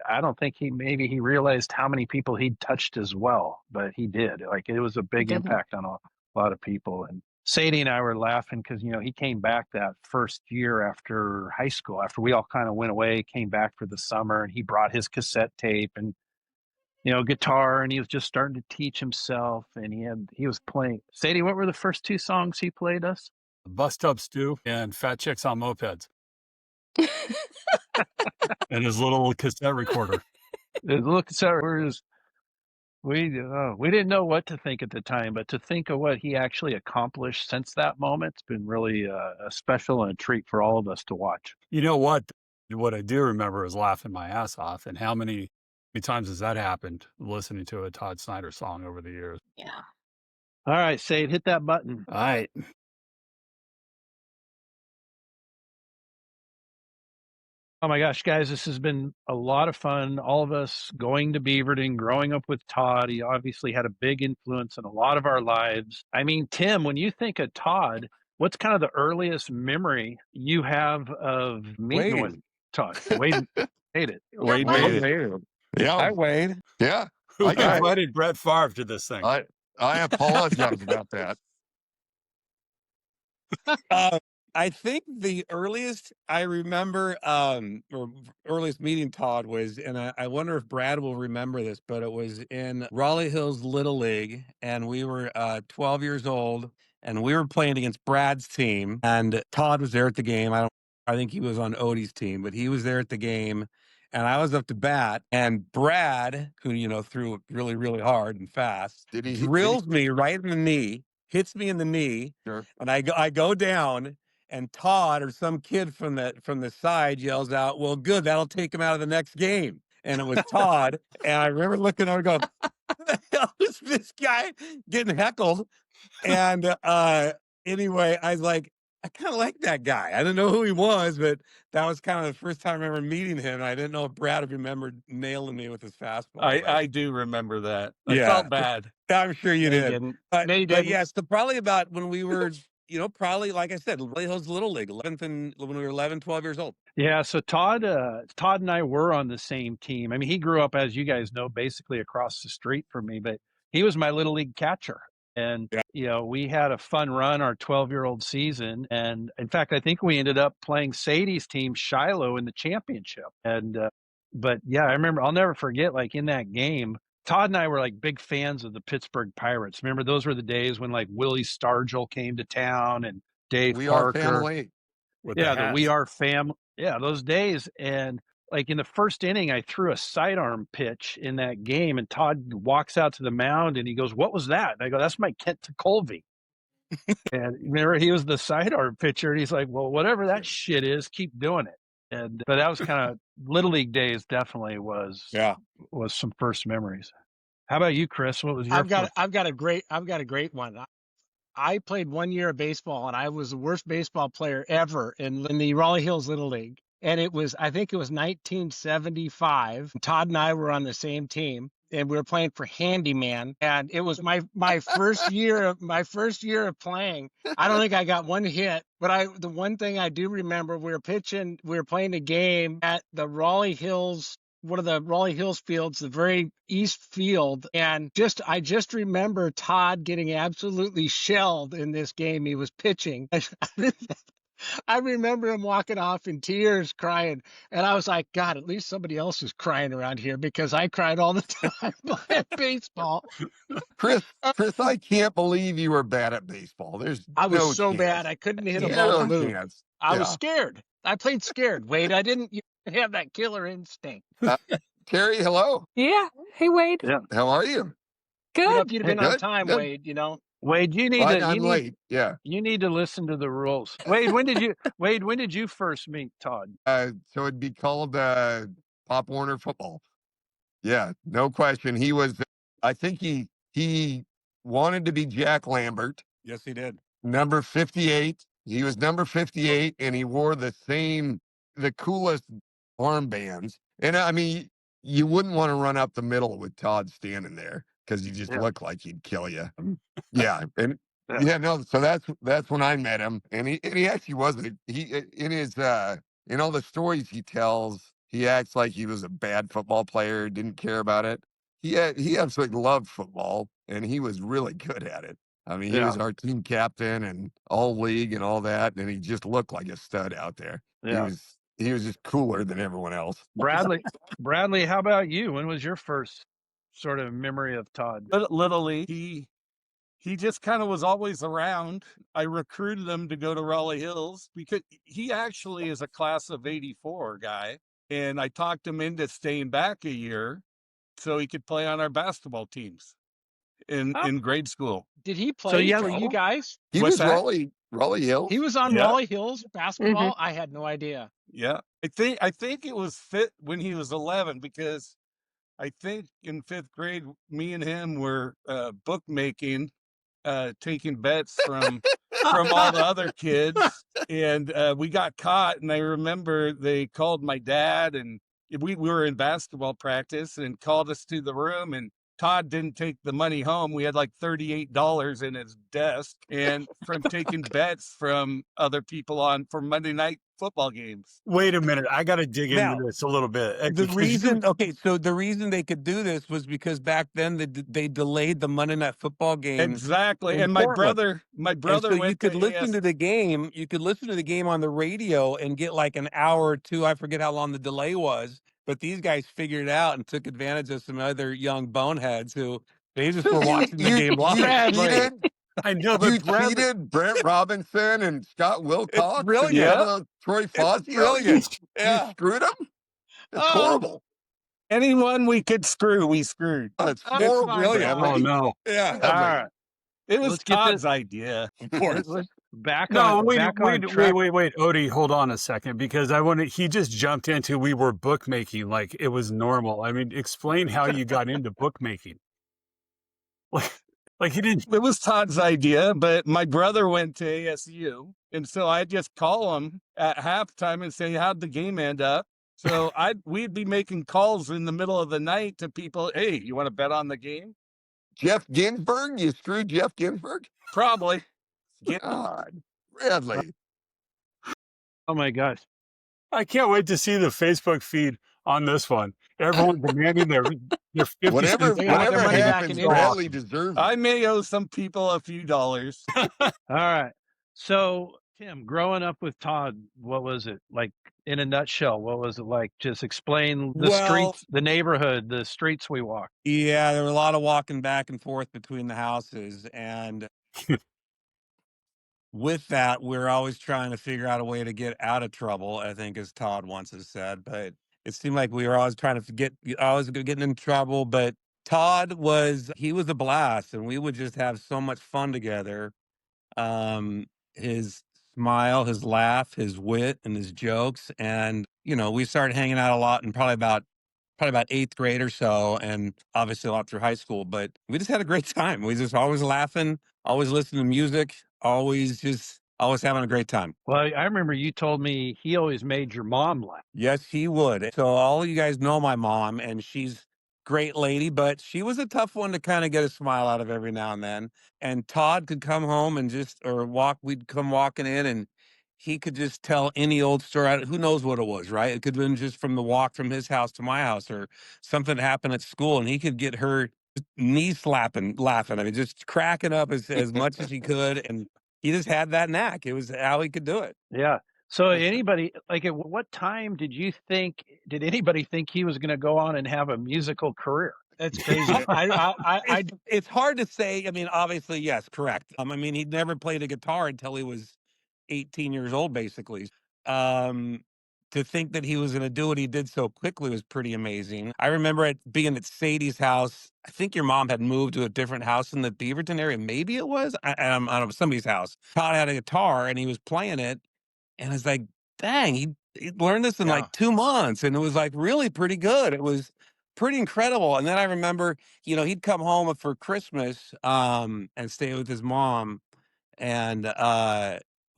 A: I don't think he realized how many people he'd touched as well, but he did. Like, it was a big
H: Didn't.
A: impact on a lot of people. And Saty and I were laughing because, he came back that first year after high school, after we all kind of went away, came back for the summer, and he brought his cassette tape and guitar, and he was just starting to teach himself, and he was playing. Sadie, what were the first two songs he played us?
E: Bus Tub Stew and Fat Chicks on Mopeds. And his little cassette recorder.
A: His little cassette recorders. We didn't know what to think at the time, but to think of what he actually accomplished since that moment, it's been really a special and a treat for all of us to watch.
E: You know what? What I do remember is laughing my ass off, and how many times has that happened listening to a Todd Snider song over the years?
G: Yeah.
A: All right, Sade, hit that button.
E: All right.
A: Oh my gosh, guys, this has been a lot of fun. All of us going to Beaverton, growing up with Todd. He obviously had a big influence in a lot of our lives. I mean, Tim, when you think of Todd, what's kind of the earliest memory you have of meeting with Todd? Wade made it.
C: Wade made it.
B: Yeah.
J: Hi, Wade.
B: Yeah.
E: Who
B: I got it.
E: invited Brett Favre to this thing?
B: I apologize about that.
J: I think the earliest I remember, or earliest meeting Todd was, and I wonder if Brad will remember this, but it was in Raleigh Hills Little League, and we were 12 years old, and we were playing against Brad's team, and Todd was there at the game. I think he was on Odie's team, but he was there at the game, and I was up to bat, and Brad, who threw really, really hard and fast, drills me right in the knee, hits me in the knee,
B: Sure.
J: and I go down. And Todd or some kid from the side yells out, "Well, good, that'll take him out of the next game." And it was Todd. And I remember looking over and going, "Who the hell is this guy getting heckled?" And anyway, I was like, I kind of like that guy. I didn't know who he was, but that was kind of the first time I remember meeting him. And I didn't know if Brad had remembered nailing me with his fastball.
C: I do remember that. I
J: Yeah.
C: felt bad.
J: I'm sure you did.
A: Didn't.
J: But
A: No, you didn't.
J: yes, probably about when we were probably, like I said, Raleigh Hills Little League, 11th and when we were 11, 12 years old.
A: Yeah, so Todd and I were on the same team. I mean, he grew up, as you guys know, basically across the street from me, but he was my little league catcher. And
J: Yeah.
A: we had a fun run our 12-year-old season, and in fact, I think we ended up playing Saty's team, Shiloh, in the championship. And but yeah, I remember, I'll never forget, like in that game, Todd and I were like big fans of the Pittsburgh Pirates. Remember, those were the days when like Willie Stargell came to town and Dave
B: We are
A: Parker.
B: family.
E: with
A: Yeah,
E: the
A: the We
E: hats.
A: Are Family. Yeah, those days. And like in the first inning, I threw a sidearm pitch in that game, and Todd walks out to the mound and he goes, "What was that?" And I go, "That's my Kent to Colby." And remember, he was the sidearm pitcher, and he's like, "Well, whatever that shit is, keep doing it." And but that was kind of little league days. Definitely was some first memories. How about you, Chris? What was your first?
K: I've got a great one. I played 1 year of baseball, and I was the worst baseball player ever in the Raleigh Hills Little League. And I think it was 1975. Todd and I were on the same team, and we were playing for Handyman. And it was my first year of playing. I don't think I got one hit, but the one thing I do remember, we were playing a game at the Raleigh Hills, one of the Raleigh Hills fields, the very east field. And I just remember Todd getting absolutely shelled in this game. He was pitching. I remember him walking off in tears, crying. And I was like, God, at least somebody else is crying around here, because I cried all the time playing baseball.
B: Chris, I can't believe you were bad at baseball.
K: I was
B: no
K: so
B: chance.
K: bad. I couldn't hit a
B: No
K: ball to move.
B: chance.
K: I was
B: Yeah.
K: scared. I played scared, Wade. I didn't have that killer instinct.
B: Teri, hello.
H: Yeah. Hey, Wade.
A: Yeah.
B: How are you?
H: Good.
K: If you'd have been on
B: Good,
K: time,
B: good.
K: Wade,
A: Wade, you need
B: Well,
A: to.
B: I'm
A: You need,
B: late. Yeah.
A: you need to listen to the rules. Wade, when did you first meet Todd?
B: So it'd be called Pop Warner football. Yeah, no question. He was. I think he wanted to be Jack Lambert,
J: Yes, he did.
B: number 58. He was number 58, and he wore the coolest armbands. And I mean, you wouldn't want to run up the middle with Todd standing there, because he just looked like he'd kill you. Yeah, and no. So that's when I met him, and he actually wasn't. In all the stories he tells, he acts like he was a bad football player, didn't care about it. He absolutely loved football, and he was really good at it. I mean, he was our team captain and all league and all that, and he just looked like a stud out there.
A: Yeah.
B: He was just cooler than everyone else.
A: Bradley, how about you? When was your first sort of memory of Todd?
L: Little League. He just kind of was always around. I recruited him to go to Raleigh Hills because he actually is a class of '84 guy. And I talked him into staying back a year so he could play on our basketball teams in grade school.
K: Did he play for you guys?
B: He
L: What's
B: was
L: that?
B: Raleigh Hills.
K: He was on Raleigh Hills basketball? I had no idea.
L: Yeah. I think it was when he was 11, because I think in 5th grade, me and him were bookmaking, taking bets from all the other kids, and we got caught. And I remember they called my dad, and we were in basketball practice, and called us to the room, and Todd didn't take the money home. We had like $38 in his desk, and from taking bets from other people for Monday night football games.
E: Wait a minute. I got to dig
J: Now,
E: into this a little bit.
J: The reason they could do this was because back then they delayed the Monday Night Football game.
L: Exactly.
J: in
L: And my
J: Portland.
L: brother
J: So
L: went
J: you could
L: to
J: listen to the game. You could listen to the game on the radio and get like an hour or two. I forget how long the delay was, but these guys figured it out and took advantage of some other young boneheads who they just were watching the game live.
B: cheated.
E: I know,
B: You
E: but
B: cheated Brent Robinson and Scott Wilcox.
J: brilliant.
B: And, Troy Fazio.
J: brilliant.
B: You screwed them? It's horrible.
L: Anyone we could screw, we screwed.
B: It's
K: That's
B: horrible.
K: fine,
J: brilliant.
K: Bob.
E: oh no.
J: Yeah.
A: All right.
L: It was
A: Let's get
L: Todd's idea, of course.
A: Back
E: No,
A: on
E: wait,
A: back on
E: wait,
A: track.
E: wait. Odie, hold on a second, because he just jumped into we were bookmaking like it was normal. I mean, explain how you got into bookmaking. Like he didn't.
L: It was Todd's idea, but my brother went to ASU, and so I just call him at halftime and say, "How'd the game end up?" So we'd be making calls in the middle of the night to people. Hey, you want to bet on the game?
B: Jeff Ginsburg? You screwed Jeff Ginsburg?
L: Probably.
B: God, really?
A: Oh my gosh.
E: I can't wait to see the Facebook feed on this one. Everyone demanding their 50
B: Whatever
E: cents
K: They're gonna
E: back.
K: get their
B: whatever
K: money back
B: happens,
K: in
B: Bradley
K: interest.
B: deserves
L: I
B: it.
L: may owe some people a few dollars.
A: All right. So, Tim, growing up with Todd, what was it like in a nutshell? What was it like? Just explain the
J: Well,
A: streets, the neighborhood, the streets we walked.
J: yeah, there were a lot of walking back and forth between the houses. And with that, we're always trying to figure out a way to get out of trouble, I think, as Todd once has said. But it seemed like we were always trying to always getting in trouble. But he was a blast, and we would just have so much fun together. His smile, his laugh, his wit, and his jokes. And, we started hanging out a lot in probably about eighth grade or so, and obviously a lot through high school, but we just had a great time. We just always laughing, always listening to music, always having a great time.
A: Well, I remember you told me he always made your mom laugh.
J: Yes, he would. So all of you guys know my mom, and she's a great lady, but she was a tough one to kind of get a smile out of every now and then. And Todd could come home and we'd come walking in, and he could just tell any old story. Who knows what it was, right? It could have been just from the walk from his house to my house, or something happened at school, and he could get her knee slapping, laughing. I mean, just cracking up as much as he could. And he just had that knack. It was how he could do it.
A: Yeah. So anybody, like, at what time did anybody think he was going to go on and have a musical career?
K: That's crazy.
J: It's hard to say. I mean, obviously, yes, correct. I mean, he'd never played a guitar until he was 18 years old, basically. To think that he was going to do what he did so quickly was pretty amazing. I remember being at Saty's house. I think your mom had moved to a different house in the Beaverton area. Maybe it was. I don't know, somebody's house. Todd had a guitar and he was playing it. And it's like, dang, he learned this in like 2 months. And it was like really pretty good. It was pretty incredible. And then I remember, he'd come home for Christmas and stay with his mom. And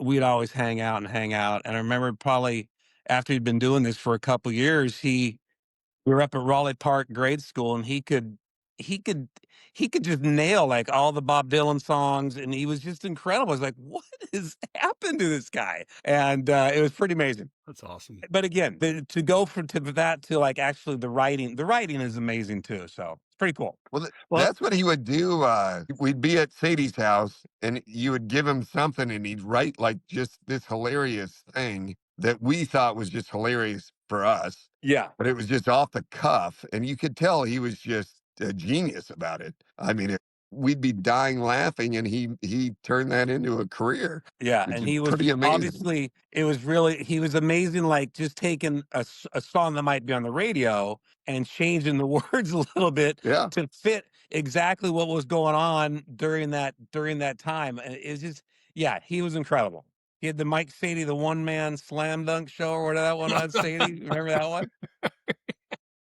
J: we'd always hang out. And I remember probably after he'd been doing this for a couple years, we were up at Raleigh Park grade school, and he could just nail like all the Bob Dylan songs, and he was just incredible. I was like, what has happened to this guy? And it was pretty amazing.
E: That's awesome.
J: But again, to go to that to like actually the writing is amazing too. So it's pretty cool.
B: Well, that's what he would do. We'd be at Sadie's house, and you would give him something, and he'd write like just this hilarious thing that we thought was just hilarious for us.
J: Yeah.
B: But it was just off the cuff, and you could tell he was just a genius about it. I mean, we'd be dying laughing, and he turned that into a career.
J: Yeah,
B: which
J: and
B: is
J: he was
B: pretty amazing.
J: obviously he was amazing. Like just taking a song that might be on the radio and changing the words a little bit
B: Yeah.
J: to fit exactly what was going on during that time. And it's just, yeah, he was incredible. He had the Mike Saty, the one man slam dunk show, or whatever that one was. Saty, remember that one?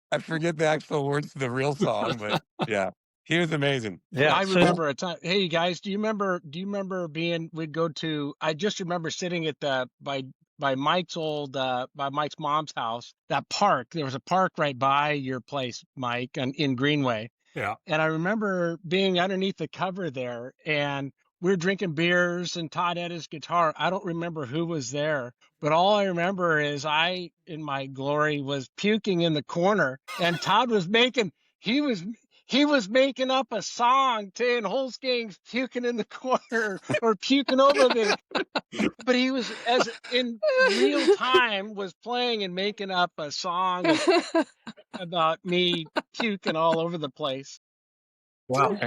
J: I forget the actual words to the real song, but yeah, he was amazing.
A: Yeah.
K: I remember a time. Hey, you guys, do you remember we'd go to, I just remember sitting at by Mike's by Mike's mom's house, that park. There was a park right by your place, Mike, in Greenway.
E: Yeah.
K: And I remember being underneath the cover there, and we were drinking beers, and Todd had his guitar. I don't remember who was there, but all I remember is I, in my glory, was puking in the corner, and Todd was he was making up a song to Holzgang's puking in the corner or puking over me. But he was, as in real time, was playing and making up a song about me puking all over the place.
A: Wow.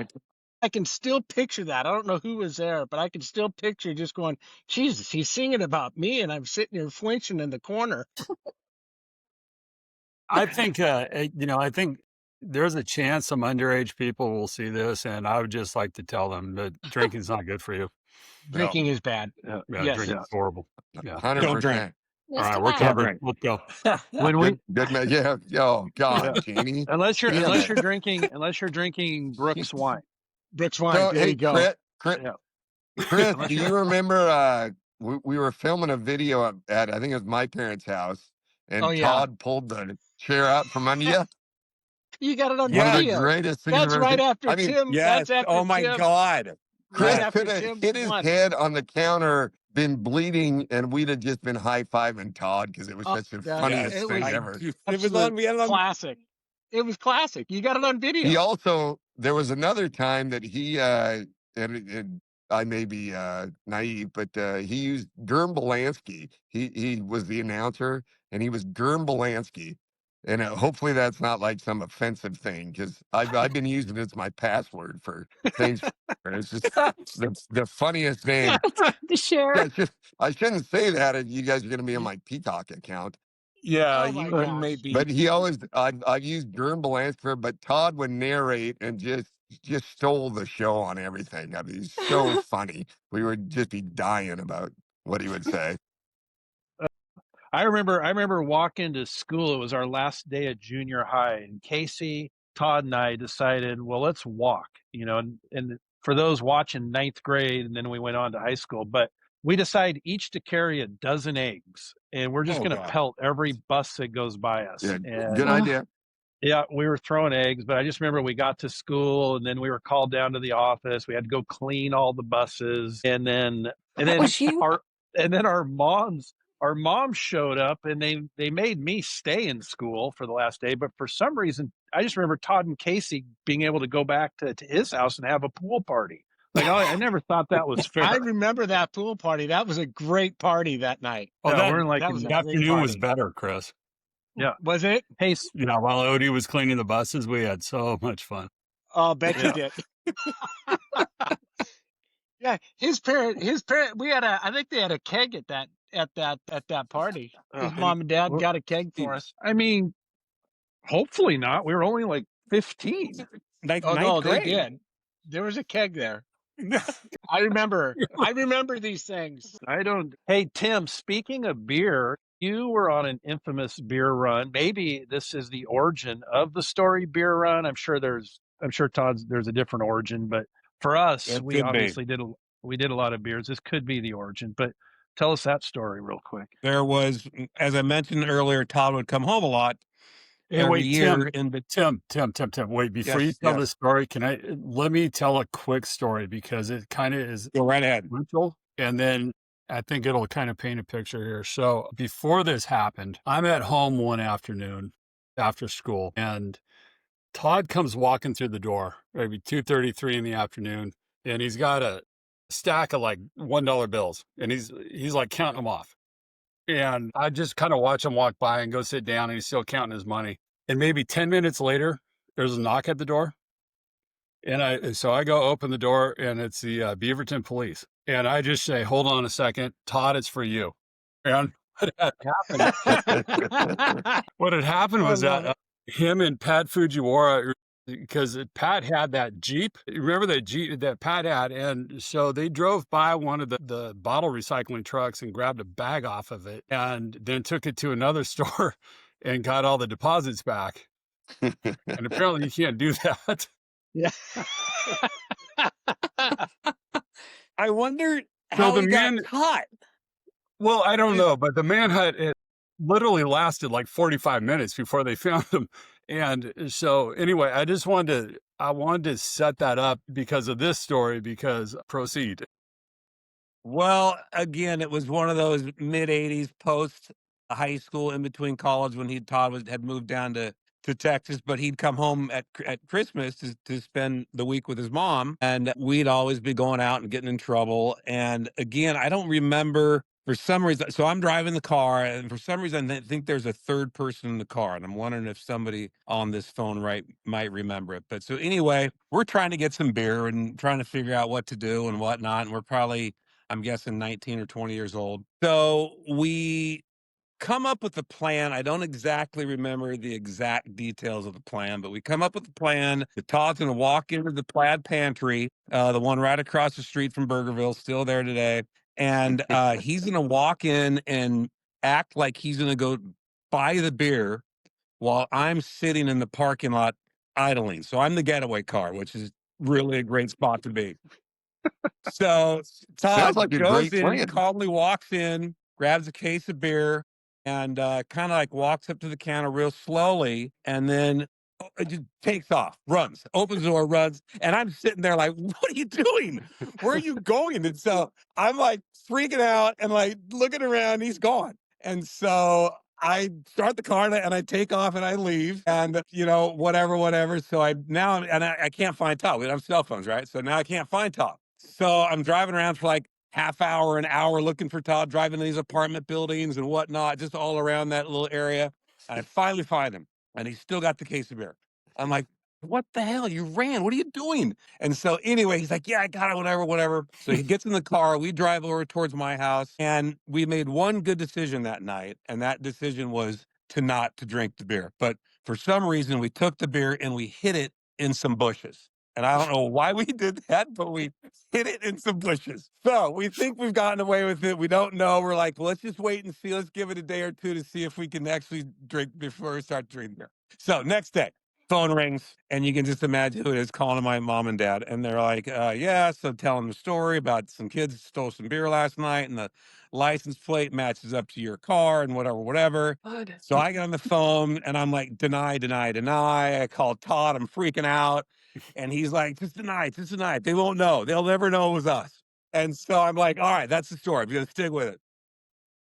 K: I can still picture that. I don't know who was there, but I can still picture just going, Jesus, he's singing about me, and I'm sitting here flinching in the corner.
E: I think, I think there's a chance some underage people will see this, and I would just like to tell them that drinking's not good for you.
K: Drinking is bad.
E: Yeah,
K: Yes.
E: drinking's horrible. Yeah.
B: 100%.
E: All right, we're covered. Let's go.
A: When we
B: Good man. Yeah. Oh God, Janie.
A: unless you're
B: Damn it.
A: drinking Brooks wine.
K: Brooks wine.
B: So,
K: There
B: hey,
K: you go.
B: Chris,
A: Yeah.
B: do you remember we were filming a video at I think it was my parents' house, and
K: Oh, yeah.
B: Todd pulled the chair out from under you?
K: You got it on
B: One of the
K: video.
B: greatest things
K: That's
B: I've ever
K: right
B: seen.
K: after
B: I mean,
K: Tim.
J: Yes.
K: That's after
J: Oh my
K: Tim.
J: God. Right
B: Chris
J: after
B: could have
J: Jim
B: hit his
J: won.
B: head on the counter, been bleeding, and we'd have just been high-fiving Todd because it was
K: Oh,
B: such the
K: that
B: funniest
J: Yes,
K: it
B: thing
K: was
B: ever.
J: it was
K: absolute
J: on. We had it on.
K: classic. It was classic. You got it on
B: He
K: video.
B: also, there was another time that he, and I may be naive, but he used Gurm Belansky. He was the announcer, and he was Gurm Belansky. And hopefully that's not like some offensive thing, because I've been using it as my password for things. And it's just the funniest name.
H: to share.
B: Yeah, I shouldn't say that if you guys are going to be on my Peacock account.
L: Yeah,
K: Oh my
L: you
K: gosh.
L: may be.
B: But he always, I've used Gurm Belansky, but Todd would narrate and just stole the show on everything. I mean, he's so funny. We would just be dying about what he would say.
A: I remember walking to school. It was our last day at junior high, and Casey, Todd, and I decided, well, let's walk. And for those watching ninth grade, and then we went on to high school. But we decided each to carry a dozen eggs, and we're just
J: Oh
A: going to
J: God.
A: pelt every bus that goes by us.
B: Yeah,
A: And
B: good idea.
A: yeah, we were throwing eggs, but I just remember we got to school, and then we were called down to the office. We had to go clean all the buses, and then
H: That was you?
A: our mom showed up, and they made me stay in school for the last day. But for some reason, I just remember Todd and Casey being able to go back to his house and have a pool party. Like, I never thought that was fair.
K: I remember that pool party. That was a great party that night.
E: Oh,
A: Yeah,
E: that,
A: we're in like
K: That was a
E: that
K: great
E: afternoon was
K: party.
E: better, Chris.
A: yeah.
K: Was it?
A: Hey,
E: Yeah, while Odie was cleaning the buses, we had so much fun.
K: Oh, bet
A: Yeah.
K: you did. Yeah, his parent, I think they had a keg at that party. His mom and dad
A: well,
K: got a keg for us.
A: I mean, hopefully not. We were only like 15.
J: Like
K: Oh
J: ninth
K: no,
J: grade.
K: they did. There was a keg there. I remember these things.
A: Hey, Tim, speaking of beer, you were on an infamous beer run. Maybe this is the origin of the story beer run. I'm sure Todd's, there's a different origin, but for us,
J: It
A: we
J: could be.
A: obviously we did a lot of beers. This could be the origin, but tell us that story real quick.
J: There was, as I mentioned earlier, Todd would come home a lot
E: Hey,
J: every
E: wait,
J: year. In the
E: Tim, wait, before you
J: Yes,
E: tell
J: yes.
E: this story, let me tell a quick story because it kind of is
J: Go right ahead.
E: influential, and then I think it'll kind of paint a picture here. So before this happened, I'm at home one afternoon after school, and Todd comes walking through the door, maybe 2:33 in the afternoon, and he's got a stack of like $1 bills, and he's like counting them off. And I just kind of watch him walk by and go sit down, and he's still counting his money. And maybe 10 minutes later, there's a knock at the door. And so I go open the door, and it's the Beaverton police. And I just say, hold on a second, Todd, it's for you. And what had happened was that him and Pat Fujiwara, because Pat had that Jeep. Remember that Jeep that Pat had? And so they drove by one of the bottle recycling trucks and grabbed a bag off of it and then took it to another store and got all the deposits back. And apparently you can't do that.
K: Yeah.
J: I wonder how he got caught.
E: Well, I don't know, but the manhunt, it literally lasted like 45 minutes before they found him. And so anyway, I wanted to set that up because of this story, because proceed.
J: Well, again, it was one of those mid '80s post high school, in between college, when Todd had moved down to Texas, but he'd come home at Christmas to spend the week with his mom, and we'd always be going out and getting in trouble. And again, I don't remember, for some reason. So I'm driving the car, and for some reason, I think there's a third person in the car, and I'm wondering if somebody on this phone might remember it. But so anyway, we're trying to get some beer and trying to figure out what to do and whatnot, and we're probably, I'm guessing, 19 or 20 years old. So we come up with a plan. I don't exactly remember the exact details of the plan, but we come up with a plan that Todd's going to walk into the Plaid Pantry, the one right across the street from Burgerville, still there today. And he's going to walk in and act like he's going to go buy the beer while I'm sitting in the parking lot idling. So I'm the getaway car, which is really a great spot to be. So Todd
B: Sounds like a
J: goes
B: great
J: in,
B: plan.
J: calmly walks in, grabs a case of beer, and kind of like walks up to the counter real slowly, and then It just takes off, runs, opens the door, runs. And I'm sitting there like, what are you doing? Where are you going? And so I'm like freaking out and like looking around. He's gone. And so I start the car and I take off and I leave and, whatever. So I can't find Todd. We don't have cell phones, right? So now I can't find Todd. So I'm driving around for like half hour, an hour looking for Todd, driving to these apartment buildings and whatnot, just all around that little area. And I finally find him and he's still got the case of beer. I'm like, what the hell? You ran. What are you doing? And so anyway, he's like, yeah, I got it, whatever. So he gets in the car. We drive over towards my house and we made one good decision that night. And that decision was not to drink the beer. But for some reason, we took the beer and we hid it in some bushes. And I don't know why we did that, but we hid it in some bushes. So we think we've gotten away with it. We don't know. We're like, well, let's just wait and see. Let's give it a day or two to see if we can actually drink before we start drinking beer. So next day, phone rings, and you can just imagine who it is calling my mom and dad. And they're like, yeah, so telling the story about some kids stole some beer last night, and the license plate matches up to your car and whatever.
H: God.
J: So I get on the phone, and I'm like, deny. I call Todd. I'm freaking out. And he's like, just deny it. They won't know. They'll never know it was us. And so I'm like, all right, that's the story. I'm going to stick with it.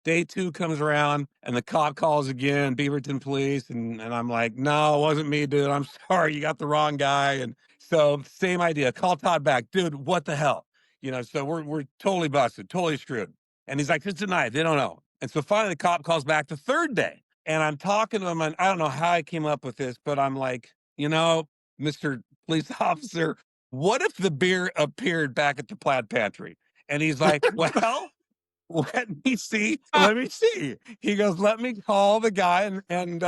J: Day 2 comes around and the cop calls again, Beaverton police. And I'm like, no, it wasn't me, dude. I'm sorry. You got the wrong guy. And so same idea. Call Todd back. Dude, what the hell? So we're totally busted, totally screwed. And he's like, just deny it. They don't know. And so finally the cop calls back the third day. And I'm talking to him. And I don't know how I came up with this, but I'm like, Mr. Police officer, what if the beer appeared back at the plaid pantry? And he's like, well, let me see. He goes, let me call the guy and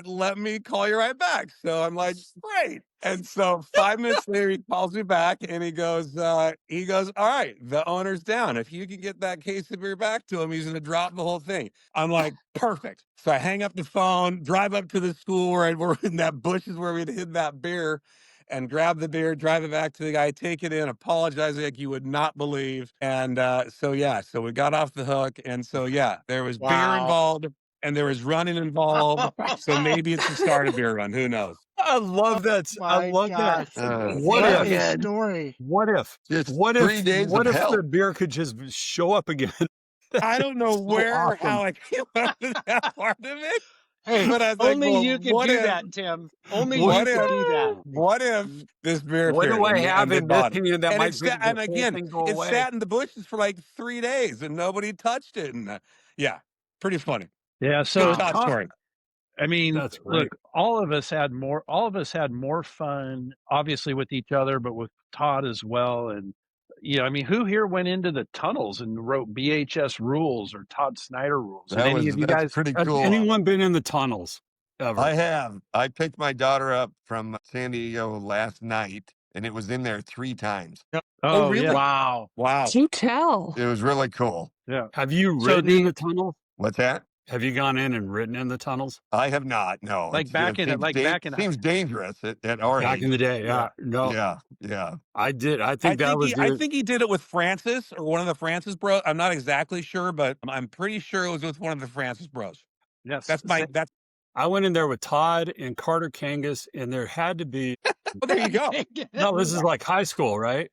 J: let me call you right back. So I'm like, great. And so 5 minutes later, he calls me back and he goes, all right, the owner's down. If you can get that case of beer back to him, he's going to drop the whole thing. I'm like, perfect. So I hang up the phone, drive up to the school where we're in that bushes where we'd hid that beer, and grab the beer, drive it back to the guy, take it in, apologize like you would not believe. And so we got off the hook. And so, there was beer involved and there was running involved. So maybe it's the start of beer run. Who knows?
E: I love that. I love that.
K: What
E: What
K: a
E: if?
K: story.
E: What if?
B: Just
E: What
B: 3
E: if?
B: days
E: What
B: of
E: if
B: hell.
E: the beer could just show up again?
J: I don't know
E: So
J: where or
E: awesome.
J: how I came up with that part of it.
K: Hey,
J: But I was like,
K: only
J: well,
K: you can
J: what
K: do
J: if?
K: that, Tim. Only
J: What
K: you
J: if?
K: can do that.
J: What if this beer
E: What
J: appeared
E: do I
J: and
E: have
J: they
E: in this
J: bought it?
E: community that
J: And
E: might make
J: and
E: the whole
J: again,
E: thing go
J: it
E: away?
J: sat in the bushes for like 3 days and nobody touched it. And pretty funny.
A: Yeah.
J: Good
A: So
J: Todd story.
A: I mean,
E: That's great.
A: look, all of us had more fun, obviously with each other, but with Todd as well. And, I mean, who here went into the tunnels and wrote BHS rules or Todd Snider rules? Did any of you
B: That's
A: guys?
B: pretty
E: Has
B: cool.
E: anyone been in the tunnels ever?
B: I have. I picked my daughter up from San Diego last night, and it was in there 3 times.
J: Oh, really?
A: Yeah.
J: Wow.
H: Do tell.
B: It was really cool.
A: Yeah.
E: Have you
A: So
E: ridden in the tunnels?
B: What's that?
E: Have you gone in and ridden in the tunnels?
B: I have not. No.
A: Like back in
B: seems dangerous at our
E: Back
B: age.
E: in the day, yeah. No,
B: Yeah.
E: I did. I think that was
J: I think he did it with Francis or one of the Francis bros. I'm not exactly sure, but I'm pretty sure it was with one of the Francis bros.
A: Yes.
J: That's
E: I went in there with Todd and Carter Kangas, and there had to be.
J: well, there you go.
E: No, this is like high school, right?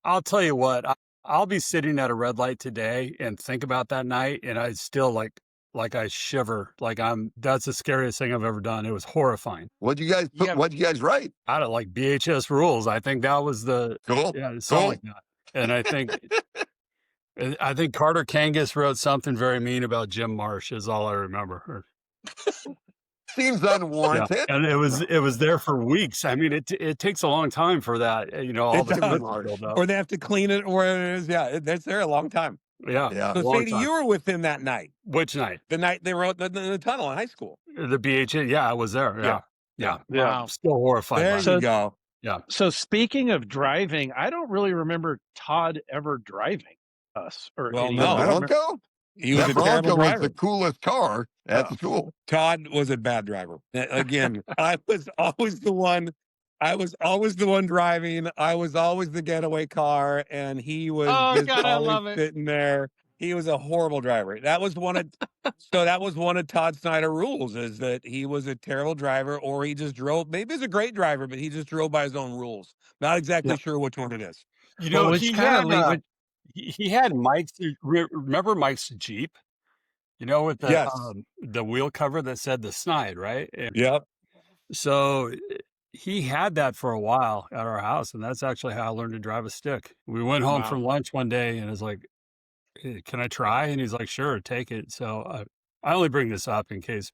E: I'll tell you what. I'll be sitting at a red light today and think about that night, and I still like I shiver. That's the scariest thing I've ever done. It was horrifying.
B: What'd you guys write?
E: I don't like BHS rules. I think that was the
B: Cool.
E: something like that. And I think Carter Kangas wrote something very mean about Jim Marsh is all I remember.
B: Seems unwarranted.
E: Yeah. And it was there for weeks. I mean, it takes a long time for that, all the build up.
J: Or they have to clean it, or it is. Yeah, that's there a long time.
E: Yeah.
J: So Saty, you were with him that night.
E: Which night?
J: The night they wrote the tunnel in high school.
E: The BHA. Yeah, I was there. Yeah.
A: Wow.
E: I'm still horrified.
J: There you go.
E: Yeah.
A: So speaking of driving, I don't really remember Todd ever driving us or
J: Well,
A: anyone.
J: no.
B: Bronco?
J: He was
B: That
J: a terrible
B: Bronco was
J: driver.
B: the coolest car at school.
J: Todd was a bad driver. Again, I was always the one driving. I was always the getaway car, and he was always sitting there. He was a horrible driver. That was one of Todd Snider rules, is that he was a terrible driver, or he just drove. Maybe he's a great driver, but he just drove by his own rules. Not exactly sure which one it is.
E: You
A: Well,
E: know,
A: which
E: he
A: kind of
E: had
A: lead,
E: he had Mike's. Remember Mike's Jeep? You know, with
J: Yes.
E: the wheel cover that said the Snide, right? And
J: Yep.
E: so he had that for a while at our house, and that's actually how I learned to drive a stick. We went home
J: Wow.
E: from lunch one day, and it's like, "Hey, can I try?" And he's like, "Sure, take it." So I only bring this up in case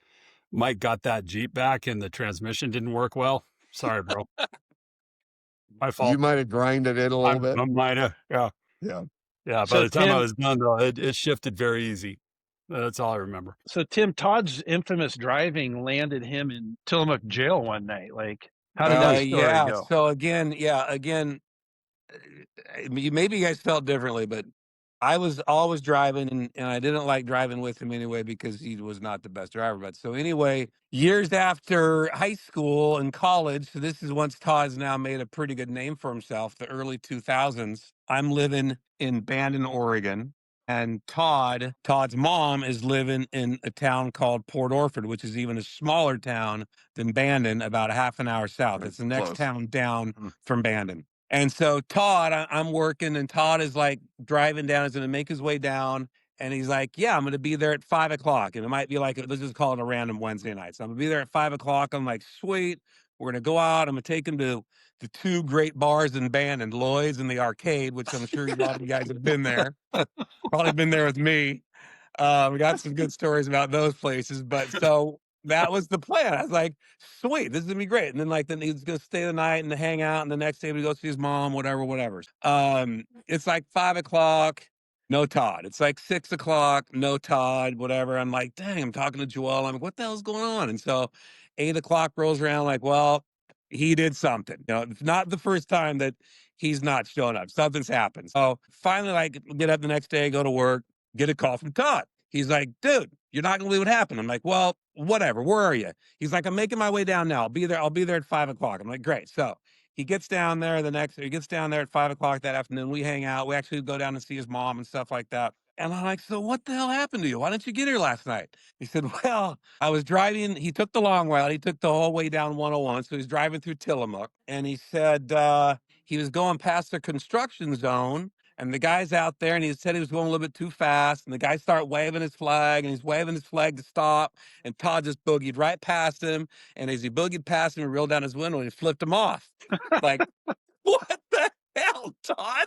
E: Mike got that Jeep back and the transmission didn't work well. Sorry, bro. My
B: You
E: fault.
B: might have grinded it a
E: I
B: little bit.
E: might have. Yeah.
B: Yeah.
E: Yeah. By
A: so
E: the time I
A: Tim,
E: was done, though, it shifted very easy. That's all I remember.
A: so Tim, Todd's infamous driving landed him in Tillamook jail one night. Like, how did that story
J: Yeah.
A: go?
J: So again, maybe you guys felt differently, but I was always driving, and I didn't like driving with him anyway because he was not the best driver. But so anyway, years after high school and college, so this is once Todd's now made a pretty good name for himself, the early 2000s. I'm living in Bandon, Oregon. And Todd's mom is living in a town called Port Orford, which is even a smaller town than Bandon, about a half an hour south. It's the next
B: Close.
J: town down from Bandon. And so Todd, I'm working, and Todd is like driving down, is going to make his way down. And he's like, yeah, I'm going to be there at 5 o'clock. And it might be like, let's just call it a random Wednesday night. So I'm going to be there at 5 o'clock. I'm like, sweet. We're going to go out. I'm going to take him to the two great bars in Bandon, Lloyd's and the Arcade, which I'm sure a lot of you guys have been there. Probably been there with me. We got some good stories about those places. But so that was the plan. I was like, sweet, this is gonna be great. And then he's gonna stay the night and hang out, and the next day we go see his mom, whatever. It's like 5 o'clock, no Todd. It's like 6 o'clock, no Todd, whatever. I'm like, dang, I'm talking to Joel. I'm like, what the hell's going on? And so 8 o'clock rolls around, like, well, he did something. It's not the first time that he's not showing up. Something's happened. So finally, like, get up the next day, go to work, get a call from Todd. He's like, dude, you're not gonna believe what happened. I'm like, well, whatever. Where are you? He's like, I'm making my way down now. I'll be there at 5 o'clock. I'm like, great. So he gets down there at 5 o'clock that afternoon. We hang out. We actually go down and see his mom and stuff like that. And I'm like, so what the hell happened to you? Why didn't you get here last night? He said, well, I was driving. He took the long route. He took the whole way down 101. So he's driving through Tillamook. And he said he was going past the construction zone. And the guy's out there, and he said he was going a little bit too fast. And the guy started waving his flag, and he's waving his flag to stop. And Todd just boogied right past him. And as he boogied past him, he rolled down his window and he flipped him off. Like, what the hell, Todd?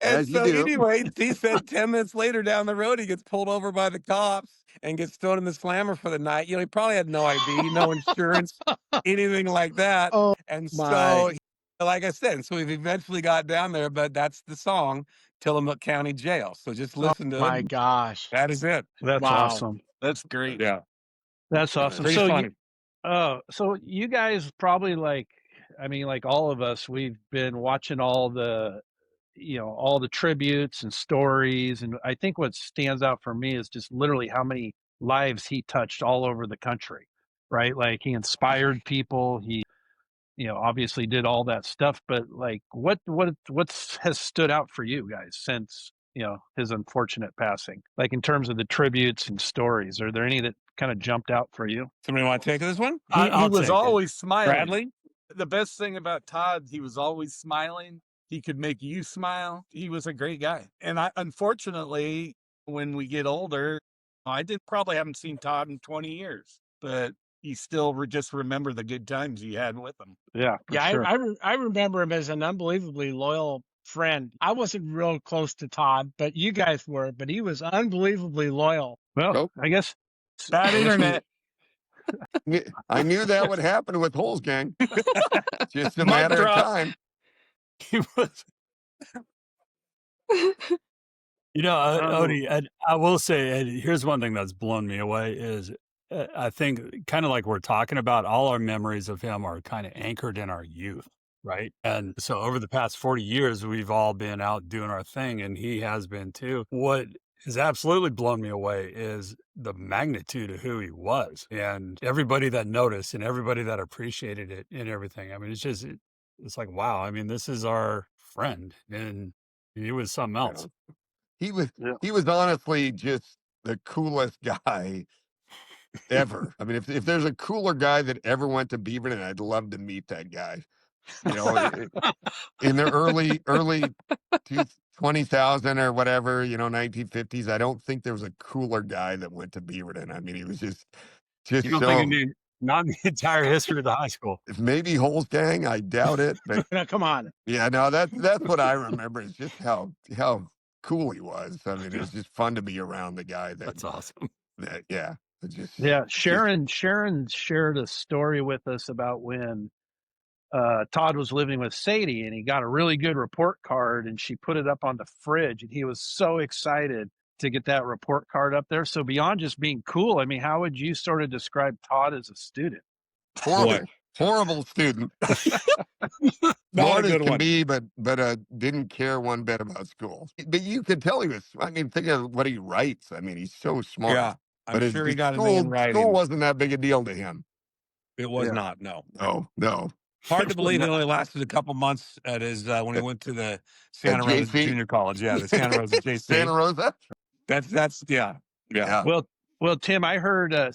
J: And
B: As you
J: so
B: do.
J: anyway, he said 10 minutes later down the road, he gets pulled over by the cops and gets thrown in the slammer for the night. He probably had no ID, no insurance, anything like that.
K: Oh,
J: And
K: my.
J: so, like I said, so we've eventually got down there, but that's the song, Tillamook County Jail. So just listen to
K: My
J: it.
K: gosh.
J: That is it.
A: That's
K: Wow.
A: awesome.
L: That's great.
J: Yeah.
A: That's awesome.
J: Pretty
A: So
J: funny.
A: so you guys probably like all of us, we've been watching all the tributes and stories, and I think what stands out for me is just literally how many lives he touched all over the country, right? Like, he inspired people. He obviously did all that stuff, but like, what's has stood out for you guys since his unfortunate passing, like in terms of the tributes and stories? Are there any that kind of jumped out for you?
J: Somebody want to take this one?
L: He
E: I'll
L: was
E: take it.
L: always smiling.
J: Bradley?
L: The best thing about Todd, he was always smiling. He could make you smile. He was a great guy. And unfortunately, when we get older, I probably haven't seen Todd in 20 years, but you still just remember the good times you had with him.
A: Yeah, for
K: Yeah,
A: sure.
K: I remember him as an unbelievably loyal friend. I wasn't real close to Todd, but you guys were. But he was unbelievably loyal.
A: Well,
B: Nope.
A: I guess
L: Bad internet.
B: I knew that would happen with Holes Gang. Just a
L: Mic
B: matter of
L: drop.
B: time.
E: He was. Odie, I will say, Eddie, here's one thing that's blown me away is I think, kind of like we're talking about, all our memories of him are kind of anchored in our youth, right? And so over the past 40 years, we've all been out doing our thing, and he has been too. What has absolutely blown me away is the magnitude of who he was, and everybody that noticed and everybody that appreciated it and everything. I mean, it's like, wow. I mean, this is our friend, and he was something else.
B: he was
A: Yeah.
B: he was honestly just the coolest guy ever. I mean, if there's a cooler guy that ever went to Beaverton, I'd love to meet that guy. You know, in the early 20,000 or whatever, 1950s. I don't think there was a cooler guy that went to Beaverton. I mean, he was just
E: You don't think
B: so.
E: you knew not the entire history of the high school?
B: Maybe Holstang, I doubt it, but
K: Now, come on.
B: yeah, no, that's what I remember is just how cool he was. I mean, it was just fun to be around the guy
E: That's awesome.
B: yeah, just
A: Yeah. Sharon shared a story with us about when Todd was living with Saty and he got a really good report card and she put it up on the fridge and he was so excited to get that report card up there. So beyond just being cool, I mean, how would you sort of describe Todd as a student?
B: horrible student.
J: Not
B: Smart
J: a
B: as
J: good
B: can
J: one.
B: be, but didn't care one bit about school. But you could tell he was. I mean, think of what he writes. I mean, he's so smart.
J: Yeah, I'm
B: But
J: sure he
B: his
J: got an A
B: school
J: in writing.
B: school wasn't that big a deal to him.
J: It was
A: Yeah.
J: not. No.
B: No.
J: Hard to believe it only lasted a couple months at his when he went to the Santa Rosa
B: JC?
J: Junior College. Yeah, the Santa Rosa JC.
B: Santa Rosa.
J: That's yeah.
A: Well, Tim, I heard a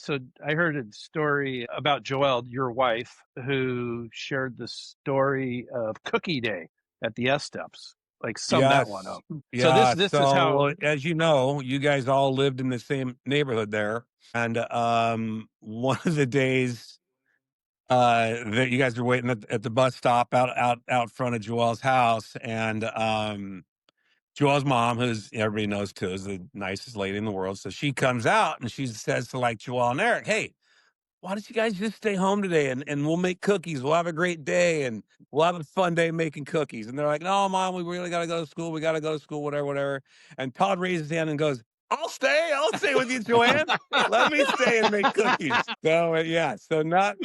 A: story about Joelle, your wife, who shared the story of Cookie Day at the S Steps. Like sum that one up.
J: Yeah.
A: So this is how,
J: as you know, you guys all lived in the same neighborhood there, and one of the days that you guys were waiting at the bus stop out front of Joelle's house, and Joelle's mom, who's everybody knows too, is the nicest lady in the world. So she comes out and she says to like Joelle and Eric, "Hey, why don't you guys just stay home today and we'll make cookies. We'll have a great day and we'll have a fun day making cookies." And they're like, "No, Mom, we really got to go to school. We got to go to school, whatever." And Todd raises his hand and goes, I'll stay with you, Joanne. Let me stay and make cookies." So yeah, so not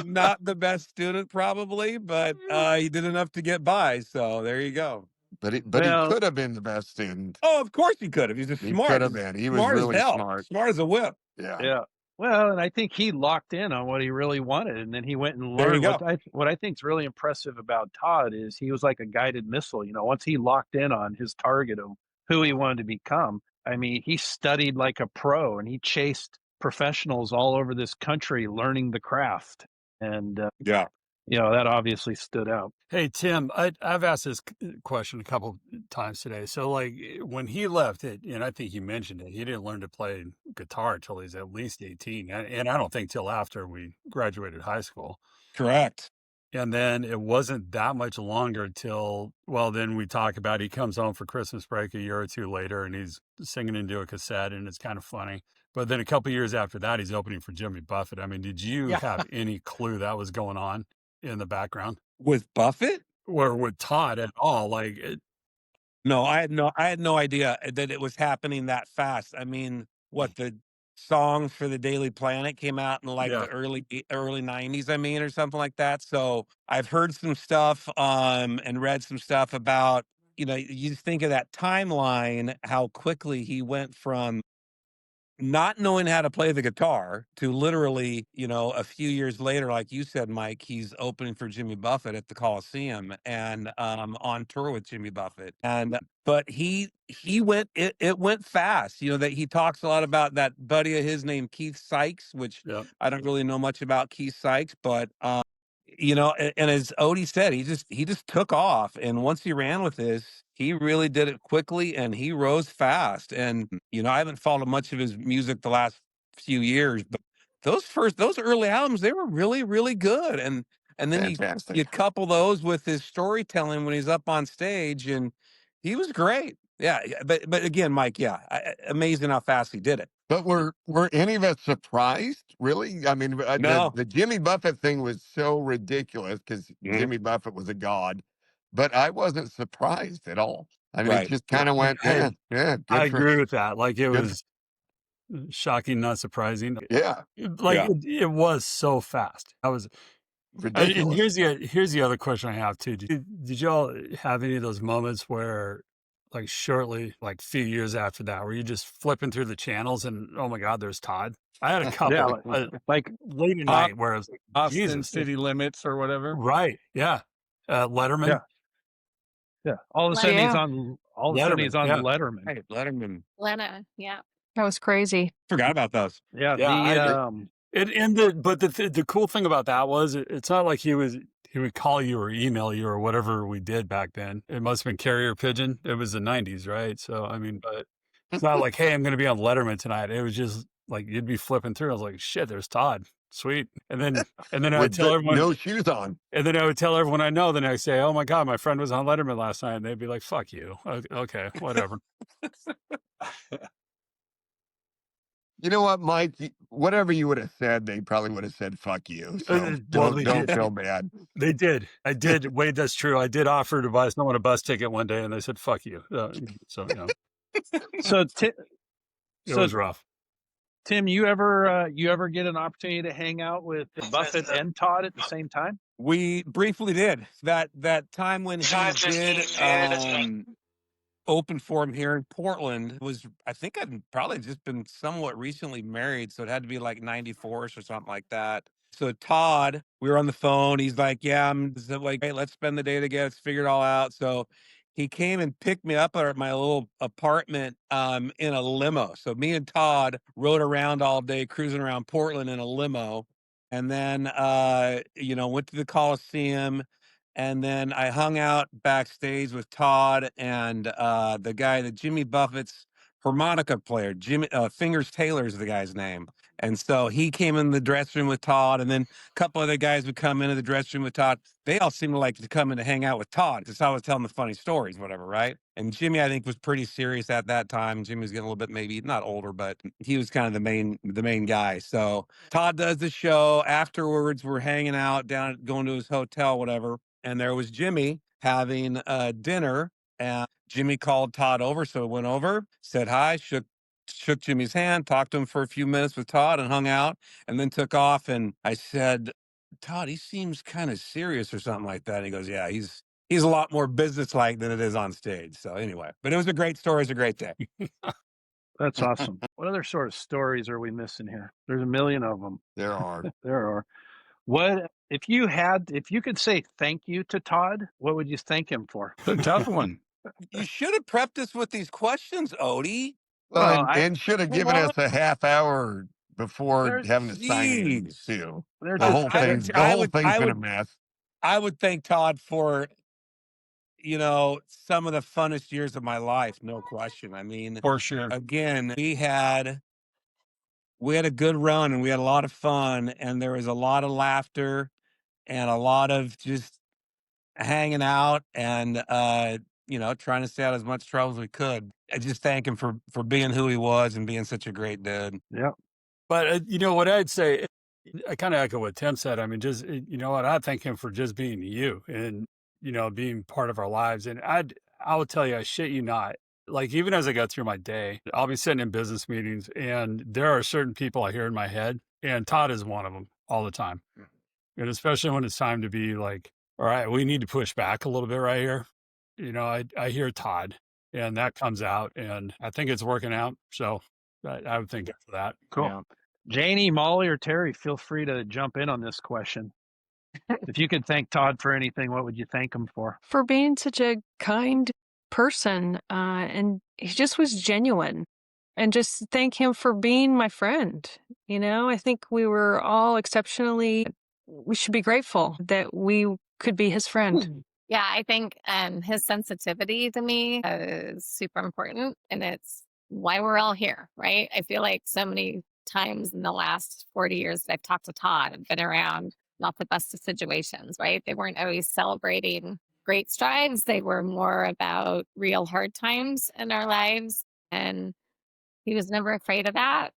J: the best student probably, but he did enough to get by. So there you go.
B: But he
A: Well-
B: could have been the best student.
J: Oh, of course he could have. He's just
B: He
J: smart.
B: could have been. He was
J: Smart
B: really
J: as hell.
B: smart.
J: Smart as a whip.
A: yeah. Well, and I think he locked in on what he really wanted, and then he went and
J: There you
A: learned.
J: go.
A: What I think is really impressive about Todd is he was like a guided missile. Once he locked in on his target of who he wanted to become, I mean, he studied like a pro, and he chased professionals all over this country learning the craft, and
J: Yeah.
A: that obviously stood out.
E: Hey, Tim, I've asked this question a couple times today. So, like, when he left it, and I think you mentioned it, he didn't learn to play guitar until he's at least 18. And I don't think till after we graduated high school.
J: Correct.
E: And then it wasn't that much longer till, well, then we talk about he comes home for Christmas break a year or two later and he's singing into a cassette and it's kind of funny. But then a couple years after that, he's opening for Jimmy Buffett. I mean, did you have any clue that was going on in the background?
J: With Buffett?
E: Or with Todd at all?
J: No, I had no idea that it was happening that fast. I mean, what the songs for the Daily Planet came out in like the early 90s, I mean, or something like that. So I've heard some stuff and read some stuff about, you just think of that timeline, how quickly he went from not knowing how to play the guitar to literally, a few years later, like you said, Mike, he's opening for Jimmy Buffett at the Coliseum and on tour with Jimmy Buffett. But he went, it went fast. That he talks a lot about that buddy of his named Keith Sykes, which I don't really know much about Keith Sykes, but and as Odie said, he just took off. And once he ran with this, he really did it quickly and he rose fast. And, I haven't followed much of his music the last few years, but those early albums, they were really, really good. And then you couple those with his storytelling when he's up on stage and he was great. Yeah. But again, Mike, amazing how fast he did it.
B: But were any of us surprised? Really? I mean,
J: No.
B: the Jimmy Buffett thing was so ridiculous because Jimmy Buffett was a god, but I wasn't surprised at all. I mean, it just kind of went,
E: Hey,
B: good
E: I
B: for
E: agree with that. Like, it
B: good
E: was shocking, not surprising.
B: Yeah,
E: It was so fast. And
B: ridiculous.
E: here's the other question I have too. Did y'all have any of those moments where, like, shortly, like a few years after that, were you just flipping through the channels and, oh my God, there's Todd? I had a couple, like late at night, where it was like,
L: Austin
E: Jesus,
L: City Limits or whatever.
E: right? Yeah, Letterman.
A: Yeah. All of a sudden All of a sudden
E: Letterman.
A: he's on
E: Yeah.
A: Letterman.
J: Hey, Letterman.
G: Lena, yeah.
H: That was crazy.
J: Forgot about those.
A: Yeah,
E: Yeah. The cool thing about that was it's not like he would call you or email you or whatever we did back then. It must have been carrier pigeon. It was the 90s, right? So I mean, but it's not like, hey, I'm going to be on Letterman tonight. It was just like you'd be flipping through. I was like, shit, there's Todd. Sweet. And then I would tell everyone,
B: no shoes on.
E: and then I would tell everyone I know the next day, oh my God, my friend was on Letterman last night. And they'd be like, fuck you. Okay, whatever.
B: You know what, Mike? Whatever you would have said, they probably would have said "fuck you." So
E: Well, they
B: don't
E: did.
B: feel bad.
E: They did. I did. Wade, that's true. I did offer to buy someone a bus ticket one day, and they said, "Fuck you." So
A: So
E: it was rough.
A: Tim, you ever get an opportunity to hang out with Buffett and Todd at the same time?
J: We briefly did that time when he did open for him here in Portland. Was, I think I'd probably just been somewhat recently married, so it had to be like 94ish or something like that. So Todd, we were on the phone. He's like, "Yeah, I'm like, hey, let's spend the day together. Let's figure it all out." So he came and picked me up at my little apartment in a limo. So me and Todd rode around all day, cruising around Portland in a limo, and then went to the Coliseum. And then I hung out backstage with Todd and the guy, that Jimmy Buffett's harmonica player, Jimmy Fingers Taylor is the guy's name. And so he came in the dressing room with Todd, and then a couple other guys would come into the dressing room with Todd. They all seemed to like to come in to hang out with Todd because I was telling the funny stories, whatever, right? And Jimmy, I think, was pretty serious at that time. Jimmy was getting a little bit, maybe not older, but he was kind of the main guy. So Todd does the show. Afterwards, we're hanging out down, going to his hotel, whatever. And there was Jimmy having dinner, and Jimmy called Todd over. So I went over, said hi, shook Jimmy's hand, talked to him for a few minutes with Todd and hung out, and then took off. And I said, "Todd, he seems kind of serious or something like that." And he goes, "Yeah, he's a lot more businesslike than it is on stage." So anyway, but it was a great story. It was a great day.
A: That's awesome. What other sort of stories are we missing here? There's a million of them.
B: There are.
A: There are. What if you could say thank you to Todd, what would you thank him for?
L: A tough one.
J: You should have prepped us with these questions, Odie.
B: Well,
A: Well,
B: and should have given us a half hour before
A: There's-
B: having to sign in
J: Jeez.
B: too.
A: There's
B: The whole
J: I
B: thing's
J: would-
B: been a mess.
J: I would thank Todd for, some of the funnest years of my life, no question. I mean,
L: For sure.
J: again, we had a good run and we had a lot of fun, and there was a lot of laughter and a lot of just hanging out and trying to stay out as much trouble as we could. I just thank him for being who he was and being such a great dude.
A: Yeah.
E: But what I'd say, I kind of echo what Tim said. I mean, just I thank him for just being you and being part of our lives. And I will tell you, I shit you not. Like, even as I go through my day, I'll be sitting in business meetings, and there are certain people I hear in my head, and Todd is one of them all the time. And especially when it's time to be like, all right, we need to push back a little bit right here. I hear Todd, and that comes out, and I think it's working out. So I would thank him for that.
A: Cool.
E: Yeah.
A: Janie, Molly, or Teri, feel free to jump in on this question. If you could thank Todd for anything, what would you thank him for?
H: For being such a kind person, and he just was genuine. And just thank him for being my friend. I think we were all we should be grateful that we could be his friend.
G: Yeah, I think his sensitivity to me is super important, and it's why we're all here, right? I feel like so many times in the last 40 years that I've talked to Todd and been around not the best of situations, right? They weren't always celebrating great strides. They were more about real hard times in our lives. And he was never afraid of that.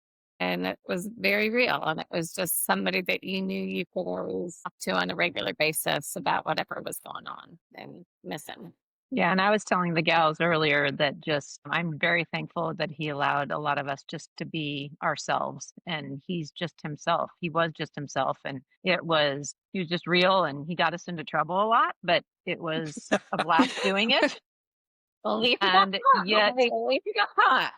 G: And it was very real. And it was just somebody that you knew you could always talk to on a regular basis about whatever was going on and missing.
I: Yeah, and I was telling the gals earlier that I'm very thankful that he allowed a lot of us just to be ourselves, and he's just himself. He was just himself, and he was just real, and he got us into trouble a lot, but it was a blast doing it.
G: Only if
I: And yet,
G: only if you got caught.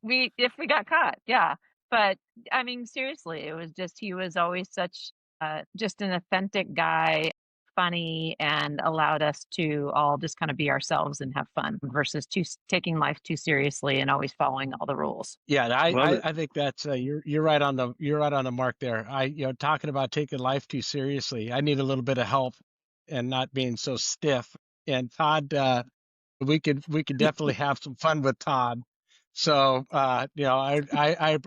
I: if we got caught, yeah. But I mean, seriously, it was he was always such just an authentic guy. funny and allowed us to all just kind of be ourselves and have fun versus taking life too seriously and always following all the rules.
K: Yeah,
A: Love it.
K: I think that's you're right on the mark there. Talking about taking life too seriously, I need a little bit of help and not being so stiff. And Todd, we could definitely have some fun with Todd. So I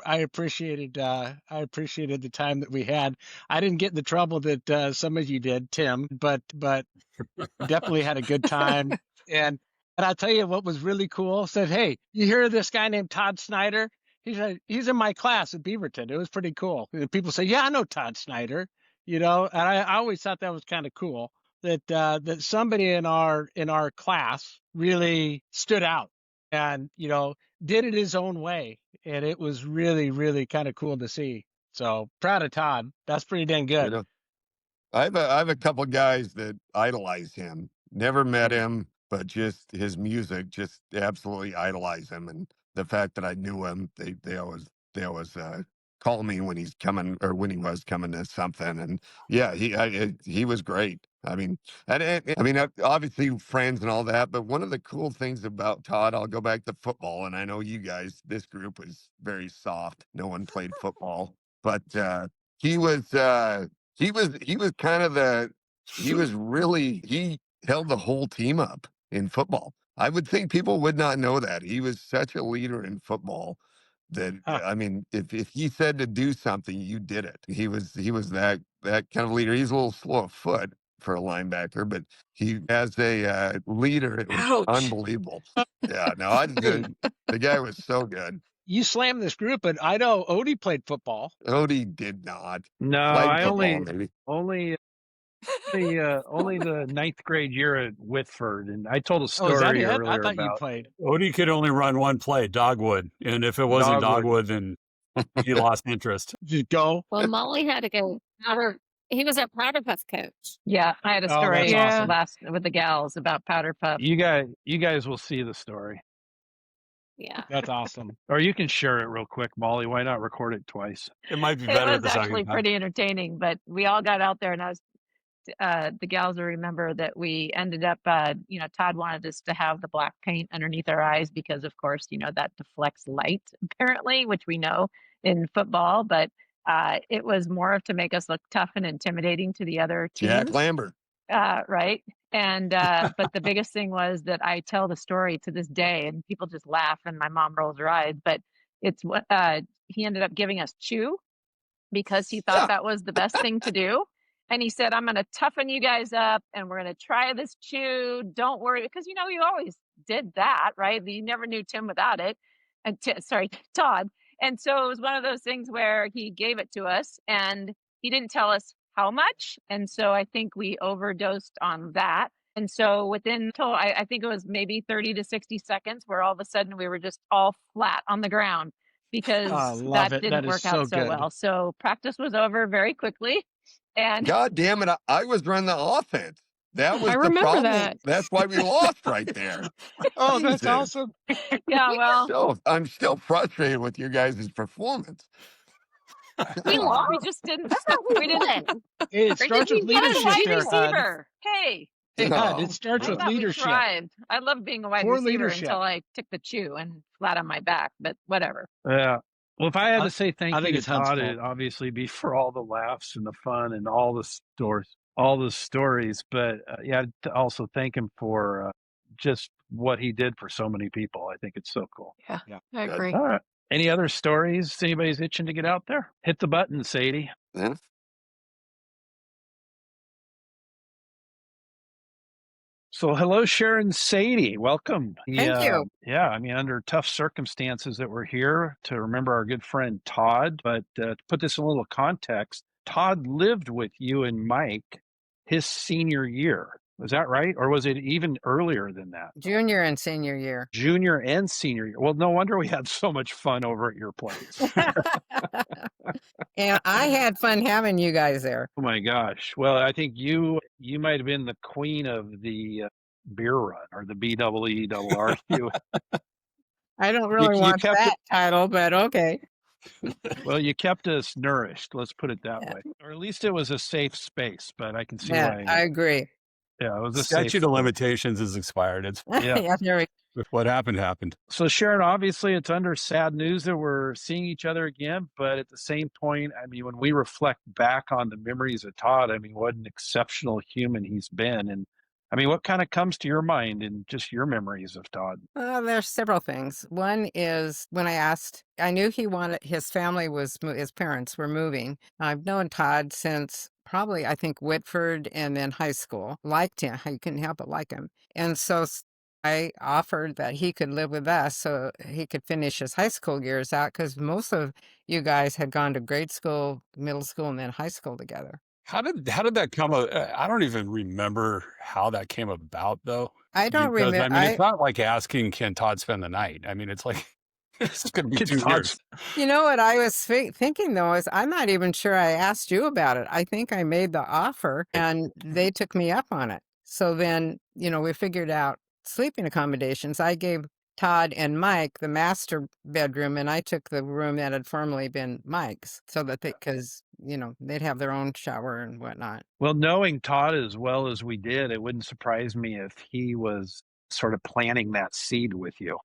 K: appreciated the time that we had. I didn't get in the trouble that some of you did, Tim, but definitely had a good time. And I'll tell you what was really cool. Said, hey, you hear of this guy named Todd Snider? He's in my class at Beaverton. It was pretty cool. And people say, yeah, I know Todd Snider. And I always thought that was kind of cool that somebody in our class really stood out and did it his own way, and it was really, really kind of cool to see. So proud of Todd. That's pretty dang good.
B: I have a couple guys that idolize him. Never met him, but just his music, just absolutely idolize him. And the fact that I knew him, they always call me when he's coming or when he was coming to something. And yeah, he was great. I mean, obviously friends and all that, but one of the cool things about Todd, I'll go back to football, and I know you guys, this group was very soft. No one played football, but he was kind of he held the whole team up in football. I would think people would not know that. He was such a leader in football that, I mean, if he said to do something, you did it. He was that kind of leader. He's a little slow of foot for a linebacker, but he as a leader, it was unbelievable. Yeah, no, the guy was so good.
K: You slammed this group, but I know Odie played football.
B: Odie did not.
A: No,
B: Flag
A: I
B: football,
A: only the ninth grade year at Whitford, and I told a
K: Oh, is that
A: story
K: it? I
A: earlier
K: thought you
A: about
K: played.
E: Odie could only run one play, dogwood. And if it wasn't
A: Dogwood.
E: dogwood, then he lost interest.
K: Just go.
G: Well, Molly had to go. He was our Powder Puff coach.
I: Yeah, I had a
K: Oh,
I: story
K: that's awesome.
I: last with the gals about powder puff.
A: You guys will see the story,
G: Yeah.
K: That's awesome.
A: or you can share it real quick, Molly. Why not record it twice?
E: It might be
I: It
E: better
I: was
E: the
I: actually
E: second time.
I: pretty entertaining, but we all got out there, and I was the gals will remember that we ended up Todd wanted us to have the black paint underneath our eyes because of course that deflects light apparently, which we know in football, but it was more to make us look tough and intimidating to the other teams.
B: Jack Lambert.
I: Right. And but the biggest thing was that I tell the story to this day and people just laugh and my mom rolls her eyes, but it's what he ended up giving us chew because he thought that was the best thing to do. And he said, I'm going to toughen you guys up and we're going to try this chew. Don't worry. Because, you always did that, right? You never knew Tim without it. And Todd. And so it was one of those things where he gave it to us and he didn't tell us how much. And so I think we overdosed on that. And so I think it was maybe 30 to 60 seconds where all of a sudden we were just all flat on the ground because that didn't work out so well. So practice was over very quickly. And
B: God damn it, I was running the offense. That was
H: I
B: the
H: remember
B: problem.
H: that.
B: That's why we lost right there.
K: Oh, that's
B: Jesus.
K: awesome.
I: yeah, well,
B: I'm still frustrated with your guys' performance.
G: We lost.
I: we just didn't.
G: We didn't.
K: It starts with
I: What a
K: leadership
I: wide
K: there,
I: receiver. Hey,
K: Hey, Todd,
B: Oh,
K: it starts
I: I
K: with
I: thought we
K: leadership.
I: thrived. I loved being a wide
K: Poor
I: receiver
K: leadership.
I: until I took the chew and flat on my back, but whatever.
A: Yeah. Well, if I had
K: I-
A: to say thank
K: I
A: you
K: think
A: to
K: it's Hunt's
A: Todd,
K: fault.
A: it'd obviously be for all the laughs and the fun and all the stories. But yeah, to also thank him for just what he did for so many people. I think it's so cool.
H: Yeah,
K: Yeah.
H: I agree.
A: All right. Any other stories? Anybody's itching to get out there? Hit the button, Saty.
B: yeah.
A: So, hello, Sharon, Saty. Welcome.
M: Thank you.
A: Yeah, I mean, under tough circumstances that we're here to remember our good friend Todd. But to put this in a little context, Todd lived with you and Mike his senior year. Was that right? Or was it even earlier than that?
M: Junior and senior year.
A: Junior and senior year. Well, no wonder we had so much fun over at your place.
M: And I had fun having you guys there.
A: Oh my gosh. Well, I think you might have been the queen of the beer run or the BEERRQ.
M: I don't really want
A: kept
M: that title, but okay.
A: Well, you kept us nourished. Let's put it that
M: Yeah,
A: way, or at least it was a safe space. But I can see
M: yeah,
A: why.
M: I agree.
A: Yeah, it was a safe
E: Statute of
A: space.
E: limitations is expired. It's
A: Yeah.
M: Yeah, there we
E: if what happened happened.
A: So Sharon, obviously it's under sad news that we're seeing each other again, but at the same point, I mean, when we reflect back on the memories of Todd, I mean, what an exceptional human he's been. And I mean, what kind of comes to your mind in just your memories of Todd?
M: There's several things. One is when I knew he wanted, his family was, his parents were moving. I've known Todd since probably, I think, Whitford and then high school. Liked him. I couldn't help but like him. And so I offered that he could live with us so he could finish his high school years out because most of you guys had gone to grade school, middle school, and then high school together.
E: How did that come? I don't even remember how that came about, though.
M: I don't
E: Because
M: remember.
E: I mean, it's not like asking, "Can Todd spend the night?" I mean, it's like it's going to be
A: Can
E: 2
A: Todd
E: years.
M: You know what I was thinking though is I'm not even sure I asked you about it. I think I made the offer and they took me up on it. So then, we figured out sleeping accommodations. I gave Todd and Mike the master bedroom and I took the room that had formerly been Mike's so that because, they'd have their own shower and whatnot.
A: Well, knowing Todd as well as we did, it wouldn't surprise me if he was sort of planting that seed with you.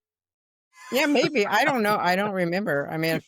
M: Yeah, maybe. I don't know. I don't remember. I mean,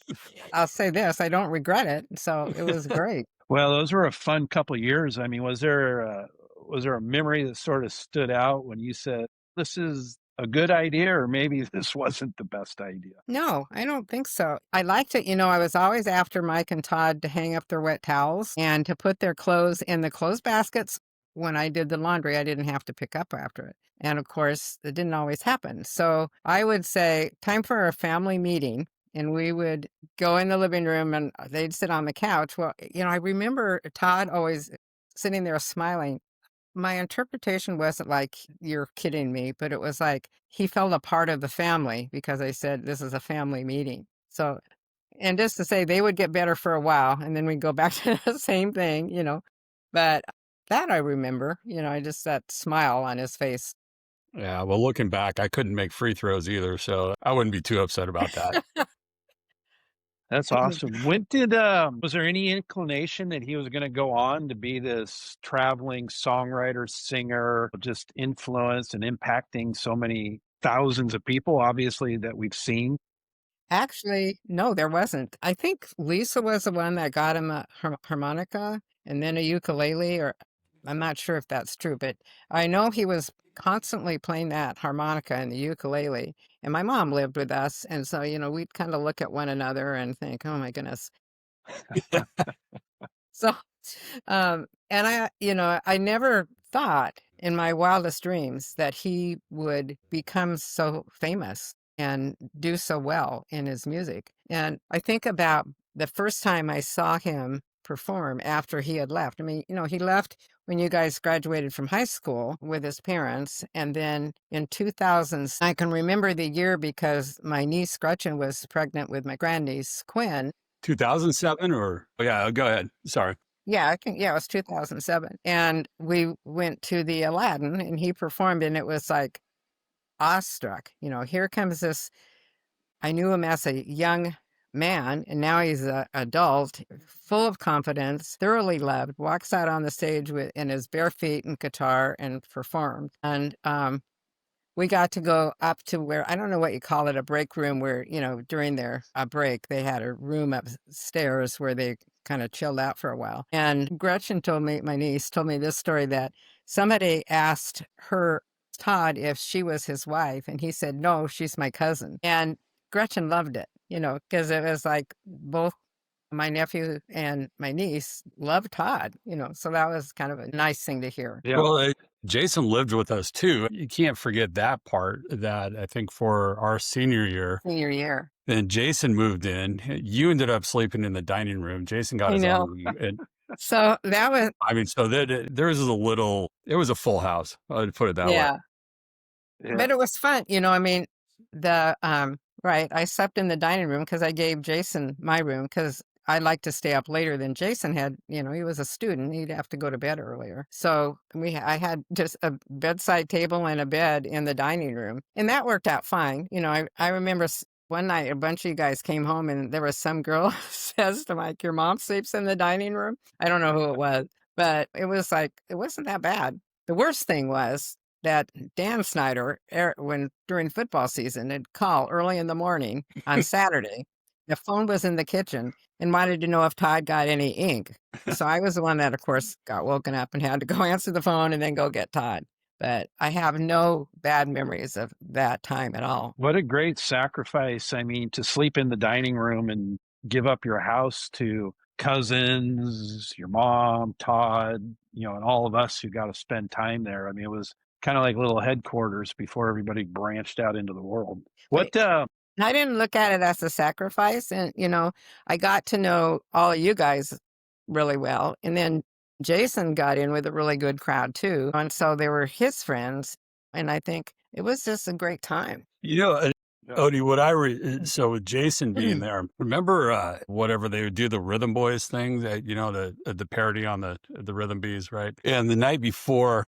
M: I'll say this, I don't regret it. So it was great.
A: Well, those were a fun couple of years. I mean, was there a memory that sort of stood out when you said this is a good idea, or maybe this wasn't the best idea?
M: No, I don't think so. I liked it. I was always after Mike and Todd to hang up their wet towels and to put their clothes in the clothes baskets. When I did the laundry, I didn't have to pick up after it. And of course, it didn't always happen. So I would say, time for a family meeting. And we would go in the living room and they'd sit on the couch. Well, I remember Todd always sitting there smiling. My interpretation wasn't like, you're kidding me, but it was like he felt a part of the family because I said, this is a family meeting. So, and just to say they would get better for a while and then we'd go back to the same thing. But that I remember, I just that smile on his face.
E: Yeah, well, looking back, I couldn't make free throws either, so I wouldn't be too upset about that.
A: That's awesome. When did was there any inclination that he was going to go on to be this traveling songwriter, singer, just influenced and impacting so many thousands of people, obviously, that we've seen?
M: Actually, no, there wasn't. I think Lisa was the one that got him a harmonica and then a ukulele, or I'm not sure if that's true, but I know he was constantly playing that harmonica and the ukulele. And my mom lived with us. And so, we'd kind of look at one another and think, oh my goodness. So, and I never thought in my wildest dreams that he would become so famous and do so well in his music. And I think about the first time I saw him perform after he had left. I mean, he left when you guys graduated from high school with his parents. And then in 2000, I can remember the year because my niece Gretchen was pregnant with my grandniece Quinn.
E: 2007 or yeah, go ahead. Sorry.
M: Yeah, it was 2007. And we went to the Aladdin and he performed and it was like awestruck. Here comes this, I knew him as a young man and now he's an adult, full of confidence, thoroughly loved, walks out on the stage in his bare feet and guitar and performed. And we got to go up to where, I don't know what you call it, a break room where, during their break, they had a room upstairs where they kind of chilled out for a while. And Gretchen my niece told me this story that somebody asked her, Todd, if she was his wife. And he said, no, she's my cousin. And Gretchen loved it, because it was like both my nephew and my niece loved Todd, so that was kind of a nice thing to hear.
A: Yeah.
E: Well, Jason lived with us too. You can't forget that part that I think for our senior year. Then Jason moved in. You ended up sleeping in the dining room. Jason got his own room. And
M: so that was,
E: I mean, so there was it was a full house. I'd put it that way.
M: Yeah. But it was fun. I mean, right. I slept in the dining room because I gave Jason my room because I like to stay up later than Jason had. He was a student. He'd have to go to bed earlier. So I had just a bedside table and a bed in the dining room. And that worked out fine. I remember One night, a bunch of you guys came home, and there was some girl says to Mike, "Your mom sleeps in the dining room." I don't know who it was, but it was like, it wasn't that bad. The worst thing was that Dan Snider, when during football season, would call early in the morning on Saturday. The phone was in the kitchen and wanted to know if Todd got any ink. So I was the one that, of course, got woken up and had to go answer the phone and then go get Todd. But I have no bad memories of that time at all.
A: What a great sacrifice. I mean, to sleep in the dining room and give up your house to cousins, your mom, Todd, and all of us who got to spend time there. I mean, it was kind of like little headquarters before everybody branched out into the world. What,
M: I didn't look at it as a sacrifice. And, I got to know all of you guys really well. And then Jason got in with a really good crowd too. And so they were his friends. And I think it was just a great time.
E: Odie, so with Jason being there, remember whatever they would do, the Rhythm Boys thing, that the parody on the Rhythm Bees, right? And the night before,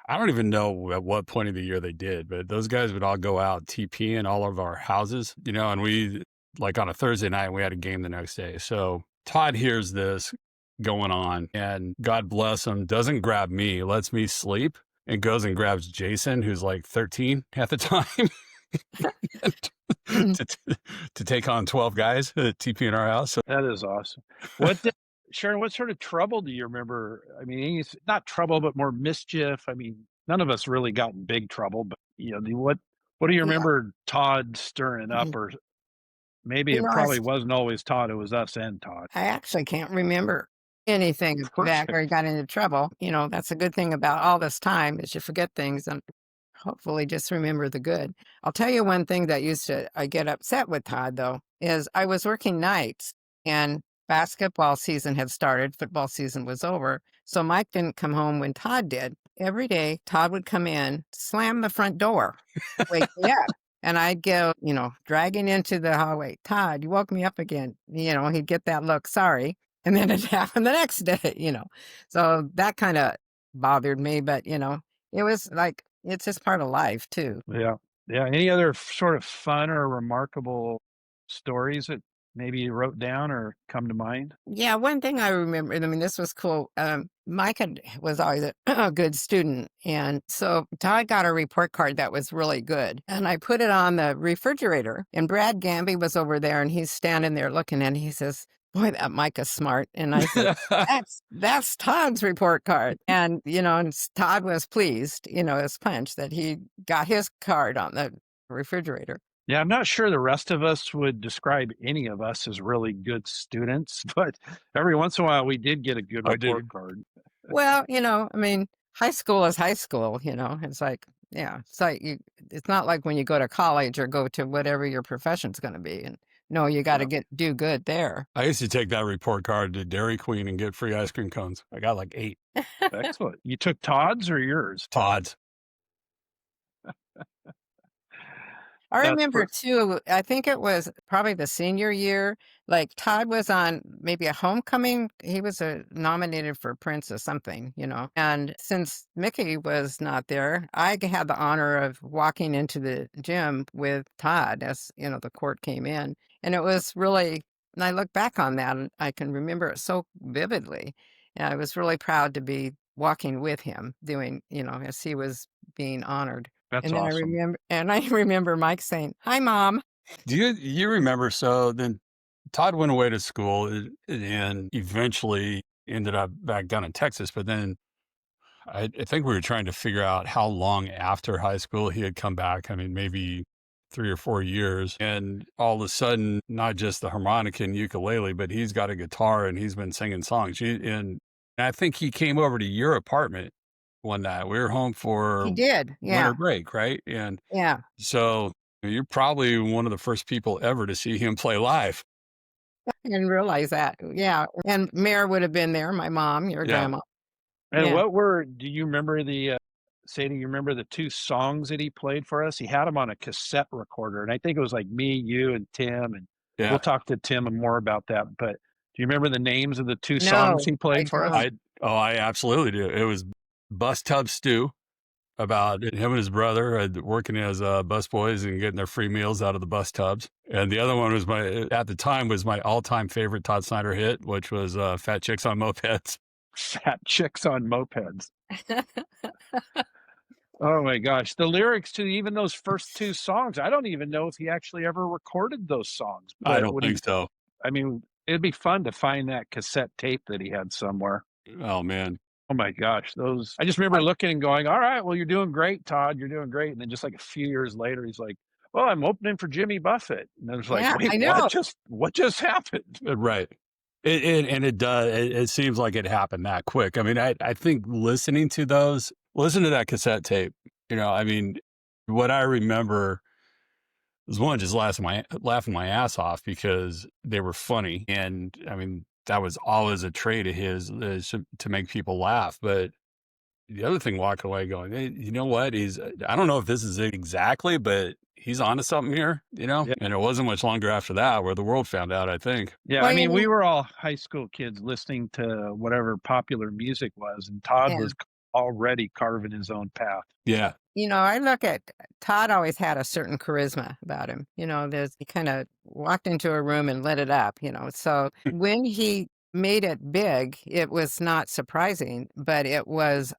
E: I don't even know at what point of the year they did, but those guys would all go out TP in all of our houses, and we, like on a Thursday night, we had a game the next day. So Todd hears this going on, and God bless him, doesn't grab me, lets me sleep, and goes and grabs Jason, who's like 13 at the time. to take on 12 guys TP in our house. So
A: that is awesome. Sharon, what sort of trouble do you remember? I mean, not trouble, but more mischief. I mean, none of us really got in big trouble, but what do you remember Todd stirring up? Or maybe it probably wasn't always Todd, it was us and Todd.
M: I actually can't remember anything that where he got into trouble. That's a good thing about all this time, is you forget things and hopefully just remember the good. I'll tell you one thing that I get upset with Todd, though, is I was working nights and basketball season had started. Football season was over. So Mike didn't come home when Todd did. Every day, Todd would come in, slam the front door, wake me up. And I'd go, dragging into the hallway. "Todd, you woke me up again." He'd get that look, sorry. And then it happened the next day, So that kind of bothered me. But, it was like, it's just part of life too.
A: Yeah. Yeah. Any other sort of fun or remarkable stories that maybe you wrote down or come to mind?
M: Yeah. One thing I remember, this was cool. Mike was always a good student. And so Todd got a report card that was really good. And I put it on the refrigerator, and Brad Gamby was over there, and he's standing there looking, and he says, "Boy, that Mike is smart." And I said, that's Todd's report card. And, and Todd was pleased, as punch, that he got his card on the refrigerator.
A: Yeah, I'm not sure the rest of us would describe any of us as really good students, but every once in a while we did get a good report card.
M: Well, high school is high school, it's like, it's not like when you go to college or go to whatever your profession's going to be. And no, you got to do good there.
E: I used to take that report card to Dairy Queen and get free ice cream cones. I got like 8.
A: Excellent. You took Todd's or yours?
E: Todd's.
M: I remember too, I think it was probably the senior year, like Todd was on maybe a homecoming. He was nominated for Prince or something, and since Mickey was not there, I had the honor of walking into the gym with Todd as, the court came in. And it was really, and I look back on that and I can remember it so vividly. And I was really proud to be walking with him doing, as he was being honored.
A: That's
M: and then
A: awesome.
M: I remember Mike saying, "Hi, Mom."
E: Do you remember? So then Todd went away to school and eventually ended up back down in Texas. But then I think we were trying to figure out how long after high school he had come back. I mean, maybe 3 or 4 years. And all of a sudden, not just the harmonica and ukulele, but he's got a guitar and he's been singing songs. And I think he came over to your apartment one night. We were home for
M: He did. Yeah.
E: winter break, right? And
M: Yeah.
E: so you're probably one of the first people ever to see him play live.
M: I didn't realize that. Yeah. And Mare would have been there, my mom, your grandma.
A: And
M: Yeah.
A: do you remember Sadie, you remember the 2 songs that he played for us? He had them on a cassette recorder. And I think it was like me, you, and Tim. And we'll talk to Tim more about that. But do you remember the names of the 2 songs he played for us?
E: I absolutely do. It was Bus Tub Stew about him and his brother working as busboys and getting their free meals out of the bus tubs. And the other one was at the time, was my all-time favorite Todd Snider hit, which was Fat Chicks on Mopeds.
A: Fat Chicks on Mopeds. Oh my gosh. The lyrics to even those first two songs, I don't even know if he actually ever recorded those songs.
E: I
A: But
E: don't think so.
A: I mean, it'd be fun to find that cassette tape that he had somewhere.
E: Oh, man.
A: Oh my gosh. I just remember looking and going, all right, well, you're doing great, Todd. You're doing great. And then just like a few years later, he's like, well, I'm opening for Jimmy Buffett. And I was like,
M: Yeah,
A: wait,
M: I know.
A: what just happened?
E: Right. It does. It seems like it happened that quick. I mean, I think listen to that cassette tape, I mean, what I remember was one, just laughing my ass off because they were funny. And I mean, that was always a trait of his, is to make people laugh. But the other thing, walking away going, hey, you know what? I don't know if this is it exactly, but he's onto something here,
A: Yeah.
E: And it wasn't much longer after that where the world found out, I think.
A: Yeah,
M: Well,
A: I mean, we were all high school kids listening to whatever popular music was, and Todd
M: Yeah.
A: was already carving his own path.
E: Yeah.
M: I look at Todd always had a certain charisma about him. He kind of walked into a room and lit it up, So when he made it big, it was not surprising, but it was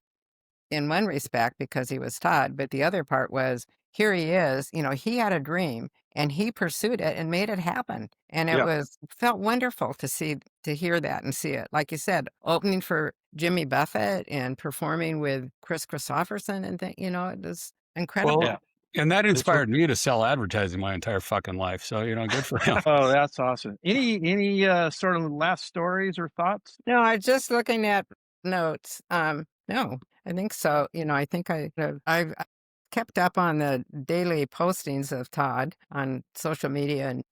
M: in one respect because he was Todd. But the other part was, here he is, he had a dream and he pursued it and made it happen. And it
A: Yeah.
M: felt wonderful to hear that and see it. Like you said, opening for Jimmy Buffett and performing with Chris Christopherson and it was incredible.
E: Well,
A: Yeah.
E: and that inspired me to sell advertising my entire fucking life. So, good for him.
A: Oh, that's awesome. Any sort of last stories or thoughts?
M: No, I'm just looking at notes. No, I think so. I think I've kept up on the daily postings of Todd on social media, and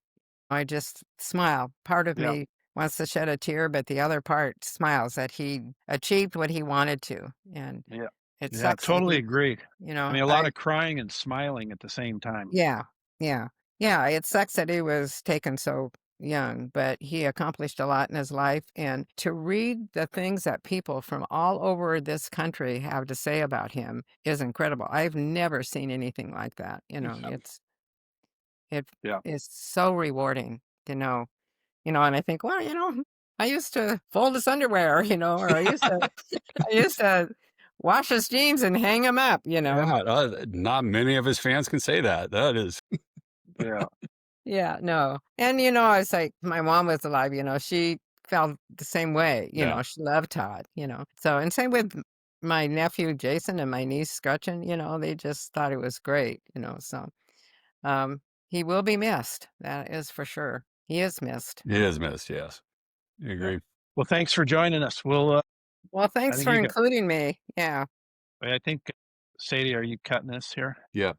M: I just smile. Part of
A: Yeah.
M: me wants to shed a tear, but the other part smiles that he achieved what he wanted to. And
A: Yeah.
M: it
A: Yeah,
M: sucks. that
A: totally
M: he-
A: agree. I mean, a lot of crying and smiling at the same time.
M: Yeah, yeah, yeah. It sucks that he was taken so young, but he accomplished a lot in his life. And to read the things that people from all over this country have to say about him is incredible. I've never seen anything like that. It
A: Yeah.
M: is so rewarding to know. And I think, well, I used to fold his underwear, or I used to wash his jeans and hang them up,
E: Yeah, not many of his fans can say that. That is.
A: Yeah.
M: Yeah, no. And, I was like, my mom was alive, she felt the same way,
E: Yeah.
M: she loved Todd, So, and same with my nephew, Jason, and my niece, Gretchen, they just thought it was great, So, he will be missed. That is for sure. He is missed.
E: It is missed, yes. I agree.
A: Well, thanks for joining us. Well,
M: Thanks
A: think
M: for
A: you got-
M: including me. Yeah.
A: I think, Sadie, are you cutting this here?
E: Yeah.